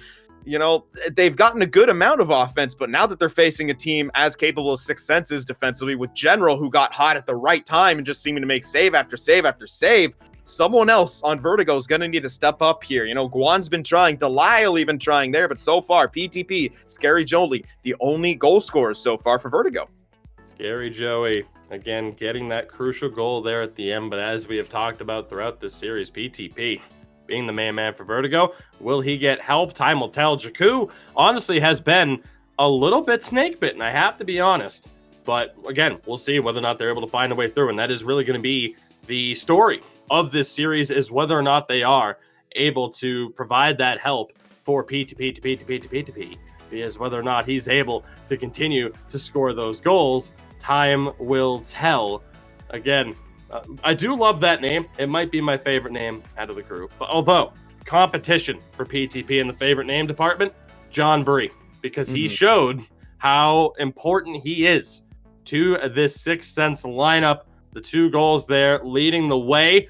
S6: they've gotten a good amount of offense, but now that they're facing a team as capable of Sixth Senses defensively with General, who got hot at the right time and just seeming to make save after save after save, someone else on Vertigo is going to need to step up here. Guan's been trying, Delisle even trying there, but so far, PTP, Scary Jolie, the only goal scorers so far for Vertigo.
S5: Scary Joey, again, getting that crucial goal there at the end, but as we have talked about throughout this series, PTP being the main man for Vertigo. Will he get help? Time will tell. Jakku honestly has been a little bit snake bitten, I have to be honest. But again, we'll see whether or not they're able to find a way through, and that is really going to be the story of this series, is whether or not they are able to provide that help for PTP, because whether or not he's able to continue to score those goals, time will tell. Again, I do love that name. It might be my favorite name out of the group. But although competition for PTP in the favorite name department, John Bree, because he showed how important he is to this Sixth Sense lineup. The 2 goals there leading the way.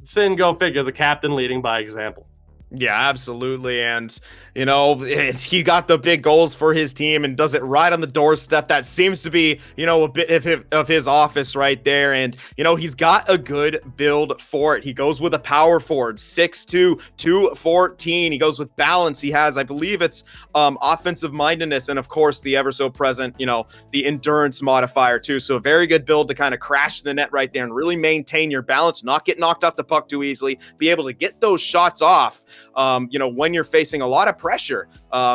S5: Sin, go figure, the captain leading by example.
S6: Yeah, absolutely. And, he got the big goals for his team and does it right on the doorstep. That seems to be, a bit of his office right there. And, he's got a good build for it. He goes with a power forward, 6'2", 214. He goes with balance. He has, I believe it's offensive mindedness. And of course, the ever so present, the endurance modifier too. So a very good build to kind of crash the net right there and really maintain your balance, not get knocked off the puck too easily, be able to get those shots off. When you're facing a lot of pressure,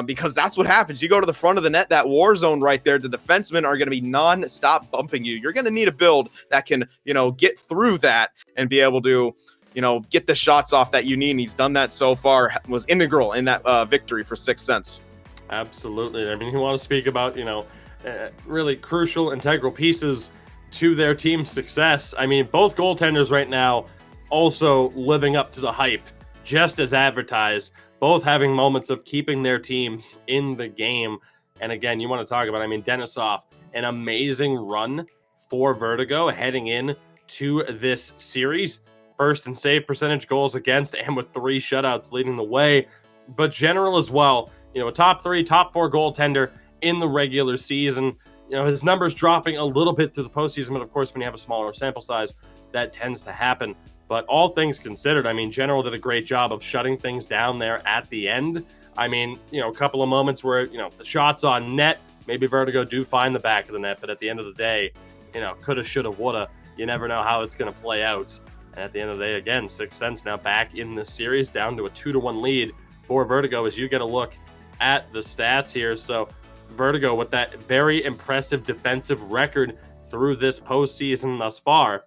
S6: because that's what happens. You go to the front of the net, that war zone right there, the defensemen are going to be non-stop bumping you. You're going to need a build that can, get through that and be able to, get the shots off that you need. And he's done that so far, was integral in that victory for Sixth Sense.
S5: Absolutely. I mean, you want to speak about, really crucial, integral pieces to their team's success. I mean, both goaltenders right now also living up to the hype, just as advertised, both having moments of keeping their teams in the game. And again, you want to talk about, Denisov, an amazing run for Vertigo heading in to this series. First in save percentage, goals against, and with 3 shutouts leading the way. But General as well, a top 3, top 4 goaltender in the regular season. His numbers dropping a little bit through the postseason, but of course, when you have a smaller sample size, that tends to happen. But all things considered, General did a great job of shutting things down there at the end. A couple of moments where, the shots on net, maybe Vertigo do find the back of the net, but at the end of the day, coulda, shoulda, woulda. You never know how it's going to play out. And at the end of the day, again, Sixth Sense now back in this series, down to a 2-1 lead for Vertigo as you get a look at the stats here. So Vertigo with that very impressive defensive record through this postseason thus far.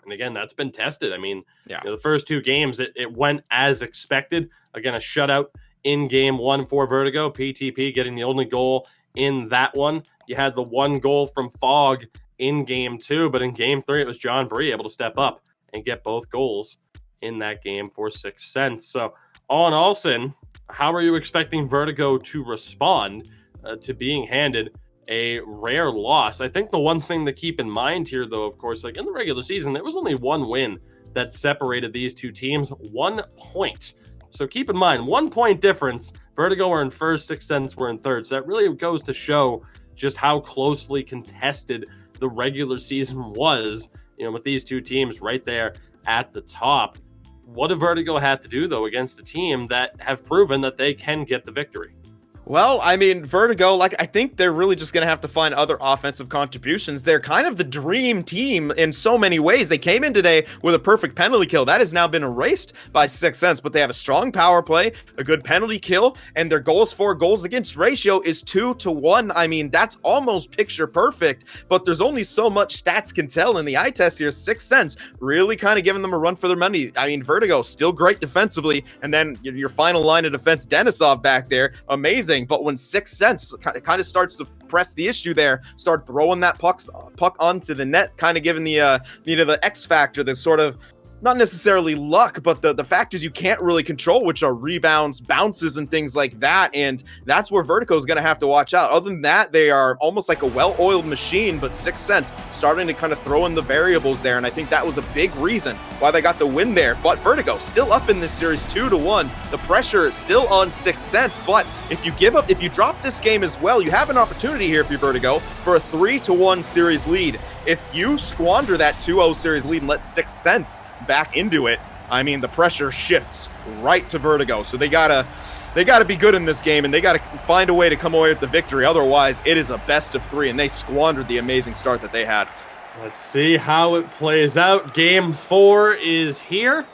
S5: And again, that's been tested. The first 2 games, it went as expected. Again, a shutout in game 1 for Vertigo. PTP getting the only goal in that one. You had the 1 goal from Fogg in game 2, but in game 3, it was John Bree able to step up and get both goals in that game for Sixth Sense. So all in all, Sin, how are you expecting Vertigo to respond to being handed a rare loss? I think the one thing to keep in mind here, though, of course, like in the regular season, there was only 1 win that separated these 2 teams, 1 point. So keep in mind, 1 point difference. Vertigo were in first, Sixth Sense were in third. So that really goes to show just how closely contested the regular season was, with these 2 teams right there at the top. What do Vertigo have to do, though, against a team that have proven that they can get the victory?
S6: Well, Vertigo, I think they're really just going to have to find other offensive contributions. They're kind of the dream team in so many ways. They came in today with a perfect penalty kill. That has now been erased by Sixth Sense, but they have a strong power play, a good penalty kill, and their goals for goals against ratio is 2-1. That's almost picture perfect, but there's only so much stats can tell in the eye test here. Sixth Sense really kind of giving them a run for their money. Vertigo still great defensively, and then your final line of defense, Denisov back there, amazing. But when Sixth Sense kind of starts to press the issue there, start throwing that puck onto the net, kind of giving the X factor, the sort of not necessarily luck, but the factors you can't really control, which are rebounds, bounces, and things like that. And that's where Vertigo is going to have to watch out. Other than that, they are almost like a well-oiled machine, but 6 Sense starting to kind of throw in the variables there. And I think that was a big reason why they got the win there. But Vertigo still up in this series 2-1. The pressure is still on 6 Sense. But if you drop this game as well, you have an opportunity here if you're Vertigo for a 3-1 series lead. If you squander that 2-0 series lead and let 6 Sense back into it, I mean, the pressure shifts right to Vertigo. So they gotta be good in this game, and they gotta find a way to come away with the victory. Otherwise, it is a best of 3, and they squandered the amazing start that they had.
S5: Let's see how it plays out. Game 4 is here,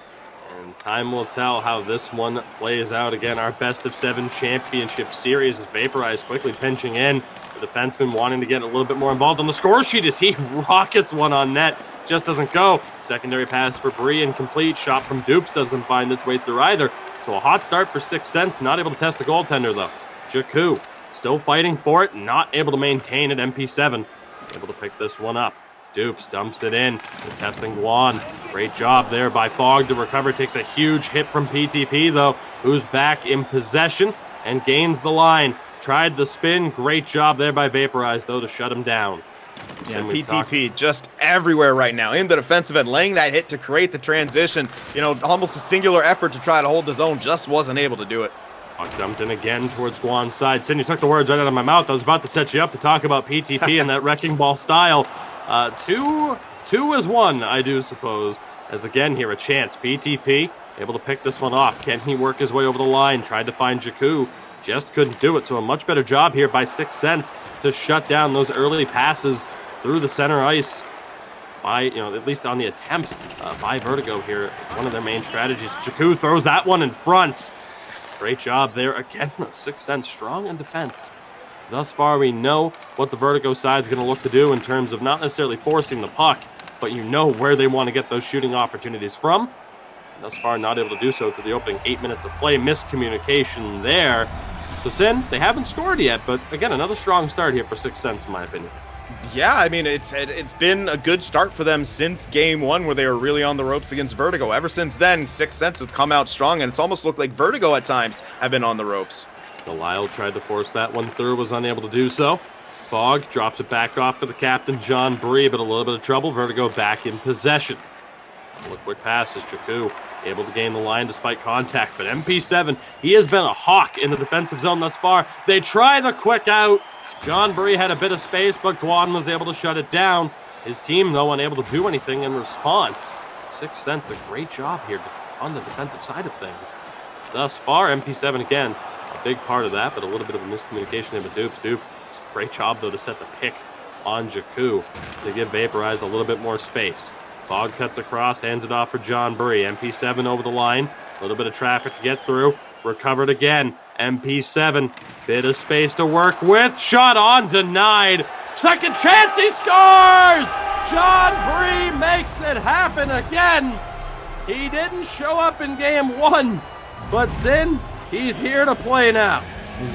S5: and time will tell how this one plays out. Again, our best of 7 championship series is Vaporize quickly pinching in. The defenseman wanting to get a little bit more involved on the score sheet as he rockets one on net. Just doesn't go. Secondary pass for Bree, incomplete. Shot from Dupes doesn't find its way through either. So a hot start for 6 Sense. Not able to test the goaltender, though. Jakku still fighting for it. Not able to maintain it. MP7 able to pick this one up. Dupes dumps it in. Contesting Guan. Great job there by Fogg to recover. Takes a huge hit from PTP, though, who's back in possession and gains the line. Tried the spin. Great job there by Vaporize, though, to shut him down.
S6: Yeah, PTP just everywhere right now in the defensive end, laying that hit to create the transition. You know, almost a singular effort to try to hold his own, just wasn't able to do it.
S5: Puck dumped in again towards Guan's side. Sin, you took the words right out of my mouth. I was about to set you up to talk about PTP and that wrecking ball style. 2-1, I do suppose. As again here, a chance. PTP able to pick this one off. Can he work his way over the line? Tried to find Jakku. Just couldn't do it. So a much better job here by 6 Sense to shut down those early passes through the center ice by, at least on the attempts by Vertigo here. One of their main strategies. Jakku throws that one in front. Great job there. Again, 6 Sense strong in defense. Thus far, we know what the Vertigo side is going to look to do in terms of not necessarily forcing the puck, but you know where they want to get those shooting opportunities from. Thus far, not able to do so through the opening 8 minutes of play. Miscommunication there. So, Sin, they haven't scored yet, but again, another strong start here for 6 Sense, in my opinion.
S6: Yeah, I mean, it's been a good start for them since game 1 where they were really on the ropes against Vertigo. Ever since then, 6 Sense have come out strong, and it's almost looked like Vertigo at times have been on the ropes.
S5: Delisle tried to force that one through, was unable to do so. Fogg drops it back off to the captain, John Bree, but a little bit of trouble. Vertigo back in possession. A quick pass is Jakku able to gain the line despite contact, but MP7, he has been a hawk in the defensive zone thus far. They try the quick out. John Bree had a bit of space, but Guan was able to shut it down. His team, though, unable to do anything in response. 6 Sense, a great job here on the defensive side of things. Thus far, MP7 again, a big part of that, but a little bit of a miscommunication there with Dupes. Dupes, great job, though, to set the pick on Jakku to give Vaporize a little bit more space. Fogg cuts across, hands it off for John Bree. MP7 over the line. A little bit of traffic to get through. Recovered again. MP7. Bit of space to work with. Shot on, denied. Second chance, he scores! John Bree makes it happen again. He didn't show up in game 1, but Sin, he's here to play now.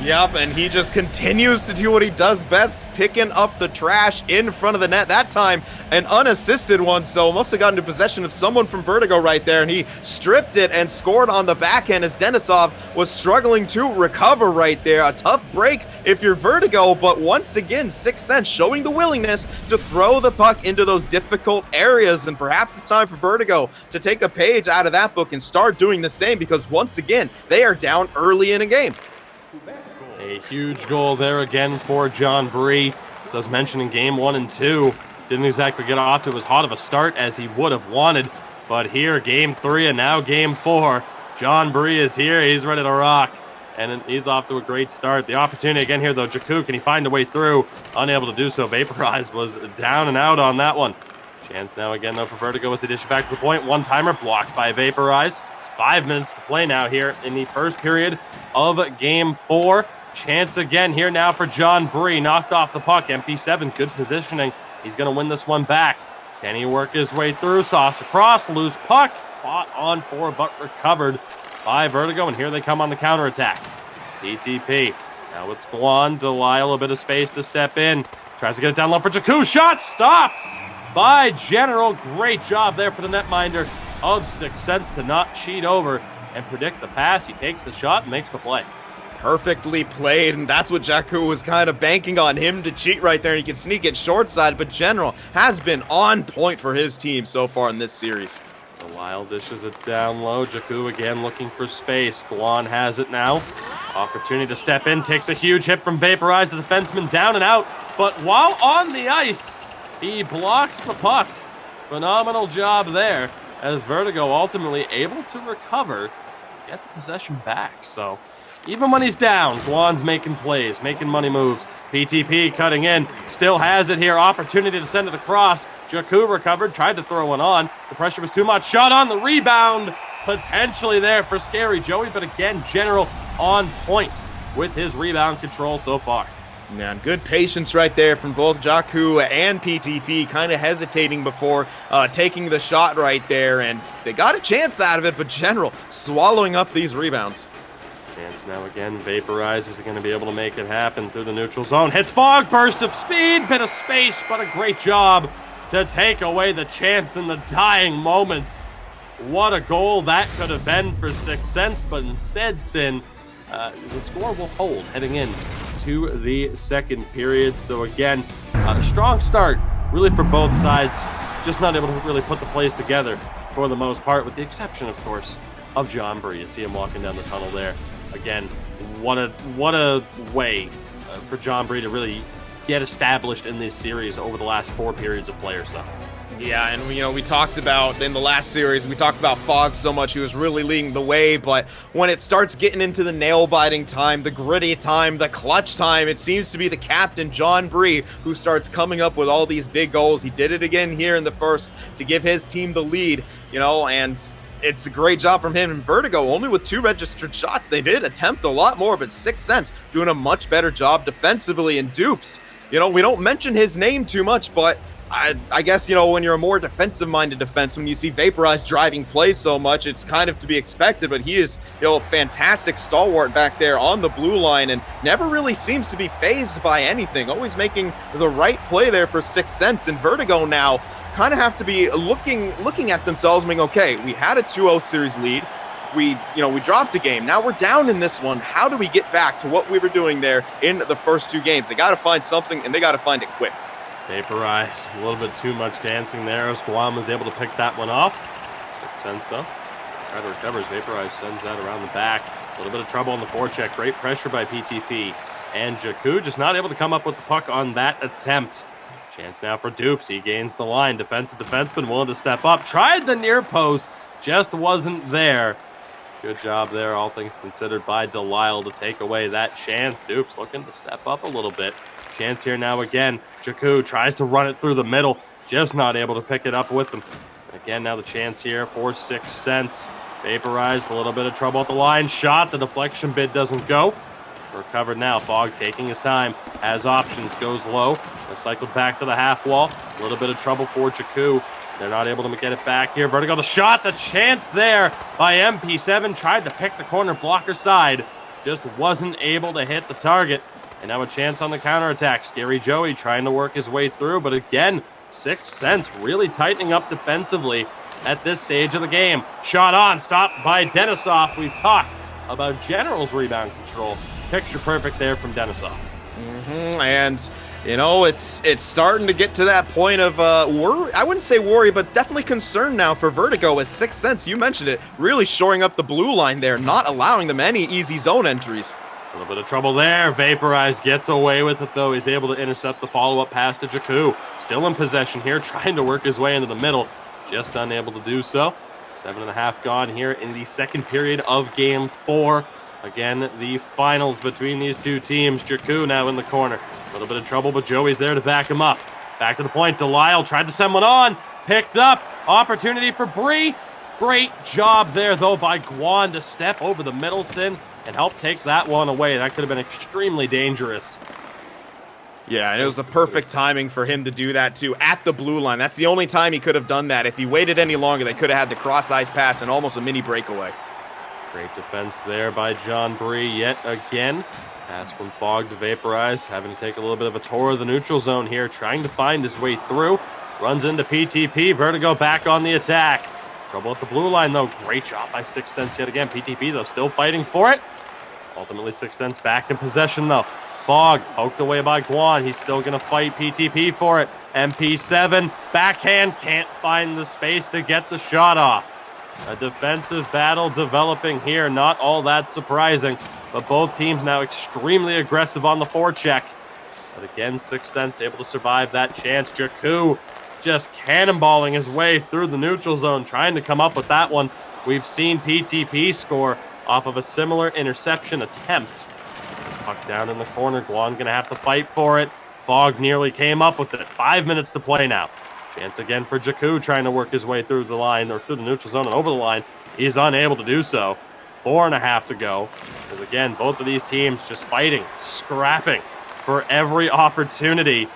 S6: Yep, and he just continues to do what he does best, picking up the trash in front of the net. That time, an unassisted one, so must have gotten into possession of someone from Vertigo right there, and he stripped it and scored on the backhand as Denisov was struggling to recover right there. A tough break if you're Vertigo, but once again, 6 Sense showing the willingness to throw the puck into those difficult areas, and perhaps it's time for Vertigo to take a page out of that book and start doing the same, because once again, they are down early in a game.
S5: A huge goal there again for John Bree. So as mentioned in game 1 and 2, didn't exactly get off to as hot of a start as he would have wanted. But here, game 3 and now game 4, John Bree is here. He's ready to rock. And he's off to a great start. The opportunity again here, though. Jakku, can he find a way through? Unable to do so. Vaporize was down and out on that one. Chance now again, though, for Vertigo as they dish it back to the point. One-timer blocked by Vaporize. 5 minutes to play now here in the first period of game 4. Chance again here now for John Bree. Knocked off the puck. MP7, good positioning. He's going to win this one back. Can he work his way through? Sauce across, loose puck. Spot on for, but recovered by Vertigo. And here they come on the counterattack. PTP. Now it's Guan. Delisle, a bit of space to step in. Tries to get it down low for Jakku. Shot stopped by General. Great job there for the netminder. of Sixth Sense to not cheat over and predict the pass. He takes the shot and makes the play.
S6: Perfectly played, and that's what Jakku was kind of banking on, him to cheat right there, and he can sneak it short side, but General has been on point for his team so far in this series.
S5: Delisle dishes it down low. Jakku again looking for space. Guan has it now. Opportunity to step in, takes a huge hit from Vaporize, the defenseman down and out, but while on the ice, he blocks the puck. Phenomenal job there, as Vertigo ultimately able to recover, get the possession back. So even when he's down, Guan's making plays, making money moves. PTP cutting in, still has it here. Opportunity to send it across. Jakku recovered, tried to throw one on. The pressure was too much. Shot on the rebound. Potentially there for Scary Joey, but again, General on point with his rebound control so far.
S6: Yeah, good patience right there from both Jakku and PTP, kind of hesitating before taking the shot right there, and they got a chance out of it, but General swallowing up these rebounds.
S5: Chance now again, Vaporize is going to be able to make it happen through the neutral zone. Hits Fog, burst of speed, bit of space, but a great job to take away the chance in the dying moments. What a goal that could have been for Sixth Sense, but instead, Sin, the score will hold heading in to the second period. So again, a strong start really for both sides, just not able to really put the plays together for the most part, with the exception, of course, of John Bree. You see him walking down the tunnel there. Again, what a way for John Bree to really get established in this series over the last 4 periods of play or so.
S6: Yeah, and we talked about in the last series, we talked about Fog so much, he was really leading the way, but when it starts getting into the nail-biting time, the gritty time, the clutch time, it seems to be the captain, John Bree, who starts coming up with all these big goals. He did it again here in the first to give his team the lead, and it's a great job from him. And Vertigo, only with 2 registered shots, they did attempt a lot more, but Sixth Sense doing a much better job defensively. And Dupes, we don't mention his name too much, but I guess, when you're a more defensive-minded defenseman, you see Vaporize driving plays so much, it's kind of to be expected, but he is, a fantastic stalwart back there on the blue line and never really seems to be fazed by anything, always making the right play there for Sixth Sense. And Vertigo now kind of have to be looking at themselves and being, okay, we had a 2-0 series lead. We dropped a game. Now we're down in this one. How do we get back to what we were doing there in the first 2 games? They got to find something, and they got to find it quick.
S5: Vaporize, a little bit too much dancing there as Guam was able to pick that one off. Sixth Sense, though. Try to recover as Vaporize sends that around the back. A little bit of trouble on the forecheck. Great pressure by PTP. And Jakku just not able to come up with the puck on that attempt. Chance now for Dupes. He gains the line. Defensive defenseman willing to step up. Tried the near post. Just wasn't there. Good job there, all things considered, by Delisle to take away that chance. Dupes looking to step up a little bit. Chance here now again. Jakku tries to run it through the middle. Just not able to pick it up with him. Again, now the chance here for Sixth Sense. Vaporized, a little bit of trouble at the line. Shot, the deflection bid doesn't go. Recovered now. Fog taking his time. Has options, goes low. Cycled back to the half wall. A little bit of trouble for Jakku. They're not able to get it back here. Vertigo, the shot, the chance there by MP7. Tried to pick the corner blocker side. Just wasn't able to hit the target. And now a chance on the counterattack. Scary Joey trying to work his way through. But again, Sixth Sense really tightening up defensively at this stage of the game. Shot on, stopped by Denisov. We've talked about General's rebound control. Picture perfect there from Denisov.
S6: And it's starting to get to that point of worry. I wouldn't say worry, but definitely concern now for Vertigo, as Sixth Sense, you mentioned it, really shoring up the blue line there, not allowing them any easy zone entries.
S5: A little bit of trouble there. Vaporize gets away with it, though. He's able to intercept the follow-up pass to Jakku. Still in possession here, trying to work his way into the middle. Just unable to do so. 7.5 gone here in the second period of Game 4. Again, the finals between these 2 teams. Jakku now in the corner. A little bit of trouble, but Joey's there to back him up. Back to the point. Delisle tried to send one on. Picked up. Opportunity for Bree. Great job there, though, by Guan to step over the middle, Sin, and help take that one away. That could have been extremely dangerous.
S6: Yeah, and it was the perfect timing for him to do that, too, at the blue line. That's the only time he could have done that. If he waited any longer, they could have had the cross-ice pass and almost a mini breakaway.
S5: Great defense there by John Bree yet again. Pass from Fog to Vaporize, having to take a little bit of a tour of the neutral zone here, trying to find his way through. Runs into PTP. Vertigo back on the attack. Trouble at the blue line, though. Great shot by Sixth Sense yet again. PTP, though, still fighting for it. Ultimately, Sixth Sense back in possession, though. Fog poked away by Guan. He's still going to fight PTP for it. MP7, backhand, can't find the space to get the shot off. A defensive battle developing here. Not all that surprising, but both teams now extremely aggressive on the forecheck. But again, Sixth Sense able to survive that chance. Jakku just cannonballing his way through the neutral zone, trying to come up with that one. We've seen PTP score off of a similar interception attempt. This puck down in the corner. Guan going to have to fight for it. Fog nearly came up with it. 5 minutes to play now. Chance again for Jakku, trying to work his way through the line, or through the neutral zone and over the line. He's unable to do so. 4.5 to go. Because again, both of these teams just fighting, scrapping for every opportunity.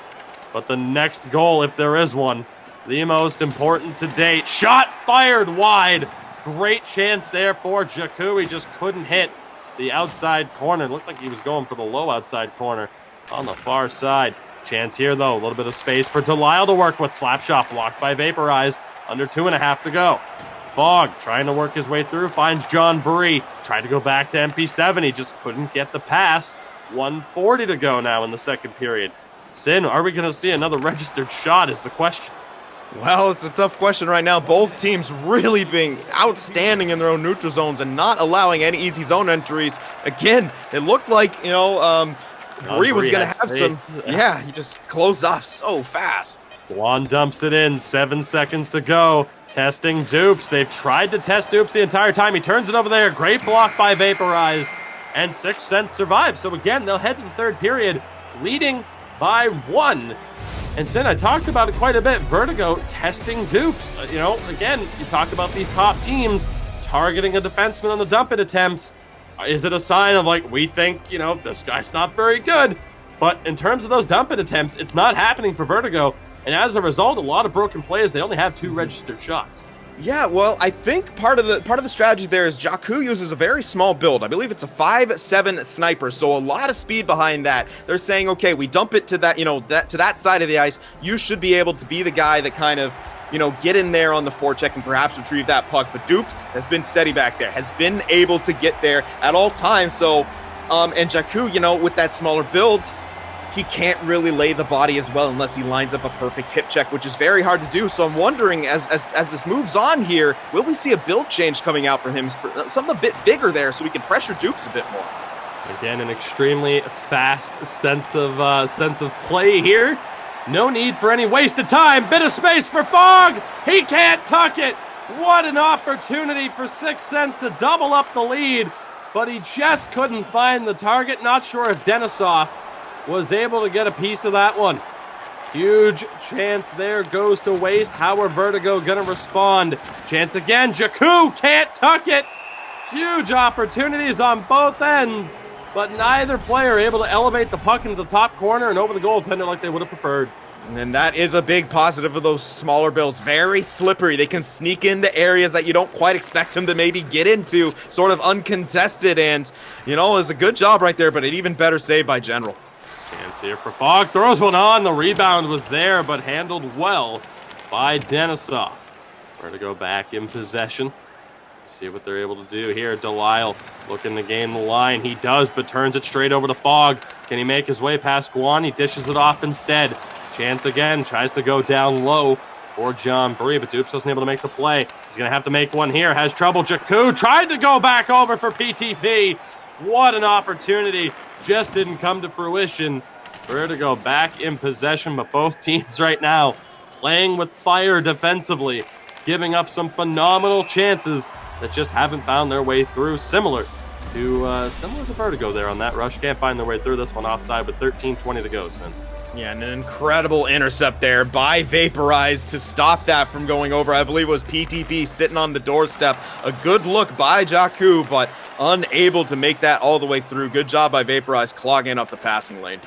S5: But the next goal, if there is one, the most important to date. Shot fired wide. Great chance there for Jakku. He just couldn't hit the outside corner. Looked like he was going for the low outside corner on the far side. Chance here, though. A little bit of space for Delisle to work with. Slap shot blocked by Vaporize. Under 2.5 to go. Fog trying to work his way through. Finds John Bree. Tried to go back to MP7. He just couldn't get the pass. 1:40 to go now in the second period. Sin, are we going to see another registered shot is the question.
S6: Well, it's a tough question right now. Both teams really being outstanding in their own neutral zones and not allowing any easy zone entries. Again, it looked like, Bree was going to have some. Yeah, he just closed off so fast.
S5: Guan dumps it in. 7 seconds to go. Testing Dupes. They've tried to test Dupes the entire time. He turns it over there. Great block by Vaporize. And Sixth Sense survives. So again, they'll head to the third period, leading by 1. And Sin, I talked about it quite a bit. Vertigo testing Dupes. Again, you talked about these top teams targeting a defenseman on the dump-it attempts. Is it a sign of, we think, this guy's not very good? But in terms of those dump-it attempts, it's not happening for Vertigo. And as a result, a lot of broken plays. They only have 2 registered shots.
S6: Yeah, well, I think part of the strategy there is Jakku uses a very small build. I believe it's a 5'7" sniper, so a lot of speed behind that. They're saying, okay, we dump it to that, to that side of the ice. You should be able to be the guy that kind of, get in there on the forecheck and perhaps retrieve that puck. But Dupes has been steady back there, has been able to get there at all times. So, and Jakku, with that smaller build, he can't really lay the body as well unless he lines up a perfect hip check, which is very hard to do. So I'm wondering, as this moves on here, will we see a build change coming out from him, for something a bit bigger there so we can pressure Dupes a bit more?
S5: Again, an extremely fast sense of play here. No need for any wasted time. Bit of space for Fog. He can't tuck it. What an opportunity for Sixth Sense to double up the lead, but he just couldn't find the target. Not sure if Denisov was able to get a piece of that one. Huge chance there goes to waste. How are Vertigo going to respond? Chance again. Jakku can't tuck it. Huge opportunities on both ends, but neither player able to elevate the puck into the top corner and over the goaltender like they would have preferred.
S6: And that is a big positive of those smaller builds. Very slippery. They can sneak into areas that you don't quite expect them to maybe get into, sort of uncontested. And, it was a good job right there, but an even better save by General.
S5: Chance here for Fog. Throws one on. The rebound was there, but handled well by Denisov. Vertigo back in possession. See what they're able to do here. Delisle looking to gain the line. He does, but turns it straight over to Fog. Can he make his way past Guan? He dishes it off instead. Chance again. Tries to go down low for John Bree, but Dupes wasn't able to make the play. He's going to have to make one here. Has trouble. Jakku tried to go back over for PTP. What an opportunity. Just didn't come to fruition. Vertigo back in possession, but both teams right now playing with fire defensively, giving up some phenomenal chances that just haven't found their way through. Similar to Vertigo there on that rush. Can't find their way through this one offside with 13:20 to go, Sin.
S6: Yeah, and an incredible intercept there by Vaporize to stop that from going over. I believe it was PTP sitting on the doorstep. A good look by Jakku, but unable to make that all the way through. Good job by Vaporize clogging up the passing lane.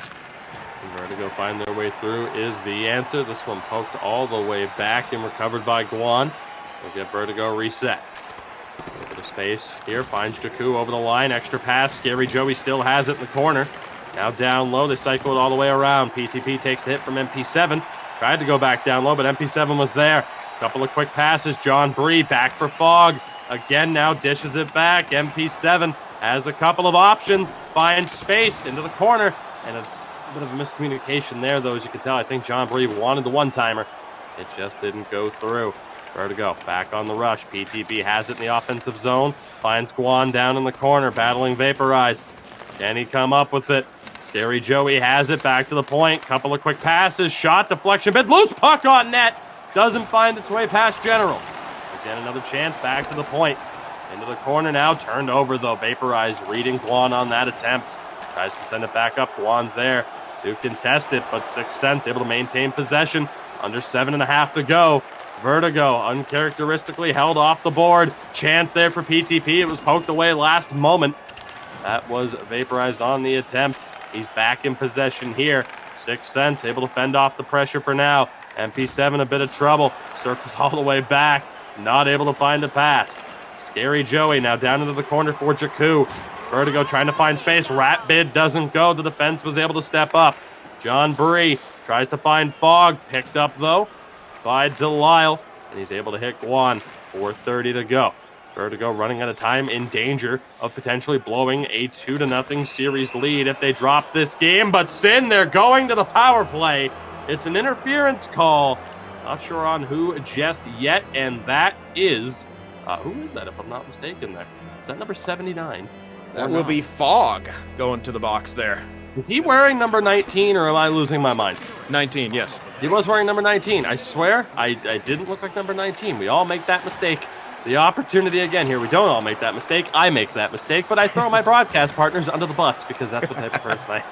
S5: Vertigo find their way through is the answer. This one poked all the way back and recovered by Guan. We'll get Vertigo reset. A bit of space here. Finds Jakku over the line. Extra pass. Scary Joey still has it in the corner. Now down low. They cycle it all the way around. PTP takes the hit from MP7. Tried to go back down low, but MP7 was there. Couple of quick passes. John Bree back for Fogg. Again, now dishes it back. MP7 has a couple of options. Finds space into the corner. And a bit of a miscommunication there, though, as you can tell. I think John Bree wanted the one-timer. It just didn't go through. Vertigo back on the rush. PTB has it in the offensive zone. Finds Guan down in the corner, battling Vaporize. Can he come up with it? Scary Joey has it back to the point. Couple of quick passes. Shot deflection. Bit loose puck on net. Doesn't find its way past General. Again, another chance back to the point. Into the corner now. Turned over, though. Vaporize reading Guan on that attempt. Tries to send it back up. Guan's there to contest it, but 6 Sense able to maintain possession. Under 7.5 to go. Vertigo uncharacteristically held off the board. Chance there for PTP. It was poked away last moment. That was vaporized on the attempt. He's back in possession here. 6 Sense able to fend off the pressure for now. MP7 a bit of trouble. Circles all the way back. Not able to find a pass. Scary Joey now down into the corner for Jakku. Vertigo trying to find space. Rat bid doesn't go. The defense was able to step up. John Bree tries to find Fogg. Picked up, though, by Delisle. And he's able to hit Guan. 4:30 to go. Vertigo running out of time, in danger of potentially blowing a 2-0 series lead if they drop this game. But Sin, they're going to the power play. It's an interference call. Not sure on who just yet, and that is... who is that, if I'm not mistaken there? Is that number 79?
S6: That will be Fogg going to the box there.
S5: Is he wearing number 19, or am I losing my mind?
S6: 19, yes.
S5: He was wearing number 19. I swear, I didn't look like number 19. We all make that mistake. The opportunity again here. We don't all make that mistake. I make that mistake, but I throw my broadcast partners under the bus because that's what type of person I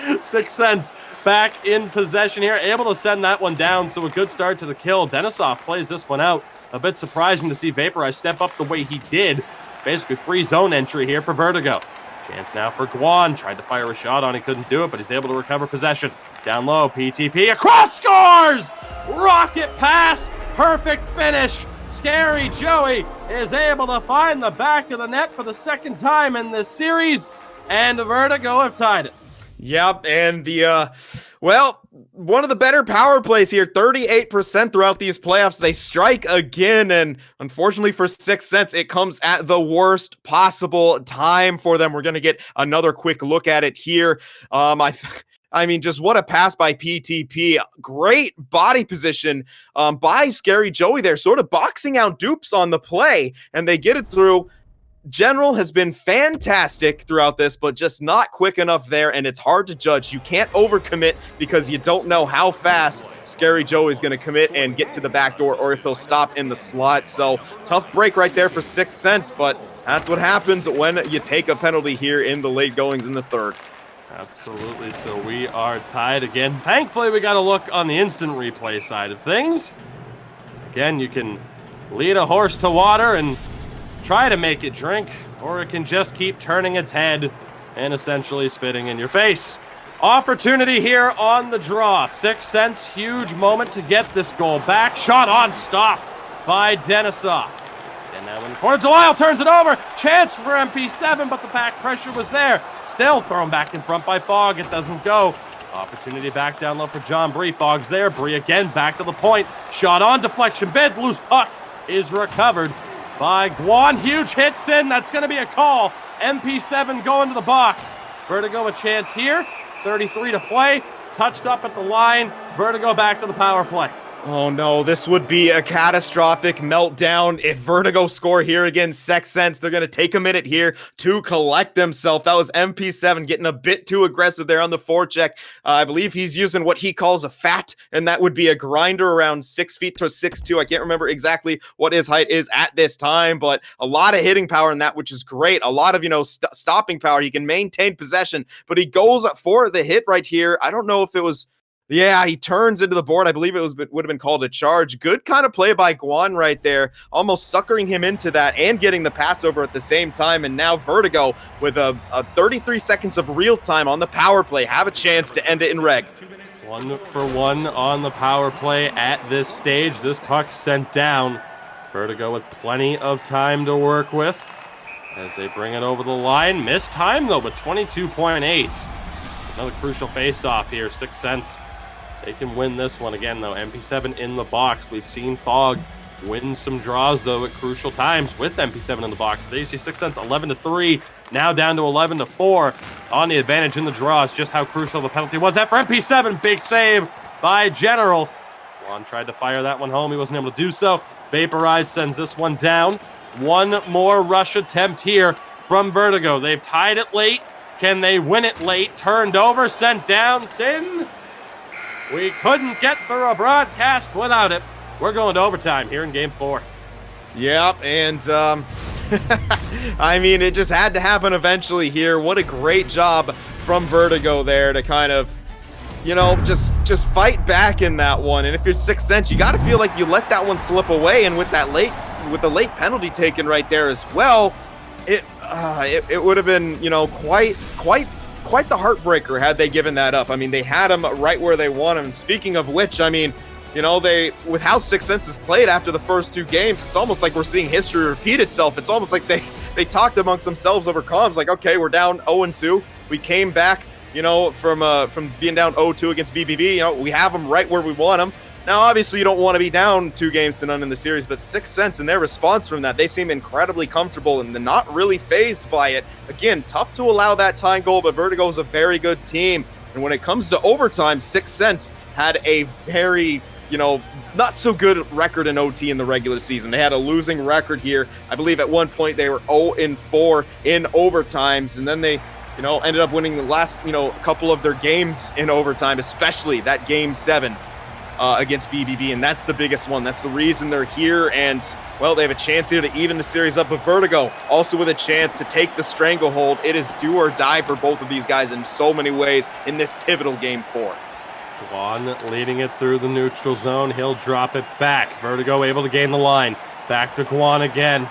S5: am. 6 Sense back in possession here. Able to send that one down, so a good start to the kill. Denisov plays this one out. A bit surprising to see Vaporize step up the way he did. Basically free zone entry here for Vertigo. Chance now for Guan. Tried to fire a shot on, he couldn't do it, but he's able to recover possession. Down low, PTP across, scores! Rocket pass, perfect finish. Scary Joey is able to find the back of the net for the second time in this series, and Vertigo have tied it.
S6: Yep, and the, one of the better power plays here, 38% throughout these playoffs. They strike again, and unfortunately for 6 Sense, it comes at the worst possible time for them. We're going to get another quick look at it here. I mean, just what a pass by PTP. Great body position by Scary Joey there, sort of boxing out dupes on the play, and they get it through. General has been fantastic throughout this, but just not quick enough there, and it's hard to judge. You can't overcommit because you don't know how fast Scary Joey is going to commit and get to the back door, or if he'll stop in the slot. So tough break right there for 6 Sense, but that's what happens when you take a penalty here in the late goings in the third.
S5: Absolutely. So we are tied again. Thankfully, we got a look on the instant replay side of things. Again, you can lead a horse to water and try to make it drink, or it can just keep turning its head and essentially spitting in your face. Opportunity here on the draw. 6 Sense, huge moment to get this goal back. Shot on, stopped by Denisov. And now in the corner, Delisle turns it over. Chance for MP7, but the back pressure was there. Still thrown back in front by Fogg. It doesn't go. Opportunity back down low for John Bree. Fogg's there. Bree again back to the point. Shot on, deflection bid. Loose puck is recovered by Guan. Huge hits in. That's going to be a call. MP7 going to the box. Vertigo a chance here. 33 to play. Touched up at the line. Vertigo back to the power play.
S6: Oh no, this would be a catastrophic meltdown if Vertigo score here again. 6 Sense, they're going to take a minute here to collect themselves. That was MP7 getting a bit too aggressive there on the forecheck. I believe he's using what he calls a fat, and that would be a grinder around 6 feet to 6'2". I can't remember exactly what his height is at this time, but a lot of hitting power in that, which is great. A lot of, stopping power. He can maintain possession, but he goes for the hit right here. I don't know if it was... Yeah, he turns into the board. I believe it would have been called a charge. Good kind of play by Guan right there, almost suckering him into that and getting the pass over at the same time. And now Vertigo, with a 33 seconds of real time on the power play, have a chance to end it in reg.
S5: 1 for 1 on the power play at this stage. This puck sent down. Vertigo with plenty of time to work with as they bring it over the line. Missed time, though, but 22.8. Another crucial face-off here. 6 Sense They can win this one again, though. MP7 in the box. We've seen Fog win some draws, though, at crucial times with MP7 in the box. There you see 6 Sense 11-3, now down to 11-4 on the advantage in the draws. Just how crucial the penalty was. That for MP7, big save by General. Juan tried to fire that one home. He wasn't able to do so. Vaporize sends this one down. One more rush attempt here from Vertigo. They've tied it late. Can they win it late? Turned over, sent down. Sin. We couldn't get through a broadcast without it. We're going to overtime here in Game 4.
S6: Yep, and I mean, it just had to happen eventually here. What a great job from Vertigo there to kind of, you know, just fight back in that one. And if you're 6 Sense, you got to feel like you let that one slip away. And with the late penalty taken right there as well, it would have been, you know, quite the heartbreaker had they given that up. I mean, they had him right where they want him. And speaking of which, I mean, you know, with how 6 Sense has played after the first 2 games, it's almost like we're seeing history repeat itself. It's almost like they talked amongst themselves over comms, like, okay, we're down 0-2. We came back, you know, from being down 0-2 against BBB. You know, we have them right where we want them. Now, obviously, you don't want to be down 2-0 in the series, but 6 Sense in their response from that, they seem incredibly comfortable and not really phased by it. Again, tough to allow that tying goal, but Vertigo is a very good team. And when it comes to overtime, 6 Sense had a very, you know, not so good record in OT in the regular season. They had a losing record here. I believe at one point they were 0-4 in overtimes, and then they, you know, ended up winning the last, you know, couple of their games in overtime, especially that Game 7 against BBB, and that's the biggest one. That's the reason they're here, and, well, they have a chance here to even the series up with Vertigo, also with a chance to take the stranglehold. It is do or die for both of these guys in so many ways in this pivotal Game 4.
S5: Juan leading it through the neutral zone. He'll drop it back. Vertigo able to gain the line. Back to Juan again.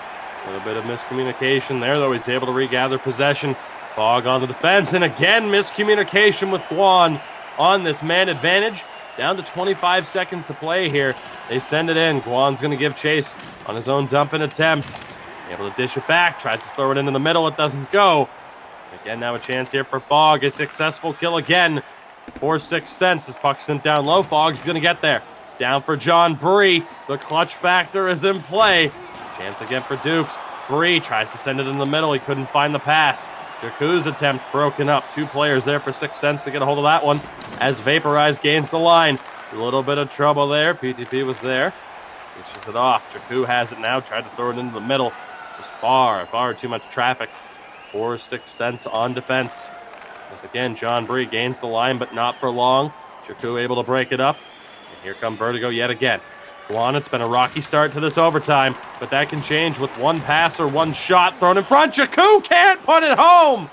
S5: A little bit of miscommunication there, though. He's able to regather possession. Fog on the defense, and again, miscommunication with Juan on this man advantage. Down to 25 seconds to play here. They send it in. Guan's going to give chase on his own dumping attempt. Able to dish it back. Tries to throw it into the middle. It doesn't go. Again, now a chance here for Fog. A successful kill again for 6 Sense. This puck sent down low. Fog's going to get there. Down for John Bree. The clutch factor is in play. Chance again for Dupes. Bree tries to send it in the middle. He couldn't find the pass. Jakku's attempt broken up. 2 players there for 6 Sense to get a hold of that one as Vaporize gains the line. A little bit of trouble there. PTP was there. Pushes it off. Jakku has it now. Tried to throw it into the middle. Just far too much traffic for 6 Sense on defense. As again, John Bree gains the line, but not for long. Jakku able to break it up. And here come Vertigo yet again. Juan, it's been a rocky start to this overtime, but that can change with one pass or one shot thrown in front. Jakku can't put it home.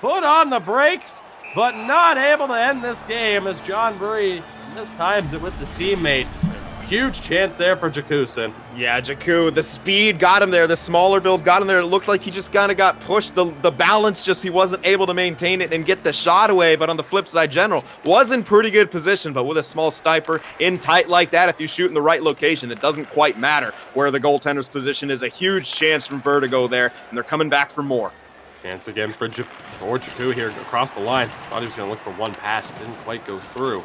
S5: Put on the brakes, but not able to end this game as John Bree mistimes it with his teammates. Huge chance there for Jakku.
S6: Yeah, Jakku, the speed got him there. The smaller build got him there. It looked like he just kind of got pushed. The balance, just he wasn't able to maintain it and get the shot away. But on the flip side, General was in pretty good position. But with a small sniper in tight like that, if you shoot in the right location, it doesn't quite matter where the goaltender's position is. A huge chance from Vertigo there, and they're coming back for more.
S5: Chance again for Jakku here across the line. Thought he was going to look for one pass. Didn't quite go through.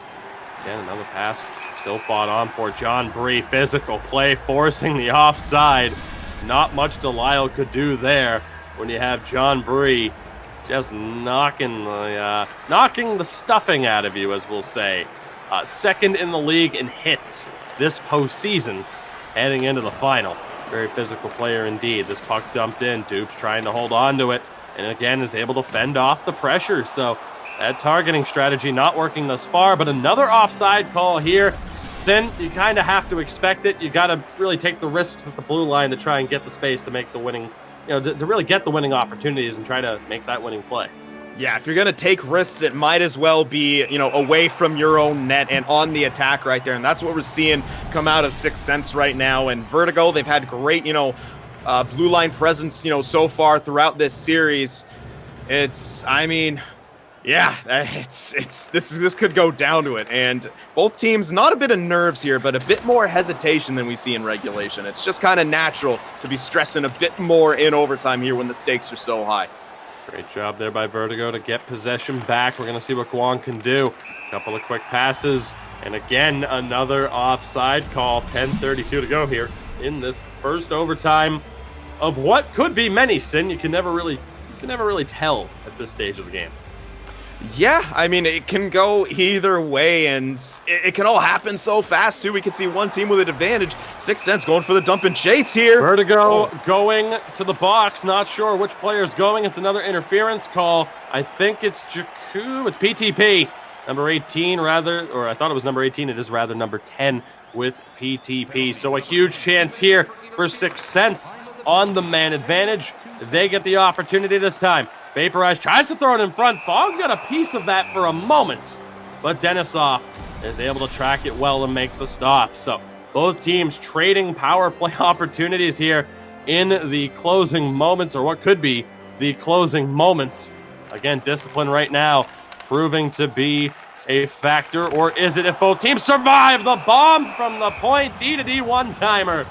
S5: Again, another pass. Still fought on for John Bree. Physical play, forcing the offside. Not much Delisle could do there when you have John Bree just knocking the stuffing out of you, as we'll say. Second in the league in hits this postseason, heading into the final. Very physical player indeed. This puck dumped in. Dupes trying to hold on to it, and again is able to fend off the pressure. So that targeting strategy not working thus far, but another offside call here. Sin, you kind of have to expect it. You got to really take the risks at the blue line to try and get the space to make the winning, to really get the winning opportunities and try to make that winning play.
S6: Yeah, if you're going to take risks, it might as well be, away from your own net and on the attack right there. And that's what we're seeing come out of 6 Sense right now. And Vertigo, they've had great, blue line presence, so far throughout this series. This could go down to it. And both teams, not a bit of nerves here, but a bit more hesitation than we see in regulation. It's just kind of natural to be stressing a bit more in overtime here when the stakes are so high.
S5: Great job there by Vertigo to get possession back. We're going to see what Guan can do. A couple of quick passes, and again, another offside call. 10:32 to go here in this first overtime of what could be many, Sin. You can never really tell at this stage of the game.
S6: Yeah, I mean, it can go either way, and it can all happen so fast, too. We can see one team with an advantage. 6 Sense going for the dump and chase here.
S5: Vertigo going to the box. Not sure which player's going. It's another interference call. I think it's Jakku. It's PTP. Number 18, rather, or I thought it was number 18. It is rather number 10 with PTP. So a huge chance here for 6 Sense on the man advantage. They get the opportunity this time. Vaporize tries to throw it in front. Fogg got a piece of that for a moment, but Denisov is able to track it well and make the stop. So both teams trading power play opportunities here in the closing moments, or what could be the closing moments. Again, discipline right now proving to be a factor, or is it if both teams survive the bomb from the point? D-to-D one-timer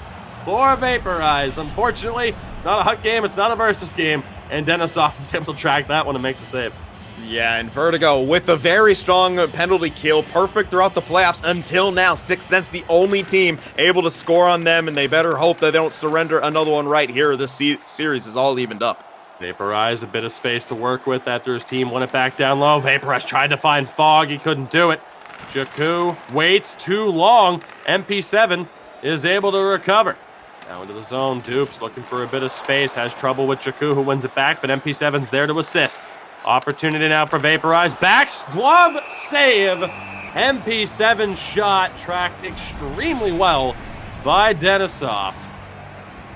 S5: for Vaporize. Unfortunately, it's not a hut game, it's not a versus game, and Denisov was able to track that one and make the save.
S6: Yeah, and Vertigo with a very strong penalty kill, perfect throughout the playoffs until now. 6 Sense the only team able to score on them, and they better hope that they don't surrender another one right here. This series is all evened up.
S5: Vaporize, a bit of space to work with after his team won it back down low. Vaporize tried to find Fogg, he couldn't do it. Jakku waits too long. MP7 is able to recover. Now into the zone, Dupes looking for a bit of space, has trouble with Jakku, who wins it back, but MP7's there to assist. Opportunity now for Vaporize. Backs glove save. MP7's shot tracked extremely well by Denisov.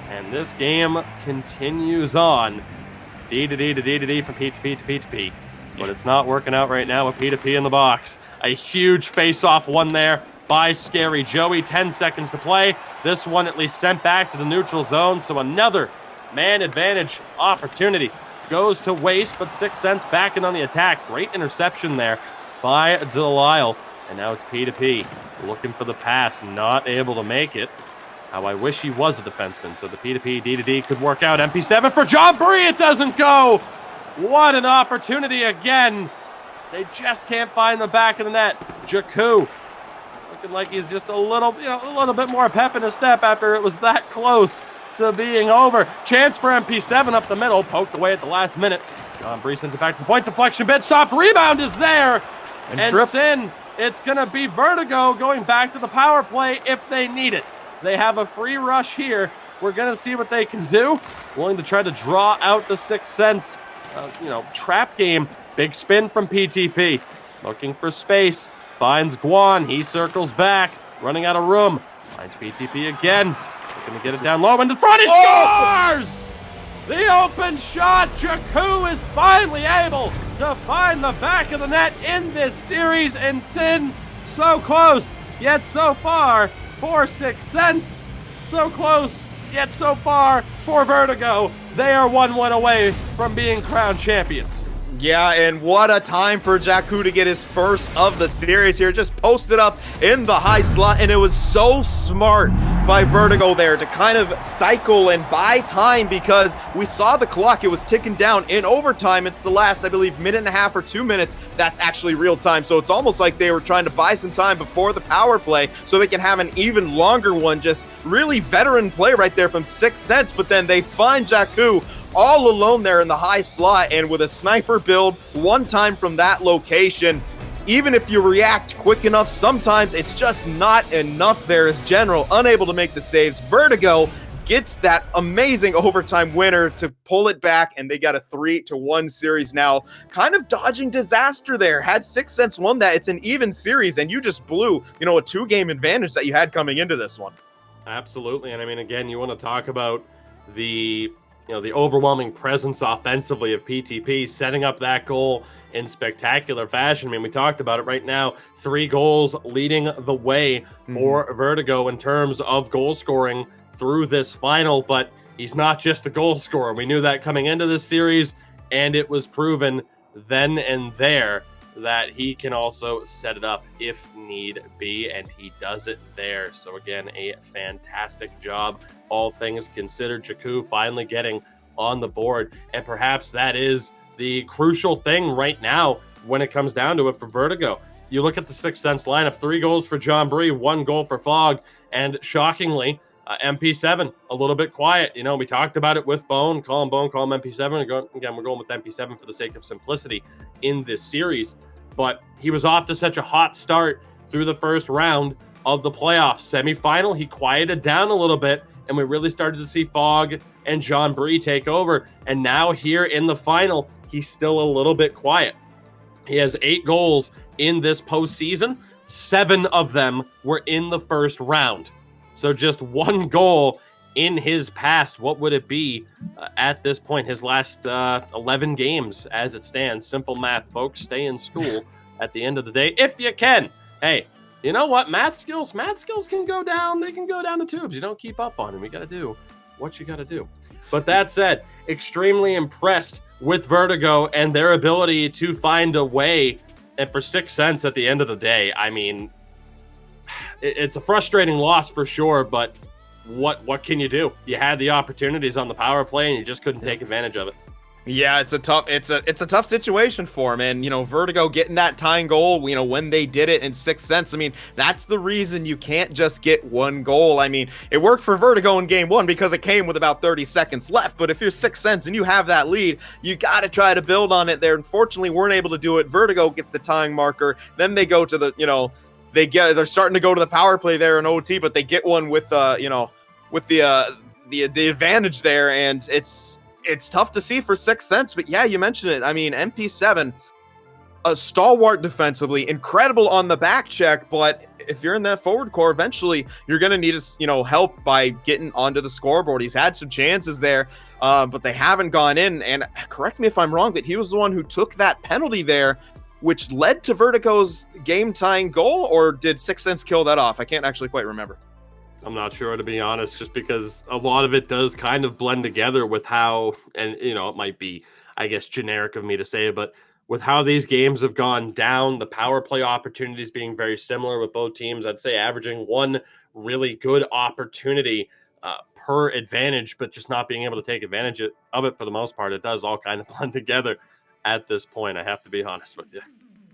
S5: And this game continues on. D to D to D to D from P to P to P to P. But it's not working out right now with P to P in the box. A huge face-off one there by Scary Joey. 10 seconds to play. This one at least sent back to the neutral zone. So another man advantage opportunity goes to waste, but 6 Sense back in on the attack. Great interception there by Delisle. And now it's P to P. Looking for the pass, not able to make it. How I wish he was a defenseman, so the P to P, D to D could work out. MP7 for John Bree, it doesn't go! What an opportunity again! They just can't find the back of the net. Jakku looking like he's just a little bit more pep in his step after it was that close to being over. Chance for MP7 up the middle, poked away at the last minute. John Bree sends it back to the point, deflection bid, stop, rebound is there! And Sin, it's gonna be Vertigo going back to the power play if they need it. They have a free rush here. We're going to see what they can do. Willing to try to draw out the 6 Sense, trap game. Big spin from PTP. Looking for space. Finds Guan. He circles back. Running out of room. Finds PTP again. Looking to get it down low. And in front, he scores! The open shot. Jakku is finally able to find the back of the net in this series. And Sin, so close, yet so far for 6 Sense. So close, yet so far for Vertigo. They are 1-1 away from being crowned champions.
S6: Yeah, and what a time for Jakku to get his first of the series here. Just posted up in the high slot, and it was so smart by Vertigo there to kind of cycle and buy time because we saw the clock. It was ticking down. In overtime, it's the last, I believe, minute and a half or 2 minutes. That's actually real time. So it's almost like they were trying to buy some time before the power play so they can have an even longer one. Just really veteran play right there from 6 Sense, but then they find Jakku all alone there in the high slot, and with a sniper build, one time from that location, even if you react quick enough, sometimes it's just not enough there as General, unable to make the saves. Vertigo gets that amazing overtime winner to pull it back, and they got a 3-1 series now. Kind of dodging disaster there. Had 6 Sense won that, it's an even series, and you just blew, a 2-game advantage that you had coming into this one.
S5: Absolutely, and I mean, again, you want to talk about the overwhelming presence offensively of PTP, setting up that goal in spectacular fashion. I mean, we talked about it right now. 3 goals leading the way for Vertigo in terms of goal scoring through this final, but he's not just a goal scorer. We knew that coming into this series, and it was proven then and there that he can also set it up if need be, and he does it there. So again, a fantastic job, all things considered. Jakku finally getting on the board, and perhaps that is the crucial thing right now when it comes down to it for Vertigo. You look at the Sixth Sense lineup, 3 goals for John Bree, 1 goal for Fogg, and shockingly, MP7 a little bit quiet. You know, we talked about it with Bone, call him MP7. Again, we're going with MP7 for the sake of simplicity in this series. But he was off to such a hot start through the first round of the playoffs. Semifinal, he quieted down a little bit, and we really started to see Fogg and John Bree take over. And now here in the final, he's still a little bit quiet. He has 8 goals in this postseason. 7 of them were in the first round. So just 1 goal in his past. What would it be at this point? His last 11 games as it stands. Simple math, folks. Stay in school at the end of the day if you can. Hey, you know what? Math skills can go down. They can go down the tubes. You don't keep up on them. You got to do what you got to do. But that said, extremely impressed with Vertigo and their ability to find a way. And for Sixth Sense at the end of the day, I mean, it's a frustrating loss for sure, but what can you do? You had the opportunities on the power play and you just couldn't take advantage of it.
S6: Yeah, it's a tough situation for him, and you know, Vertigo getting that tying goal, you know, when they did it in Sixth Sense. I mean, that's the reason you can't just get 1 goal. I mean, it worked for Vertigo in game 1 because it came with about 30 seconds left, but if you're Sixth Sense and you have that lead, you got to try to build on it there. Unfortunately, weren't able to do it. Vertigo gets the tying marker, then they go to the, you know, they're starting to go to the power play there in OT, but they get one with you know, with the advantage there, and it's tough to see for Sixth Sense. But yeah, you mentioned it. I mean, MP7, a stalwart defensively, incredible on the back check, but if you're in that forward core, eventually you're going to need, you know, help by getting onto the scoreboard. He's had some chances there, but they haven't gone in. And correct me if I'm wrong, but he was the one who took that penalty there, which led to Vertigo's game-tying goal, or did Sixth Sense kill that off? I can't actually quite remember.
S5: I'm not sure, to be honest, just because a lot of it does kind of blend together with how, and you know, it might be, I guess, generic of me to say it, but with how these games have gone down, the power play opportunities being very similar with both teams, I'd say averaging 1 really good opportunity per advantage, but just not being able to take advantage of it for the most part. It does all kind of blend together at this point, I have to be honest with you.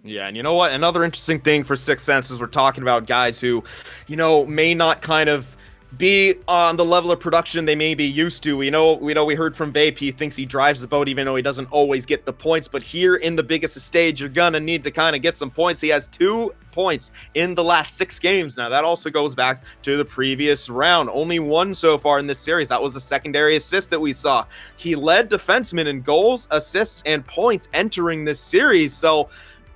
S6: Yeah, and you know what? Another interesting thing for Sixth Sense is we're talking about guys who, you know, may not kind of be on the level of production they may be used to. We heard from Vape, he thinks he drives the boat even though he doesn't always get the points, but here in the biggest stage, you're gonna need to kind of get some points. He has 2 points in the last 6 games. Now, that also goes back to the previous round. Only 1 so far in this series. That was a secondary assist that we saw. He led defensemen in goals, assists, and points entering this series, so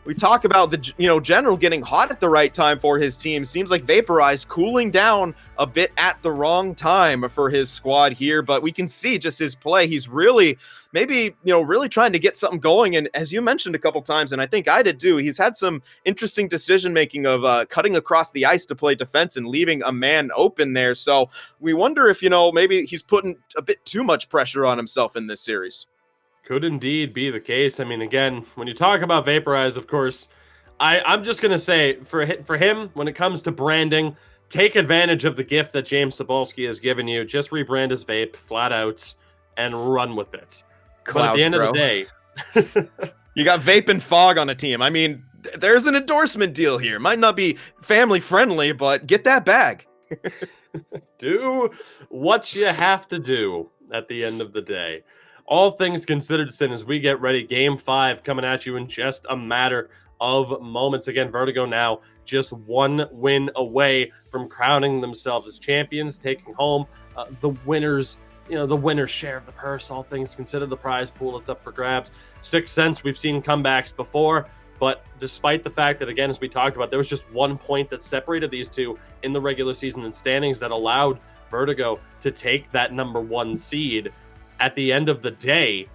S6: we talk about the, you know, general getting hot at the right time for his team. Seems like Vaporize cooling down a bit at the wrong time for his squad here, but we can see just his play. He's really, maybe, you know, really trying to get something going. And as you mentioned a couple times, and I think I did too, he's had some interesting decision-making of cutting across the ice to play defense and leaving a man open there. So we wonder if, you know, maybe he's putting a bit too much pressure on himself in this series.
S5: Could indeed be the case. I mean, again, when you talk about Vaporize, of course, I'm just going to say, for him, when it comes to branding, take advantage of the gift that James Cybulski has given you. Just rebrand his vape, flat out, and run with it.
S6: Clouds,
S5: but at the end
S6: bro.
S5: of the day...
S6: You got Vape and Fog on a team. I mean, there's an endorsement deal here. Might not be family-friendly, but get that bag.
S5: Do what you have to do at the end of the day. All things considered, Sin, as we get ready, Game 5 coming at you in just a matter of moments. Again, Vertigo now just 1 win away from crowning themselves as champions, taking home the winners, you know, the winner's share of the purse. All things considered, the prize pool that's up for grabs. Sixth Sense, we've seen comebacks before, but despite the fact that, again, as we talked about, there was just 1 point that separated these two in the regular season and standings that allowed Vertigo to take that number 1 seed. At the end of the day,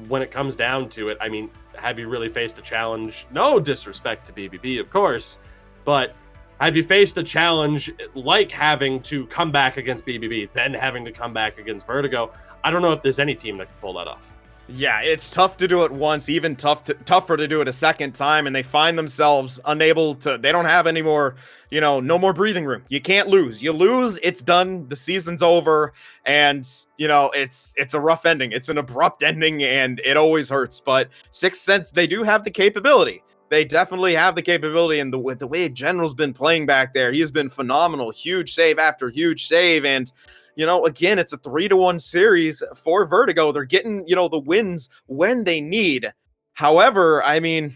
S5: when it comes down to it, I mean, have you really faced a challenge? No disrespect to BBB, of course, but have you faced a challenge like having to come back against BBB, then having to come back against Vertigo? I don't know if there's any team that can pull that off.
S6: Yeah, it's tough to do it once, even tougher to do it a second time, and they find themselves unable to. They don't have any more, no more breathing room. You can't lose. You lose, it's done. The season's over, and it's a rough ending. It's an abrupt ending, and it always hurts. But Sixth Sense, they do have the capability. They definitely have the capability, and the way General's been playing back there, he has been phenomenal. Huge save after huge save, and again, it's a 3-1 series for Vertigo. They're getting, the wins when they need. However, I mean,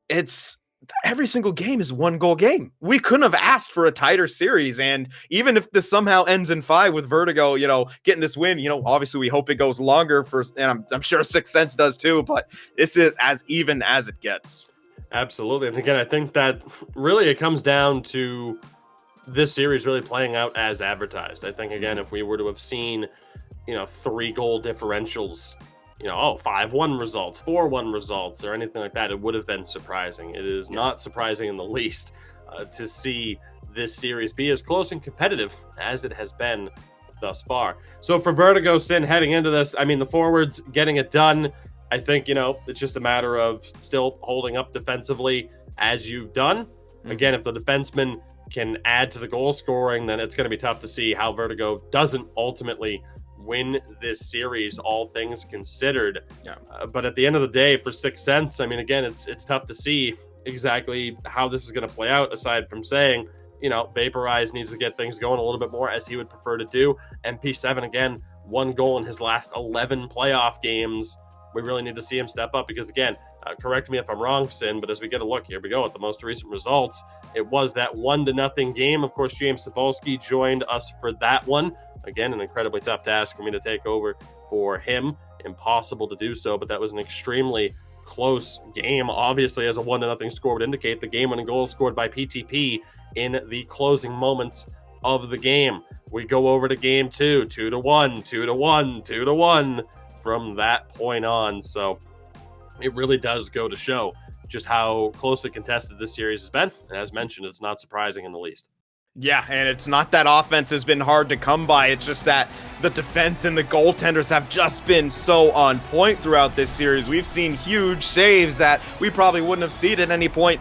S6: it's every single game is 1-goal game. We couldn't have asked for a tighter series. And even if this somehow ends in 5 with Vertigo, getting this win, obviously we hope it goes longer and I'm sure Sixth Sense does too, but this is as even as it gets.
S5: Absolutely. And again, I think that really it comes down to this series really playing out as advertised. I think, again, if we were to have seen, 3-goal differentials, 5-1 results, 4-1 results, or anything like that, it would have been surprising. It is not surprising in the least to see this series be as close and competitive as it has been thus far. So for Vertigo, Sin, heading into this, I mean, the forwards getting it done. I think, it's just a matter of still holding up defensively as you've done. Again, if the defenseman can add to the goal scoring, then it's going to be tough to see how Vertigo doesn't ultimately win this series, all things considered. But at the end of the day, for Sixth Sense, I mean, again, it's tough to see exactly how this is going to play out, aside from saying, Vaporize needs to get things going a little bit more, as he would prefer to do. MP7, again, 1 goal in his last 11 playoff games. We really need to see him step up because, again, correct me if I'm wrong, Sin, but as we get a look, here we go at the most recent results. It was that 1-0 game. Of course, James Cybulski joined us for that one. Again, an incredibly tough task for me to take over for him. Impossible to do so, but that was an extremely close game. Obviously, as a 1-0 score would indicate, the game-winning goal scored by PTP in the closing moments of the game. We go over to game 2, 2-1, 2-1, 2-1 from that point on. So it really does go to show just how closely contested this series has been. And as mentioned, it's not surprising in the least.
S6: Yeah, and it's not that offense has been hard to come by. It's just that the defense and the goaltenders have just been so on point throughout this series. We've seen huge saves that we probably wouldn't have seen at any point,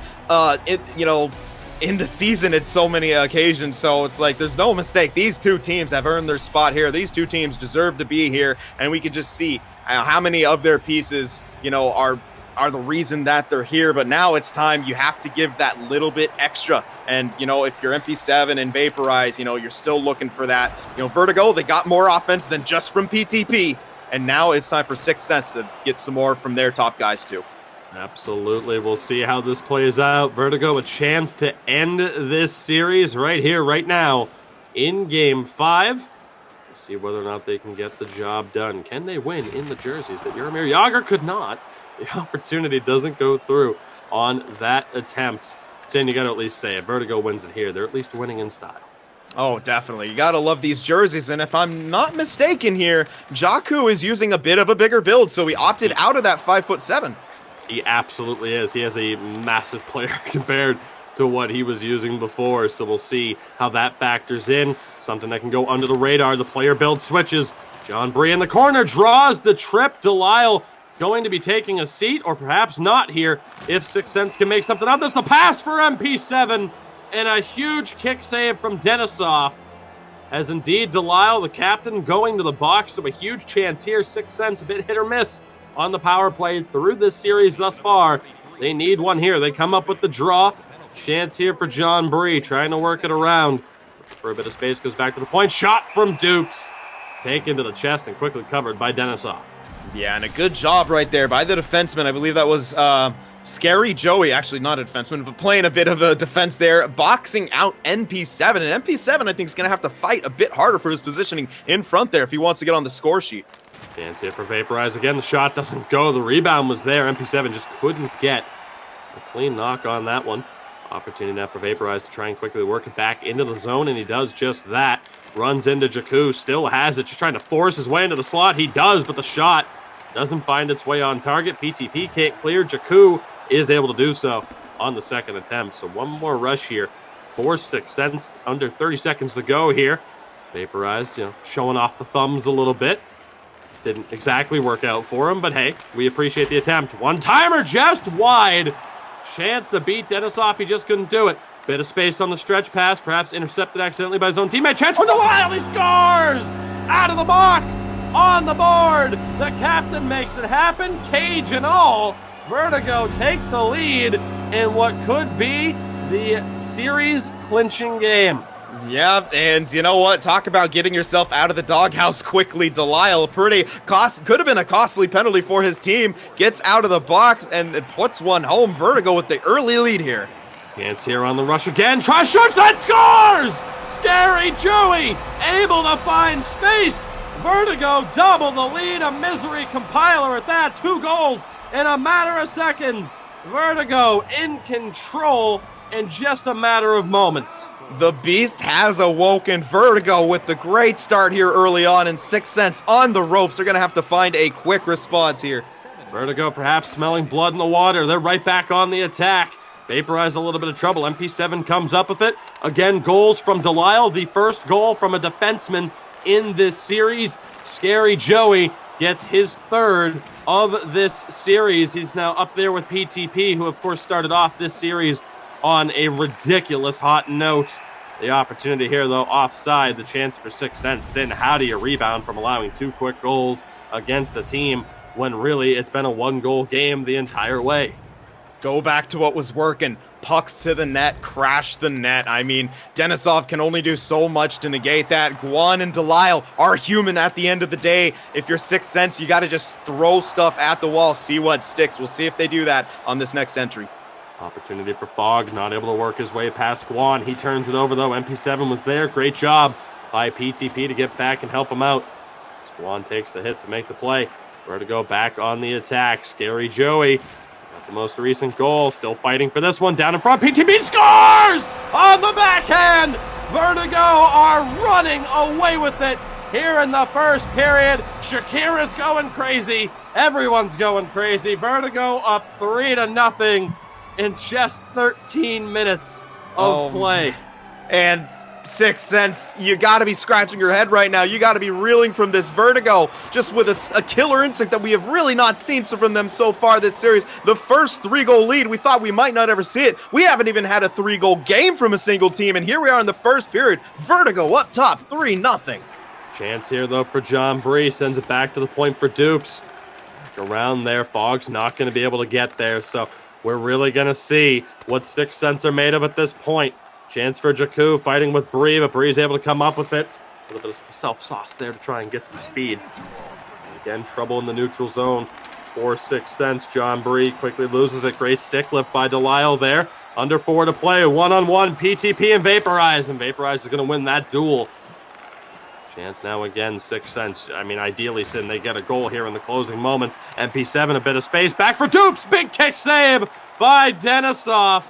S6: in the season at so many occasions. So it's like there's no mistake. These two teams have earned their spot here. These two teams deserve to be here, and we can just see how many of their pieces, are the reason that they're here. But now it's time. You have to give that little bit extra. And, if you're MP7 and Vaporize, you're still looking for that. Vertigo, they got more offense than just from PTP. And now it's time for Sixth Sense to get some more from their top guys too.
S5: Absolutely. We'll see how this plays out. Vertigo, a chance to end this series right here, right now, in Game 5. We'll see whether or not they can get the job done. Can they win in the jerseys that Jaromir Jagr could not? The opportunity doesn't go through on that attempt. Saying you got to at least say it. Vertigo wins it here. They're at least winning in style.
S6: Oh, definitely. You got to love these jerseys. And if I'm not mistaken here, Jaku is using a bit of a bigger build, so he opted out of that 5'7".
S5: He absolutely is. He has a massive player compared to what he was using before. So we'll see how that factors in. Something that can go under the radar. The player build switches. John Bree in the corner draws the trip. Delisle going to be taking a seat, or perhaps not here, if Sixth Sense can make something out. There's the pass for MP7, and a huge kick save from Denisov. As indeed Delisle, the captain, going to the box. So a huge chance here. Sixth Sense a bit hit or miss on the power play through this series thus far. They need one here. They come up with the draw. Chance here for John Bree, trying to work it around. For a bit of space, goes back to the point. Shot from Dukes. Taken to the chest and quickly covered by Denisov.
S6: Yeah, and a good job right there by the defenseman. I believe that was Scary Joey, actually not a defenseman, but playing a bit of a defense there, boxing out NP7. And NP7, I think, is going to have to fight a bit harder for his positioning in front there if he wants to get on the score sheet.
S5: Chance here for Vaporize. Again, the shot doesn't go. The rebound was there. MP7 just couldn't get a clean knock on that one. Opportunity now for Vaporize to try and quickly work it back into the zone, and he does just that. Runs into Jaku, still has it, just trying to force his way into the slot. He does, but the shot doesn't find its way on target. PTP can't clear. Jaku is able to do so on the second attempt. So one more rush here for Sixth Sense. Under 30 seconds to go here. Vaporized, showing off the thumbs a little bit. Didn't exactly work out for him, but hey, we appreciate the attempt. One-timer just wide. Chance to beat Denisov, he just couldn't do it. Bit of space on the stretch pass, perhaps intercepted accidentally by his own teammate. Chance for Delisle, he scores! Out of the box, on the board. The captain makes it happen, cage and all. Vertigo take the lead in what could be the series clinching game.
S6: Yeah, and you know what? Talk about getting yourself out of the doghouse quickly. Delisle, could have been a costly penalty for his team. Gets out of the box and puts one home. Vertigo with the early lead here.
S5: Chance here on the rush again. Tries, shoots, and scores! Scary Joey able to find space. Vertigo double the lead. A misery compiler at that. 2 goals in a matter of seconds. Vertigo in control in just a matter of moments.
S6: The beast has awoken. Vertigo with the great start here early on, and 6 Sense on the ropes. They're going to have to find a quick response here.
S5: Vertigo perhaps smelling blood in the water. They're right back on the attack. Vaporize a little bit of trouble. MP7 comes up with it. Again, goals from Delisle. The first goal from a defenseman in this series. Scary Joey gets his 3rd of this series. He's now up there with PTP, who of course started off this series on a ridiculous hot note. The opportunity here, though, offside. The chance for 6 Sense. Sin, how do you rebound from allowing 2 quick goals against a team when really it's been a 1-goal game the entire way?
S6: Go back to what was working. Pucks to the net, crash the net. I mean, Denisov can only do so much to negate that. Guan and Delisle are human at the end of the day. If you're 6 Sense, you got to just throw stuff at the wall, see what sticks. We'll see if they do that on this next entry.
S5: Opportunity for Fogg, not able to work his way past Guan. He turns it over, though. MP7 was there. Great job by PTP to get back and help him out. Guan takes the hit to make the play. Vertigo back on the attack. Scary Joey, got the most recent goal. Still fighting for this one. Down in front, PTP scores! On the backhand! Vertigo are running away with it here in the first period. Shakira's going crazy. Everyone's going crazy. Vertigo up 3-0. In just 13 minutes of play.
S6: And 6 Sense, you got to be scratching your head right now. You got to be reeling from this Vertigo, just with a killer instinct that we have really not seen from them so far this series. The first 3-goal lead, we thought we might not ever see it. We haven't even had a 3-goal game from a single team, and here we are in the first period. Vertigo up top, 3-0.
S5: Chance here, though, for John Bree. Sends it back to the point for Dupes. Around there, Fogg's not going to be able to get there, so we're really going to see what 6 Sense are made of at this point. Chance for Jakku fighting with Bree, but Bree's able to come up with it. A little bit of self-sauce there to try and get some speed. Again, trouble in the neutral zone for 6 Sense. John Bree quickly loses it. Great stick lift by Delisle there. Under 4 to play. One-on-one. PTP and Vaporize. And Vaporize is going to win that duel. Chance now again, 6 Sense. I mean, ideally, Sin, they get a goal here in the closing moments. MP7, a bit of space. Back for Dupes. Big kick save by Denisov.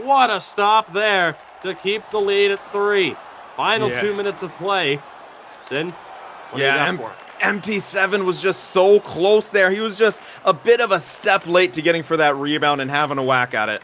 S5: What a stop there to keep the lead at 3. Final 2 minutes of play. Sin, what do you got for it?
S6: MP7 was just so close there. He was just a bit of a step late to getting for that rebound and having a whack at it.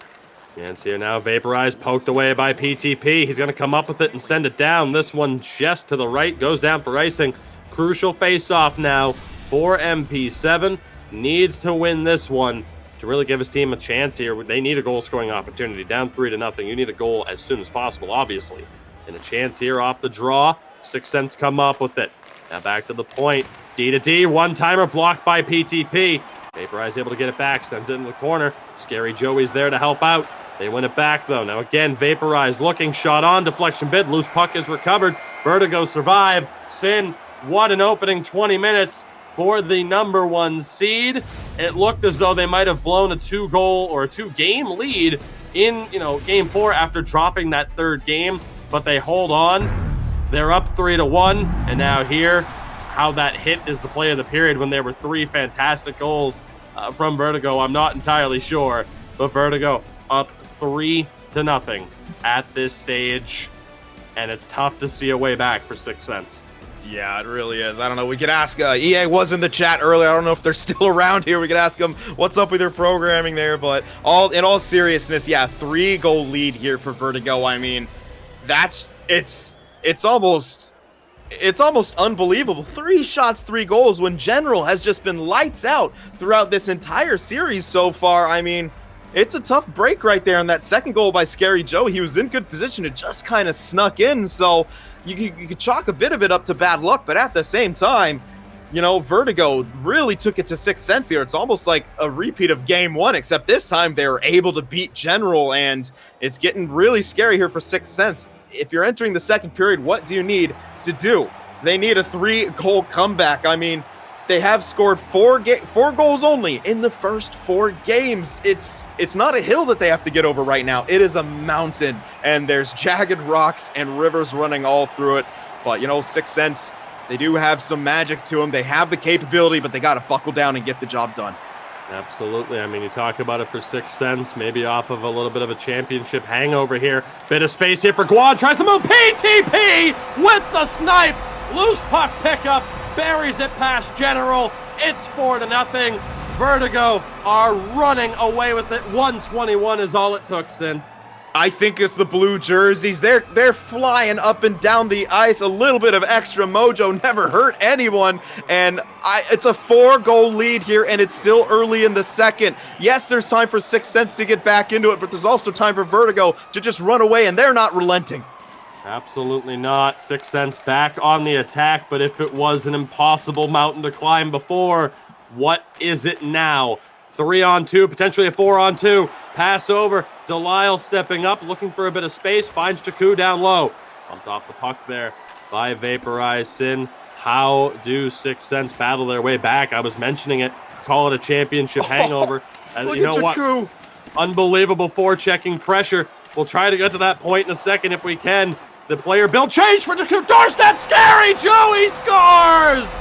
S5: Chance here now, Vaporized, poked away by PTP. He's going to come up with it and send it down. This one just to the right, goes down for icing. Crucial face-off now for MP7. Needs to win this one to really give his team a chance here. They need a goal-scoring opportunity. Down 3-0. You need a goal as soon as possible, obviously. And a chance here off the draw. 6 Sense come up with it. Now back to the point. D-to-D, one-timer blocked by PTP. Vaporize able to get it back, sends it in the corner. Scary Joey's there to help out. They win it back, though. Now again, Vaporize looking, shot on, deflection bid. Loose puck is recovered. Vertigo survive. Sin, what an opening 20 minutes for the number 1 seed. It looked as though they might have blown a 2-goal or a 2-game lead in, game 4 after dropping that 3rd game, but they hold on. They're up 3-1, and now here, how that hit is the play of the period when there were 3 fantastic goals from Vertigo, I'm not entirely sure, but Vertigo up 3-0 at this stage, and it's tough to see a way back for 6 Sense.
S6: Yeah, it really is. I don't know. We could ask, EA was in the chat earlier. I don't know if they're still around here. We could ask them what's up with their programming there, but in all seriousness, yeah, 3-goal lead here for Vertigo. I mean, it's almost It's almost unbelievable. 3 shots, 3 goals when General has just been lights out throughout this entire series so far. I mean, it's a tough break right there. And that second goal by Scary Joe, he was in good position. It just kind of snuck in. So you could chalk a bit of it up to bad luck. But at the same time, you know, Vertigo really took it to Sixth Sense here. It's almost like a repeat of Game 1, except this time they were able to beat General. And it's getting really scary here for Sixth Sense. If you're entering the second period, what do you need to do? They need a 3-goal comeback. I mean, they have scored 4 goals only in the first 4 games. It's not a hill that they have to get over right now. It is a mountain, and there's jagged rocks and rivers running all through it. But, you know, Sixth Sense, they do have some magic to them. They have the capability, but they got to buckle down and get the job done.
S5: Absolutely. I mean, you talk about it for Sixth Sense, maybe off of a little bit of a championship hangover here. Bit of space here for Guan. Tries to move. PTP with the snipe. Loose puck pickup. Buries it past General. It's 4-0. Vertigo are running away with it. 121 is all it took, Sin.
S6: I think it's the blue jerseys. They're flying up and down the ice. A little bit of extra mojo never hurt anyone. And it's a 4-goal lead here, and it's still early in the second. Yes, there's time for Sixth Sense to get back into it, but there's also time for Vertigo to just run away, and they're not relenting.
S5: Absolutely not. Sixth Sense back on the attack, but if it was an impossible mountain to climb before, what is it now? 3-on-2, potentially a 4-on-2. Pass over. Delisle stepping up, looking for a bit of space. Finds Jakku down low. Bumped off the puck there by Vaporized Sin. How do Sixth Sense battle their way back? I was mentioning it. Call it a championship hangover.
S6: Look
S5: you know
S6: at
S5: what?
S6: Jakku.
S5: Unbelievable forechecking pressure. We'll try to get to that point in a second if we can. The player build change for Jakku. Doorstep. Scary Joey scores!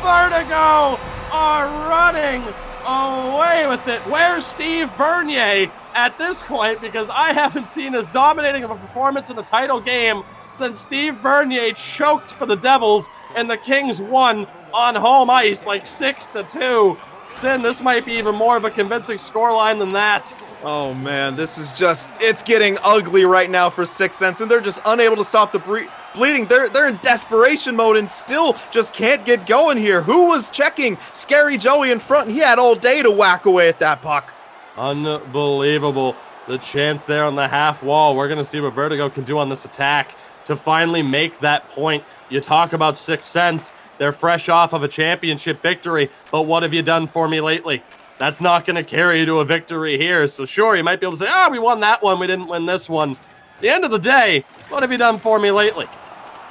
S5: Vertigo are running away with it. Where's Steve Bernier at this point? Because I haven't seen as dominating of a performance in the title game since Steve Bernier choked for the Devils and the Kings won on home ice like 6-2. Sin, this might be even more of a convincing scoreline than that.
S6: Oh man, this is just, it's getting ugly right now for Sixth Sense, and they're just unable to stop the bleeding. They're in desperation mode and still just can't get going here. Who was checking Scary Joey in front? He had all day to whack away at that puck.
S5: Unbelievable. The chance there on the half wall. We're going to see what Vertigo can do on this attack to finally make that point. You talk about Sixth Sense. They're fresh off of a championship victory, but what have you done for me lately? That's not going to carry you to a victory here. So sure, you might be able to say, we won that one, we didn't win this one. At the end of the day, what have you done for me lately?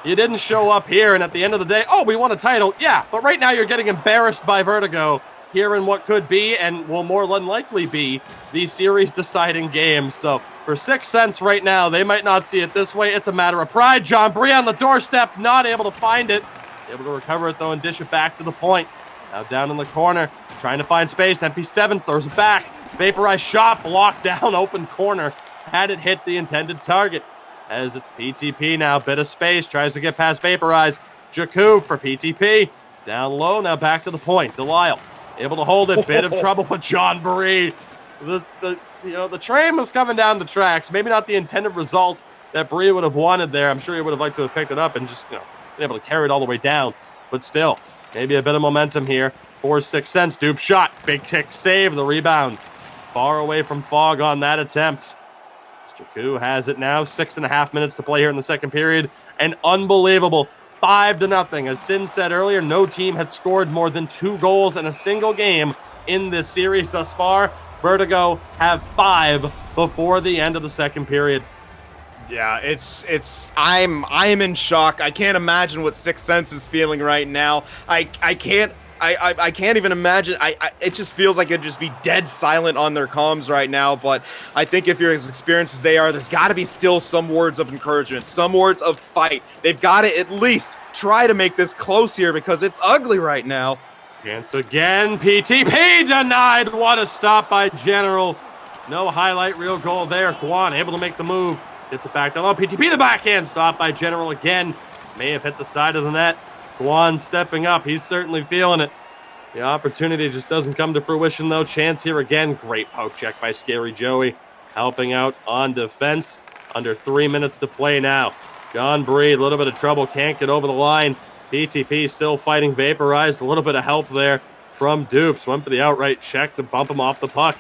S5: You didn't show up here, and at the end of the day, we won a title. Yeah, but right now you're getting embarrassed by Vertigo here in what could be, and will more than likely be, the series-deciding game. So for Sixth Sense right now, they might not see it this way. It's a matter of pride. John Bree on the doorstep, not able to find it. Able to recover it, though, and dish it back to the point. Now down in the corner, trying to find space. MP7 throws it back. Vaporized shot, blocked down, open corner. Had it hit the intended target. As it's PTP now, bit of space, tries to get past Vaporized. Jakku for PTP. Down low, now back to the point. Delisle able to hold it. Bit of trouble with John Bree. The train was coming down the tracks. Maybe not the intended result that Bree would have wanted there. I'm sure he would have liked to have picked it up and just, been able to carry it all the way down. But still, maybe a bit of momentum here for Sixth Sense. Dupe shot. Big kick save. The rebound. Far away from Fogg on that attempt. Jakku has it now. 6.5 minutes to play here in the second period. An unbelievable 5-0. As Sin said earlier, no team had scored more than 2 goals in a single game in this series thus far. Vertigo have 5 before the end of the second period.
S6: Yeah, I'm in shock. I can't imagine what Sixth Sense is feeling right now. I can't even imagine. It just feels like it'd just be dead silent on their comms right now. But I think if you're as experienced as they are, there's got to be still some words of encouragement, some words of fight. They've got to at least try to make this close here because it's ugly right now.
S5: Chance again. PTP denied. What a stop by General. No highlight reel goal there. Guan able to make the move. Gets it back down low. PTP the backhand. Stop by General again. May have hit the side of the net. Guan stepping up. He's certainly feeling it. The opportunity just doesn't come to fruition, though. Chance here again. Great poke check by Scary Joey. Helping out on defense. Under 3 minutes to play now. John Bree, a little bit of trouble, can't get over the line. PTP still fighting Vaporized. A little bit of help there from Dupes. Went for the outright check to bump him off the puck.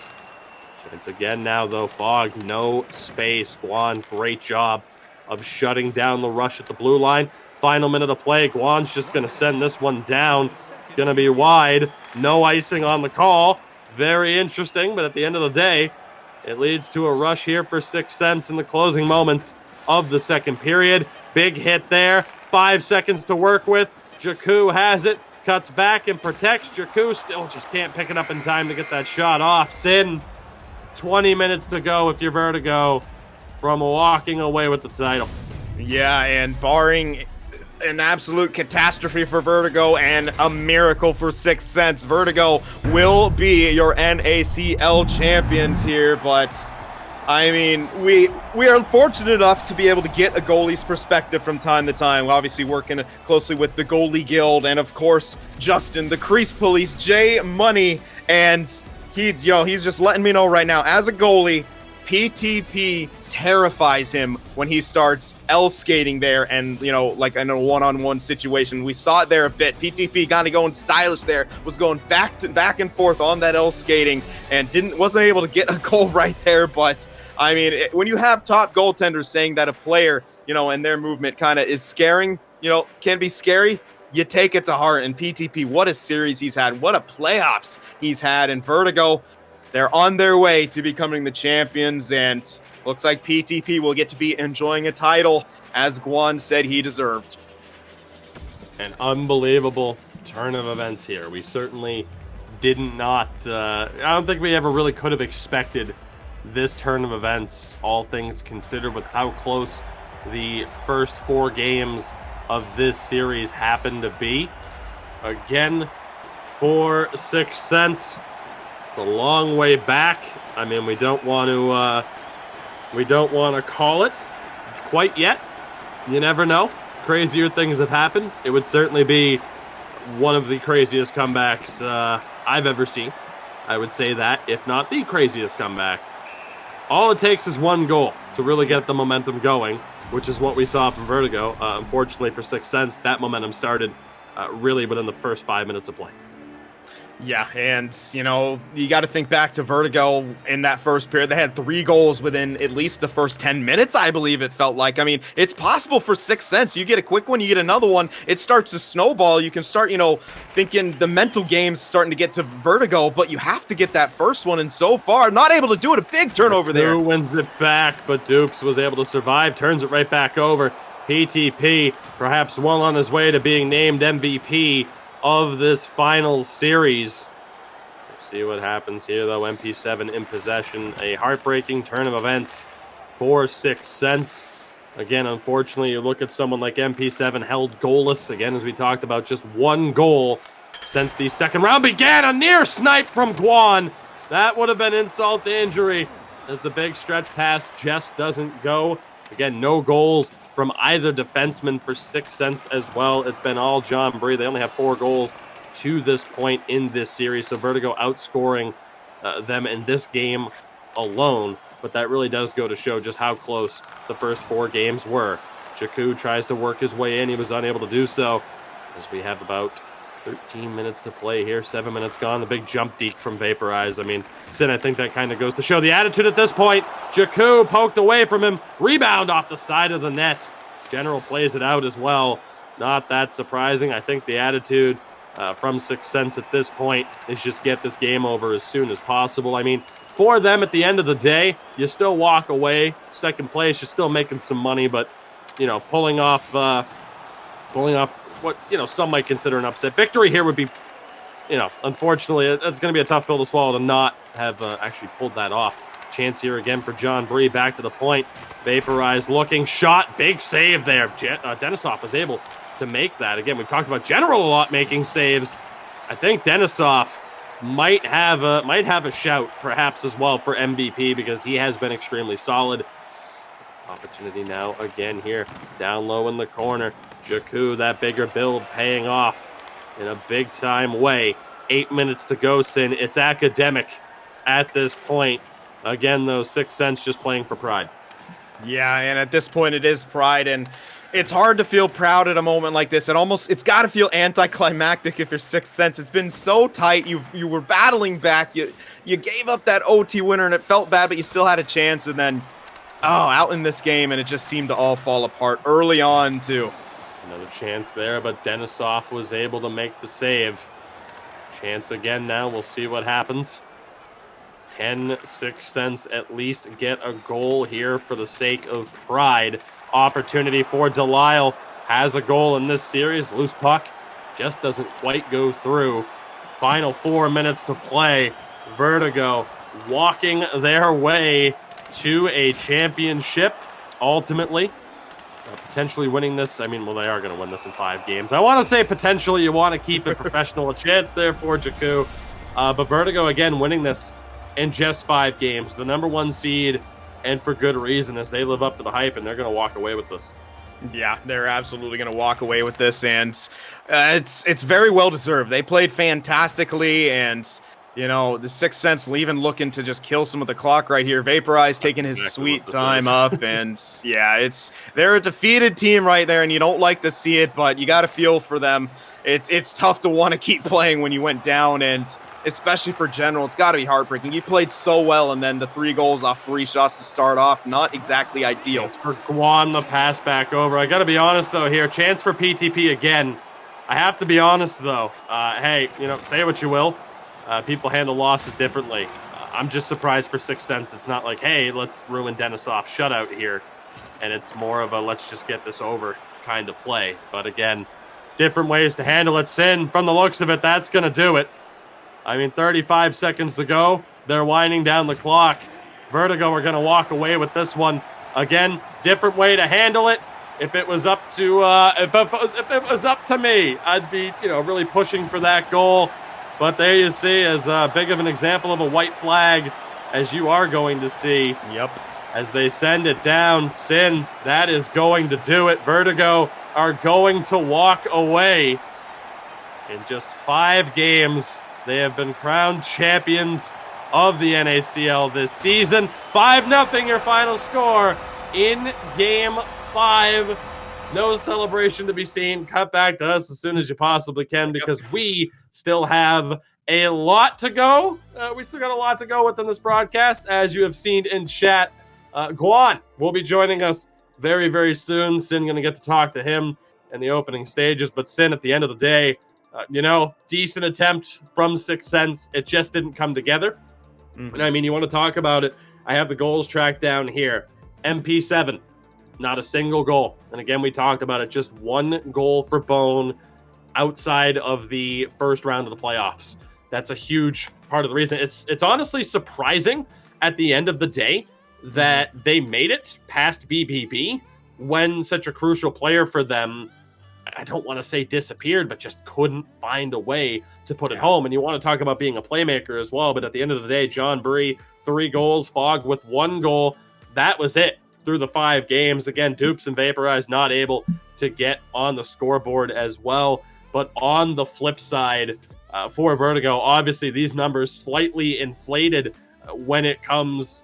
S5: Chance again now, though. Fog, no space. Guan, great job of shutting down the rush at the blue line. Final minute of play. Guan's just going to send this one down. It's going to be wide. No icing on the call. Very interesting, but at the end of the day, it leads to a rush here for 6 cents in the closing moments of the second period. Big hit there. 5 seconds to work with. Jakku has it. Cuts back and protects. Jakku still just can't pick it up in time to get that shot off. Sin, 20 minutes to go if you're Vertigo from walking away with the title.
S6: Yeah, and barring an absolute catastrophe for Vertigo and a miracle for 6 cents, Vertigo will be your NACL champions here, but I mean, we are fortunate enough to be able to get a goalie's perspective from time to time. Obviously working closely with the Goalie Guild and, of course, Justin, the Crease Police, J Money, and he's just letting me know right now, as a goalie, PTP terrifies him when he starts L-skating there and, like in a one-on-one situation. We saw it there a bit. PTP kind of going stylish there, was going back and forth on that L-skating and wasn't able to get a goal right there. But, I mean, when you have top goaltenders saying that a player, and their movement kind of is scaring, can be scary, you take it to heart. And PTP, what a series he's had. What a playoffs he's had. And Vertigo, they're on their way to becoming the champions, and looks like PTP will get to be enjoying a title, as Guan said he deserved.
S5: An unbelievable turn of events here. We certainly I don't think we ever really could have expected this turn of events, all things considered, with how close the first 4 games of this series happened to be. Again, for 6 cents. It's a long way back. I mean, we don't want to call it quite yet. You never know. Crazier things have happened. It would certainly be one of the craziest comebacks I've ever seen. I would say that, if not the craziest comeback. All it takes is one goal to really get the momentum going, which is what we saw from Vertigo. Unfortunately for 6 cents, that momentum started really within the first 5 minutes of play.
S6: Yeah, and, you got to think back to Vertigo in that first period. They had 3 goals within at least the first 10 minutes, I believe it felt like. I mean, it's possible for 6 cents. You get a quick one, you get another one, it starts to snowball. You can start, thinking the mental game's starting to get to Vertigo, but you have to get that first one, and so far, not able to do it. A big turnover there.
S5: Who wins it back, but Dupes was able to survive, turns it right back over. PTP, perhaps well on his way to being named MVP of this finals series. Let's see what happens here, though. MP7 in possession. A heartbreaking turn of events for 6 cents. Again, unfortunately, you look at someone like MP7 held goalless. Again, as we talked about, just 1 goal since the second round began. A near snipe from Guan. That would have been insult to injury, as the big stretch pass just doesn't go. Again, no goals from either defenseman for 6 cents as well. It's been all John Bree. They only have 4 goals to this point in this series, so Vertigo outscoring them in this game alone. But that really does go to show just how close the first 4 games were. Jakku tries to work his way in. He was unable to do so, as we have about 13 minutes to play here. 7 minutes gone. The big jump deke from Vaporize. I mean, Sin, I think that kind of goes to show the attitude at this point. Jakku poked away from him. Rebound off the side of the net. General plays it out as well. Not that surprising. I think the attitude from 6 cents at this point is just get this game over as soon as possible. I mean, for them at the end of the day, you still walk away. Second place, you're still making some money, but, pulling off what, some might consider an upset victory here would be, unfortunately, it's going to be a tough pill to swallow to not have actually pulled that off. Chance here again for John Bree, back to the point. Vaporized looking, shot, big save there. Denisov was able to make that. Again, we've talked about General a lot making saves. I think Denisov might have a shout perhaps as well for MVP, because he has been extremely solid. Opportunity now again here, down low in the corner. Jakku, that bigger build, paying off in a big-time way. 8 minutes to go, Sin. It's academic at this point. Again, though, 6 cents just playing for pride.
S6: Yeah, and at this point it is pride, and It's hard to feel proud at a moment like this. It's got to feel anticlimactic if you're Sixth Sense. It's been so tight. You were battling back. You gave up that OT winner, and it felt bad, but you still had a chance. And then, out in this game, and it just seemed to all fall apart early on, too.
S5: Another chance there, but Denisov was able to make the save. Chance again now. We'll see what happens. Can Sixth Sense at least get a goal here for the sake of pride? Opportunity for Delisle. Has a goal in this series. Loose puck just doesn't quite go through. Final 4 minutes to play. Vertigo walking their way to a championship ultimately. Potentially winning this. I mean, well, they are going to win this in 5 games. I want to say potentially you want to keep it professional. A chance there for Jakku. But Vertigo, again, winning this in just 5 games. The number 1 seed, and for good reason, as they live up to the hype, and they're going to walk away with this.
S6: Yeah, they're absolutely going to walk away with this, and it's very well deserved. They played fantastically, and the Sixth Sense even looking to just kill some of the clock right here. Vaporize taking his sweet time up, and yeah, they're a defeated team right there, and you don't like to see it, but you got to feel for them. It's tough to want to keep playing when you went down, and especially for General, it's got to be heartbreaking. You played so well, and then the 3 goals off 3 shots to start off, not exactly ideal.
S5: Chance for Guan, the pass back over. I got to be honest, though, here. Chance for PTP again. I have to be honest, though. Hey, say what you will. People handle losses differently. I'm just surprised for Sixth Sense. It's not like, hey, let's ruin Denisov's shutout here. And it's more of a let's just get this over kind of play. But again, different ways to handle it. Sin, from the looks of it, that's going to do it. I mean, 35 seconds to go. They're winding down the clock. Vertigo are going to walk away with this one. Again, different way to handle it. If it was up to if it was up to me, I'd be really pushing for that goal. But there you see, as big of an example of a white flag as you are going to see.
S6: Yep. As
S5: they send it down, Sin, that is going to do it. Vertigo are going to walk away. In just 5 games, they have been crowned champions of the NACL this season. 5-0 your final score in Game 5. No celebration to be seen. Cut back to us as soon as you possibly can, because we still have a lot to go. We still got a lot to go within this broadcast, as you have seen in chat. Guan will be joining us very, very soon. Sin going to get to talk to him in the opening stages. But Sin, at the end of the day, decent attempt from Sixth Sense. It just didn't come together. Mm-hmm. And I mean, you want to talk about it. I have the goals tracked down here. MP7, not a single goal. And again, we talked about it. Just 1 goal for Bone outside of the first round of the playoffs. That's a huge part of the reason. It's honestly surprising at the end of the day that they made it past BBB when such a crucial player for them, I don't want to say disappeared, but just couldn't find a way to put it home. And you want to talk about being a playmaker as well, but at the end of the day, John Bree, 3 goals, Fogg with 1 goal. That was it through the 5 games. Again, Dupes and Vaporize not able to get on the scoreboard as well. But on the flip side, for Vertigo, obviously these numbers slightly inflated when it comes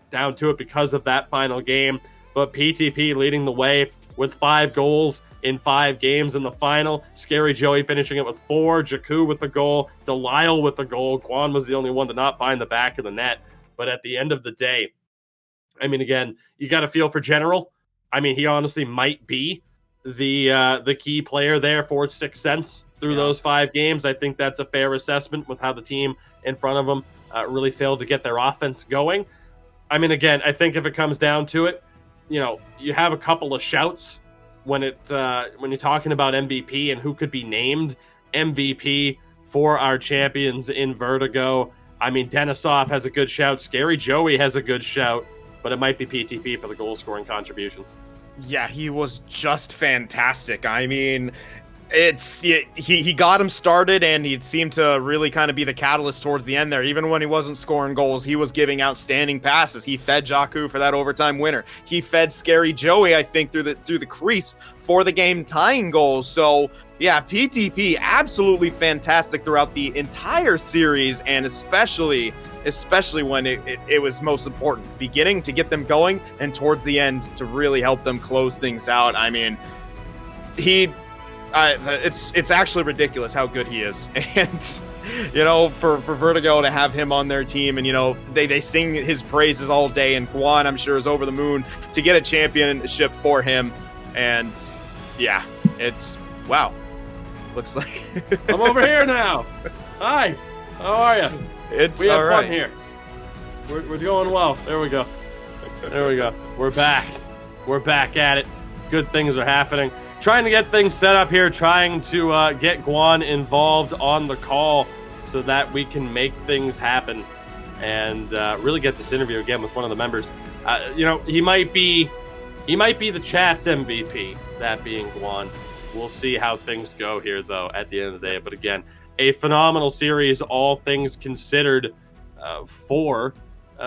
S5: down to it because of that final game. But PTP leading the way with 5 goals in 5 games in the final. Scary Joey finishing it with 4. Jakku with the goal. Delisle with the goal. Guan was the only one to not find the back of the net. But at the end of the day, I mean, again, you got to feel for General. I mean, he honestly might be the key player there for Sixth Sense through those 5 games. I think that's a fair assessment with how the team in front of them really failed to get their offense going. I mean, again, I think if it comes down to it, you have a couple of shouts when you're talking about MVP and who could be named MVP for our champions in Vertigo. I mean, Denisov has a good shout. Scary Joey has a good shout, but it might be PTP for the goal scoring contributions.
S6: Yeah, he was just fantastic. I mean, he got him started, and he seemed to really kind of be the catalyst towards the end there. Even when he wasn't scoring goals, he was giving outstanding passes. He fed Jakku for that overtime winner. He fed Scary Joey, I think, through the crease for the game tying goals. So yeah, PTP absolutely fantastic throughout the entire series, and especially when it was most important, beginning to get them going and towards the end to really help them close things out. I mean, it's actually ridiculous how good he is. And you know, for Vertigo to have him on their team, and you know, they sing his praises all day, and Guan, I'm sure, is over the moon to get a championship for him. And yeah, it's wow. Looks like
S5: I'm over here now. Hi, how are you? We have fun here. We're going well. There we go. There we go. We're back. We're back at it. Good things are happening. Trying to get things set up here, trying to get Guan involved on the call so that we can make things happen and really get this interview again with one of the members. You know, he might be the chat's MVP, that being Guan. We'll see how things go here, though, at the end of the day. But again, a phenomenal series, all things considered, for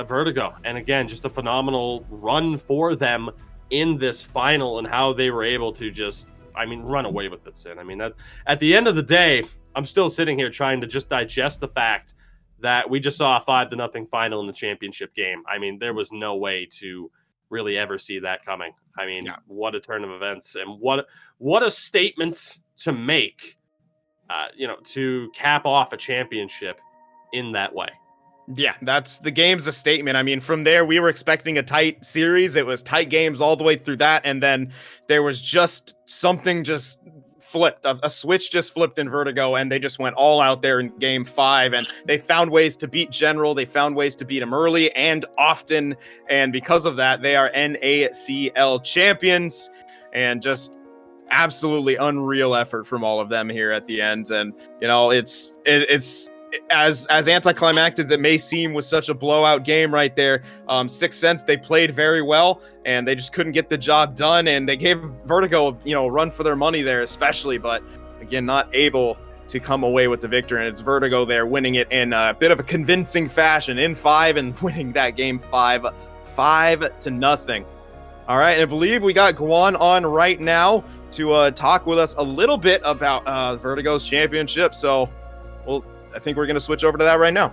S5: Vertigo. And again, just a phenomenal run for them in this final, and how they were able to just, run away with it, Sin. That, at the end of the day, I'm still sitting here trying to just digest the fact that we just saw a 5-0 final in the championship game. There was no way to really ever see that coming. What a turn of events, and what a statement to make, to cap off a championship in that way.
S6: Yeah, the game's a statement. From there, we were expecting a tight series. It was tight games all the way through that, and then there was just something just flipped. A switch just flipped in Vertigo, and they just went all out there in Game 5, and they found ways to beat General. They found ways to beat him early and often, and because of that, they are NACL champions, and just absolutely unreal effort from all of them here at the end. And, it's as anticlimactic as it may seem with such a blowout game right there. 6 Sense, they played very well, and they just couldn't get the job done, and they gave Vertigo a run for their money there especially, but again, not able to come away with the victory. And it's Vertigo there winning it in a bit of a convincing fashion in 5 and winning that game 5-0. All right, and I believe we got Guan on right now to talk with us a little bit about Vertigo's championship. So I think we're going to switch over to that right now.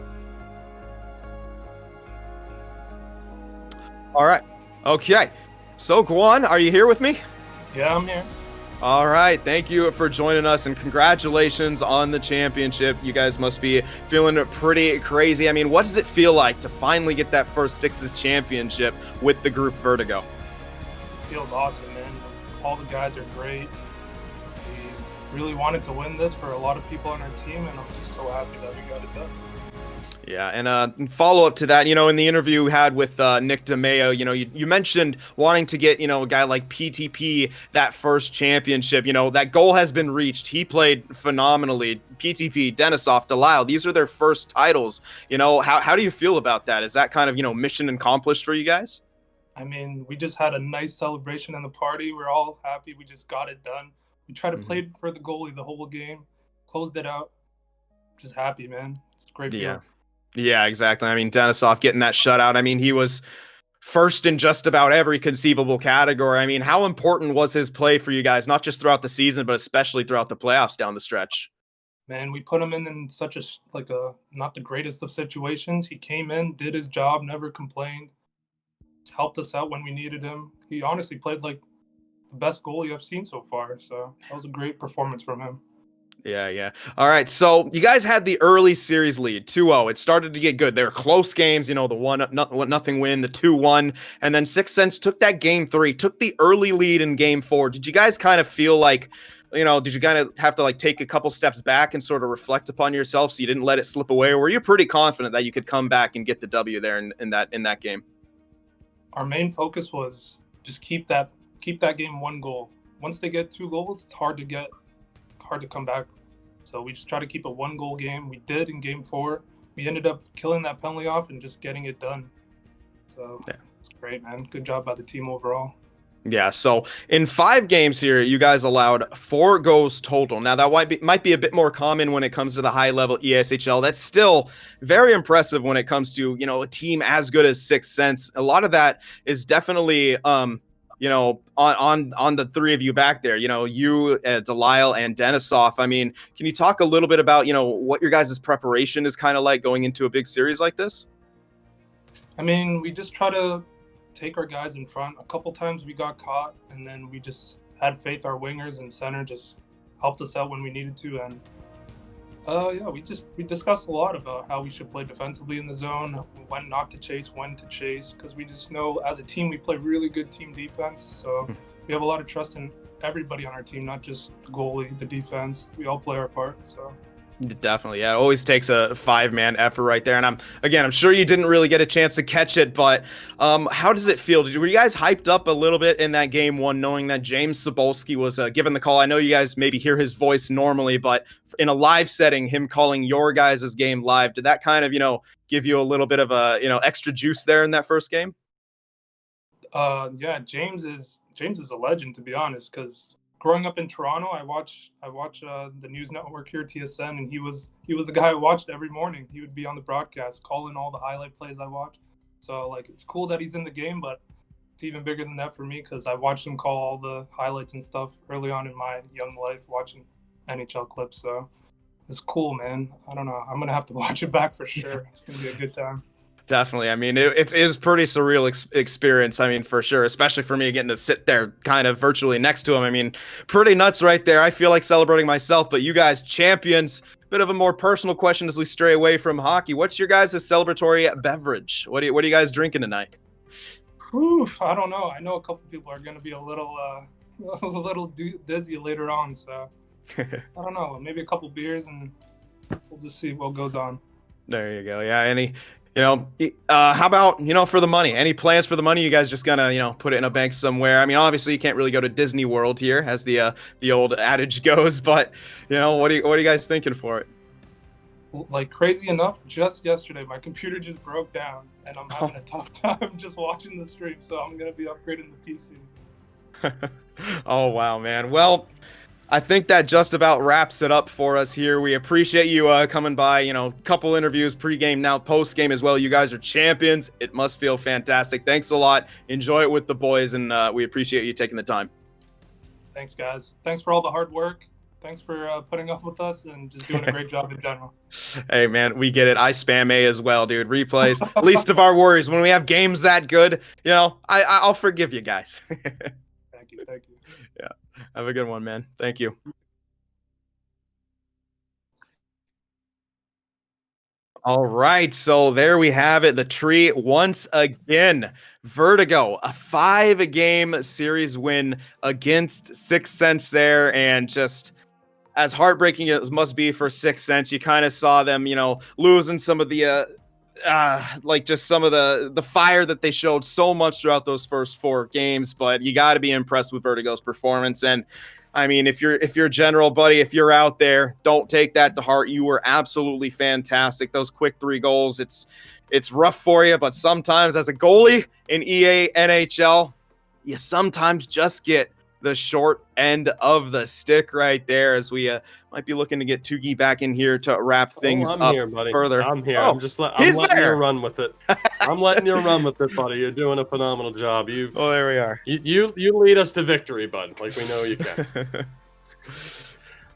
S6: All right. Okay. So, Guan, are you here with me?
S3: Yeah, I'm here.
S6: All right. Thank you for joining us, and congratulations on the championship. You guys must be feeling pretty crazy. What does it feel like to finally get that first Sixes championship with the group Vertigo?
S3: It feels awesome, man. All the guys are great. Really wanted to win this for a lot of people on our team, and I'm just so happy that we got it done.
S6: Yeah, and follow up to that, in the interview we had with Nick DeMeo, you mentioned wanting to get, a guy like PTP that first championship. That goal has been reached. He played phenomenally. PTP, Denisov, Delisle, these are their first titles. How do you feel about that? Is that kind of, mission accomplished for you guys?
S3: We just had a nice celebration in the party. We're all happy. We just got it done. We tried to play for the goalie the whole game, closed it out. Just happy, man. It's a great feeling.
S6: Yeah, exactly. Denisov getting that shutout. He was first in just about every conceivable category. How important was his play for you guys, not just throughout the season, but especially throughout the playoffs down the stretch?
S3: Man, we put him in such a not the greatest of situations. He came in, did his job, never complained. Just helped us out when we needed him. He honestly played like the best goalie I've seen so far, so that was a great performance from him.
S6: Yeah. All right, so you guys had the early series lead, 2-0. It started to get good. They were close games, the 1-0 win, the 2-1, and then 6 Sense took that game 3, took the early lead in game 4. Did you guys kind of feel like, did you kind of have to take a couple steps back and sort of reflect upon yourself so you didn't let it slip away, or were you pretty confident that you could come back and get the W there in that game?
S3: Our main focus was just keep that game 1 goal. Once they get 2 goals, it's hard to come back. So we just try to keep a 1-goal game. We did in game 4. We ended up killing that penalty off and just getting it done. So yeah, it's great, man. Good job by the team overall.
S6: Yeah, so in 5 games here, you guys allowed 4 goals total. Now, that might be a bit more common when it comes to the high-level EASHL. That's still very impressive when it comes to, a team as good as 6 Sense. A lot of that is definitely on the 3 of you back there, you, Delisle and Denisov. Can you talk a little bit about, what your guys' preparation is kind of like going into a big series like this?
S3: We just try to take our guys in front. A couple times we got caught, and then we just had faith our wingers and center just helped us out when we needed to. And yeah, we discussed a lot about how we should play defensively in the zone, when not to chase, when to chase, because we just know as a team we play really good team defense. So we have a lot of trust in everybody on our team, not just the goalie, the defense. We all play our part. So
S6: definitely, yeah. It always takes a 5-man effort right there. And I'm sure you didn't really get a chance to catch it, but how does it feel? Were you guys hyped up a little bit in that game one, knowing that James Cybulski was given the call? I know you guys maybe hear his voice normally, but in a live setting, him calling your guys' game live, did that kind of, give you a little bit of a, extra juice there in that first game?
S3: Yeah, James is a legend, to be honest, because growing up in Toronto, I watch the news network here, TSN, and he was the guy I watched every morning. He would be on the broadcast, calling all the highlight plays I watched. So like, it's cool that he's in the game, but it's even bigger than that for me because I watched him call all the highlights and stuff early on in my young life, watching NHL clips. So it's cool, man. I don't know. I'm gonna have to watch it back for sure. It's gonna be a good time.
S6: Definitely. I mean, it is pretty surreal experience. I mean, for sure, especially for me getting to sit there kind of virtually next to him. I mean, pretty nuts right there. I feel like celebrating myself, but you guys, champions. Bit of a more personal question as we stray away from hockey. What's your guys' celebratory beverage? What are you guys drinking tonight?
S3: Oof, I don't know. I know a couple people are going to be a little dizzy later on, so I don't know. Maybe a couple beers and we'll just see what goes on.
S6: There you go. Yeah. How about, for the money? Any plans for the money? You guys just gonna, put it in a bank somewhere? I mean, obviously you can't really go to Disney World here, as the old adage goes, but, what are you guys thinking for it?
S3: Like, crazy enough, just yesterday, my computer just broke down and I'm having a tough time just watching the stream, so I'm going to be upgrading the PC.
S6: Oh, wow, man. Well, I think that just about wraps it up for us here. We appreciate you coming by, couple interviews, pregame, now postgame as well. You guys are champions. It must feel fantastic. Thanks a lot. Enjoy it with the boys, and we appreciate you taking the time.
S3: Thanks, guys. Thanks for all the hard work. Thanks for putting up with us and just doing a great job in general.
S6: Hey, man, we get it. I spam A as well, dude. Replays, least of our worries. When we have games that good, I'll forgive you guys.
S3: Thank you.
S6: Yeah. Have a good one, man. Thank you. All right, so there we have it. The tree once again. Vertigo, a 5-game series win against Sixth Sense there, and just as heartbreaking as it must be for Sixth Sense, you kind of saw them, losing some of the just some of the fire that they showed so much throughout those first 4 games. But you got to be impressed with Vertigo's performance. And I mean, if you're general, buddy, if you're out there, don't take that to heart. You were absolutely fantastic. Those quick 3 goals, it's rough for you, but sometimes as a goalie in NHL, you sometimes just get the short end of the stick right there, as we might be looking to get Tugi back in here to wrap things up
S5: here, buddy.
S6: further.
S5: I'm here.
S6: Oh,
S5: I'm letting you run with it. I'm letting you run with it, buddy. You're doing a phenomenal job.
S6: Oh, there we are.
S5: You lead us to victory, bud. Like we know you can.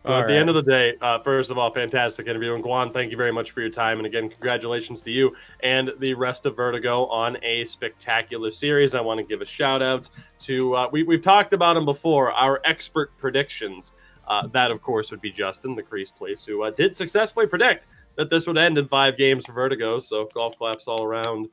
S5: So at the end of the day, first of all, fantastic interview. And Guan, thank you very much for your time. And again, congratulations to you and the rest of Vertigo on a spectacular series. I want to give a shout out to, we've talked about him before, our expert predictions. That, of course, would be Justin, the Crease Place, who did successfully predict that this would end in 5 games for Vertigo. So golf claps all around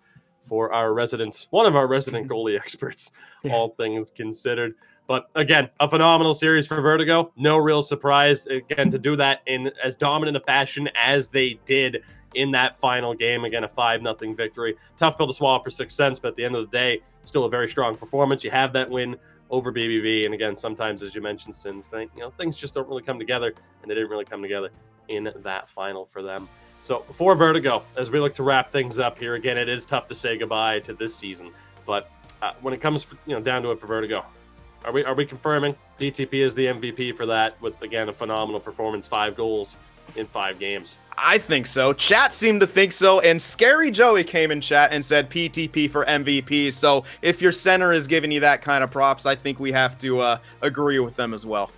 S5: for one of our resident goalie experts, all things considered. But again, a phenomenal series for Vertigo. No real surprise, again, to do that in as dominant a fashion as they did in that final game. Again, a 5-0 victory. Tough pill to swallow for Sixth Sense, but at the end of the day, still a very strong performance. You have that win over BBV. And again, sometimes, as you mentioned, Sins, things just don't really come together, and they didn't really come together in that final for them. So for Vertigo, as we look to wrap things up here, again, it is tough to say goodbye to this season. But when it comes down to it for Vertigo, are we confirming PTP is the MVP for that with, again, a phenomenal performance, 5 goals in 5 games?
S6: I think so. Chat seemed to think so, and Scary Joey came in chat and said PTP for MVP. So if your center is giving you that kind of props, I think we have to agree with them as well.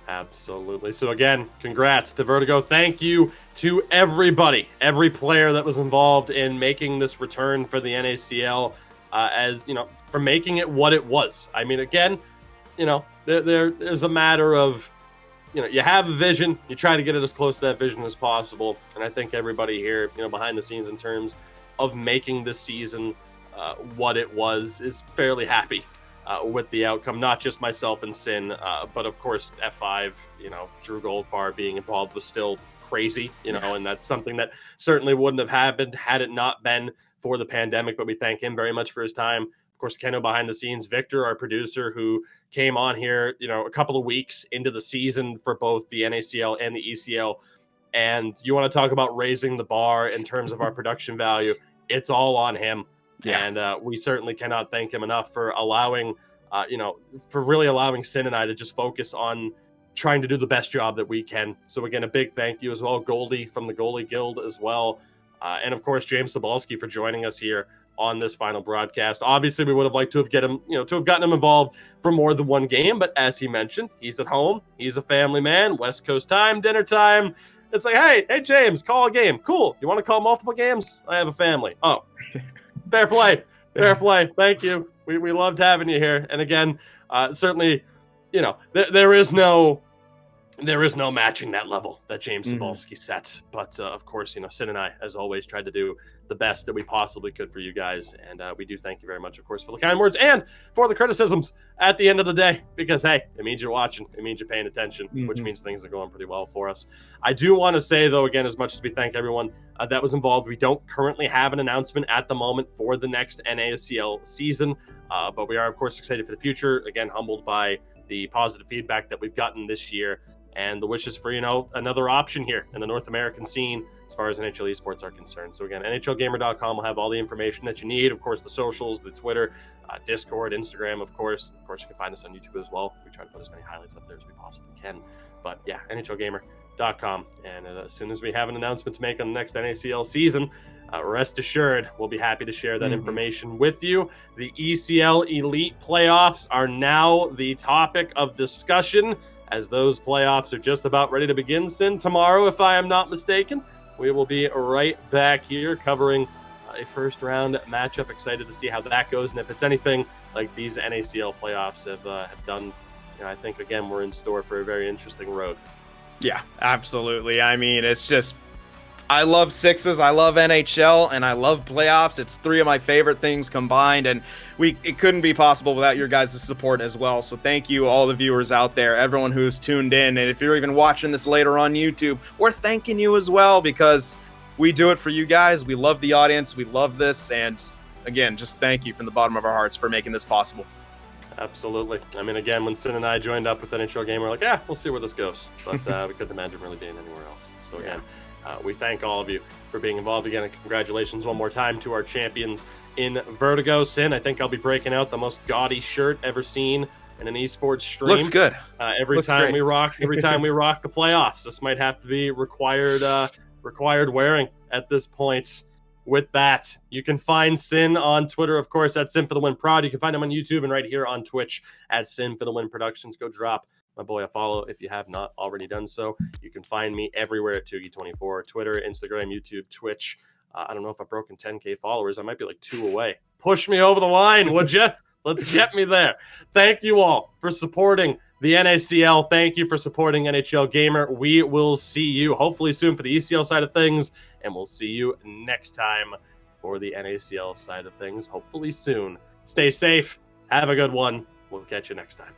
S5: Absolutely. So again, congrats to Vertigo. Thank you to everybody, every player that was involved in making this return for the NACL, for making it what it was. I mean, again, there's a matter of, you have a vision, you try to get it as close to that vision as possible. And I think everybody here, behind the scenes in terms of making this season what it was is fairly happy with the outcome. Not just myself and Sin, but of course F5, Drew Goldfarb being involved was still crazy, and that's something that certainly wouldn't have happened had it not been for the pandemic, but we thank him very much for his time. Of course, Keno behind the scenes, Victor, our producer, who came on here, a couple of weeks into the season for both the NACL and the ECL. And you want to talk about raising the bar in terms of our production value, it's all on him. Yeah. And we certainly cannot thank him enough for allowing, for really allowing Sin and I to just focus on trying to do the best job that we can. So again, a big thank you as well, Goldie from the Goalie Guild as well. And of course, James Cybulski for joining us here on this final broadcast. Obviously, we would have liked to have gotten him involved for more than one game, but as he mentioned, he's at home. He's a family man, West Coast time, dinner time. It's like, hey, James, call a game. Cool. You want to call multiple games? I have a family. Oh, fair play. Fair play. Thank you. We loved having you here. And again, certainly, there is no matching that level that James Cybulski set. But of course, Sid and I, as always, tried to do the best that we possibly could for you guys. And we do thank you very much, of course, for the kind words and for the criticisms at the end of the day. Because, hey, it means you're watching. It means you're paying attention, which means things are going pretty well for us. I do want to say, though, again, as much as we thank everyone that was involved, we don't currently have an announcement at the moment for the next NACL season. But we are, of course, excited for the future. Again, humbled by the positive feedback that we've gotten this year. And the wishes for, another option here in the North American scene as far as NHL esports are concerned. So again, NHLgamer.com will have all the information that you need. Of course, the socials, the Twitter, Discord, Instagram, of course. Of course, you can find us on YouTube as well. We try to put as many highlights up there as we possibly can. But yeah, NHLgamer.com. And as soon as we have an announcement to make on the next NACL season, rest assured, we'll be happy to share that information with you. The ECL Elite Playoffs are now the topic of discussion, as those playoffs are just about ready to begin. Sin, tomorrow, if I am not mistaken, we will be right back here covering a first round matchup. Excited to see how that goes, and if it's anything like these NACL playoffs have done, I think again we're in store for a very interesting road.
S6: Yeah, absolutely. I mean, it's just, I love sixes, I love NHL, and I love playoffs. It's three of my favorite things combined, and it couldn't be possible without your guys' support as well. So thank you, all the viewers out there, everyone who's tuned in, and if you're even watching this later on YouTube, we're thanking you as well, because we do it for you guys. We love the audience, we love this, and again, just thank you from the bottom of our hearts for making this possible.
S5: Absolutely. I mean, again, when Sin and I joined up with NHL Game, we're like, yeah, we'll see where this goes, but we couldn't imagine really being anywhere else. So again, we thank all of you for being involved again, and congratulations one more time to our champions in Vertigo. Sin, I think I'll be breaking out the most gaudy shirt ever seen in an esports stream.
S6: Looks good.
S5: Every time we rock the playoffs, this might have to be required wearing at this point. With that, you can find Sin on Twitter, of course, at Sin for the Win Prod. You can find him on YouTube and right here on Twitch at Sin for the Win Productions. Go drop my boy a follow if you have not already done so. You can find me everywhere at Tugi24, Twitter, Instagram, YouTube, Twitch. I don't know if I've broken 10K followers. I might be like 2 away. Push me over the line, would you? Let's get me there. Thank you all for supporting the NACL. Thank you for supporting NHL Gamer. We will see you hopefully soon for the ECL side of things, and we'll see you next time for the NACL side of things, hopefully soon. Stay safe. Have a good one. We'll catch you next time.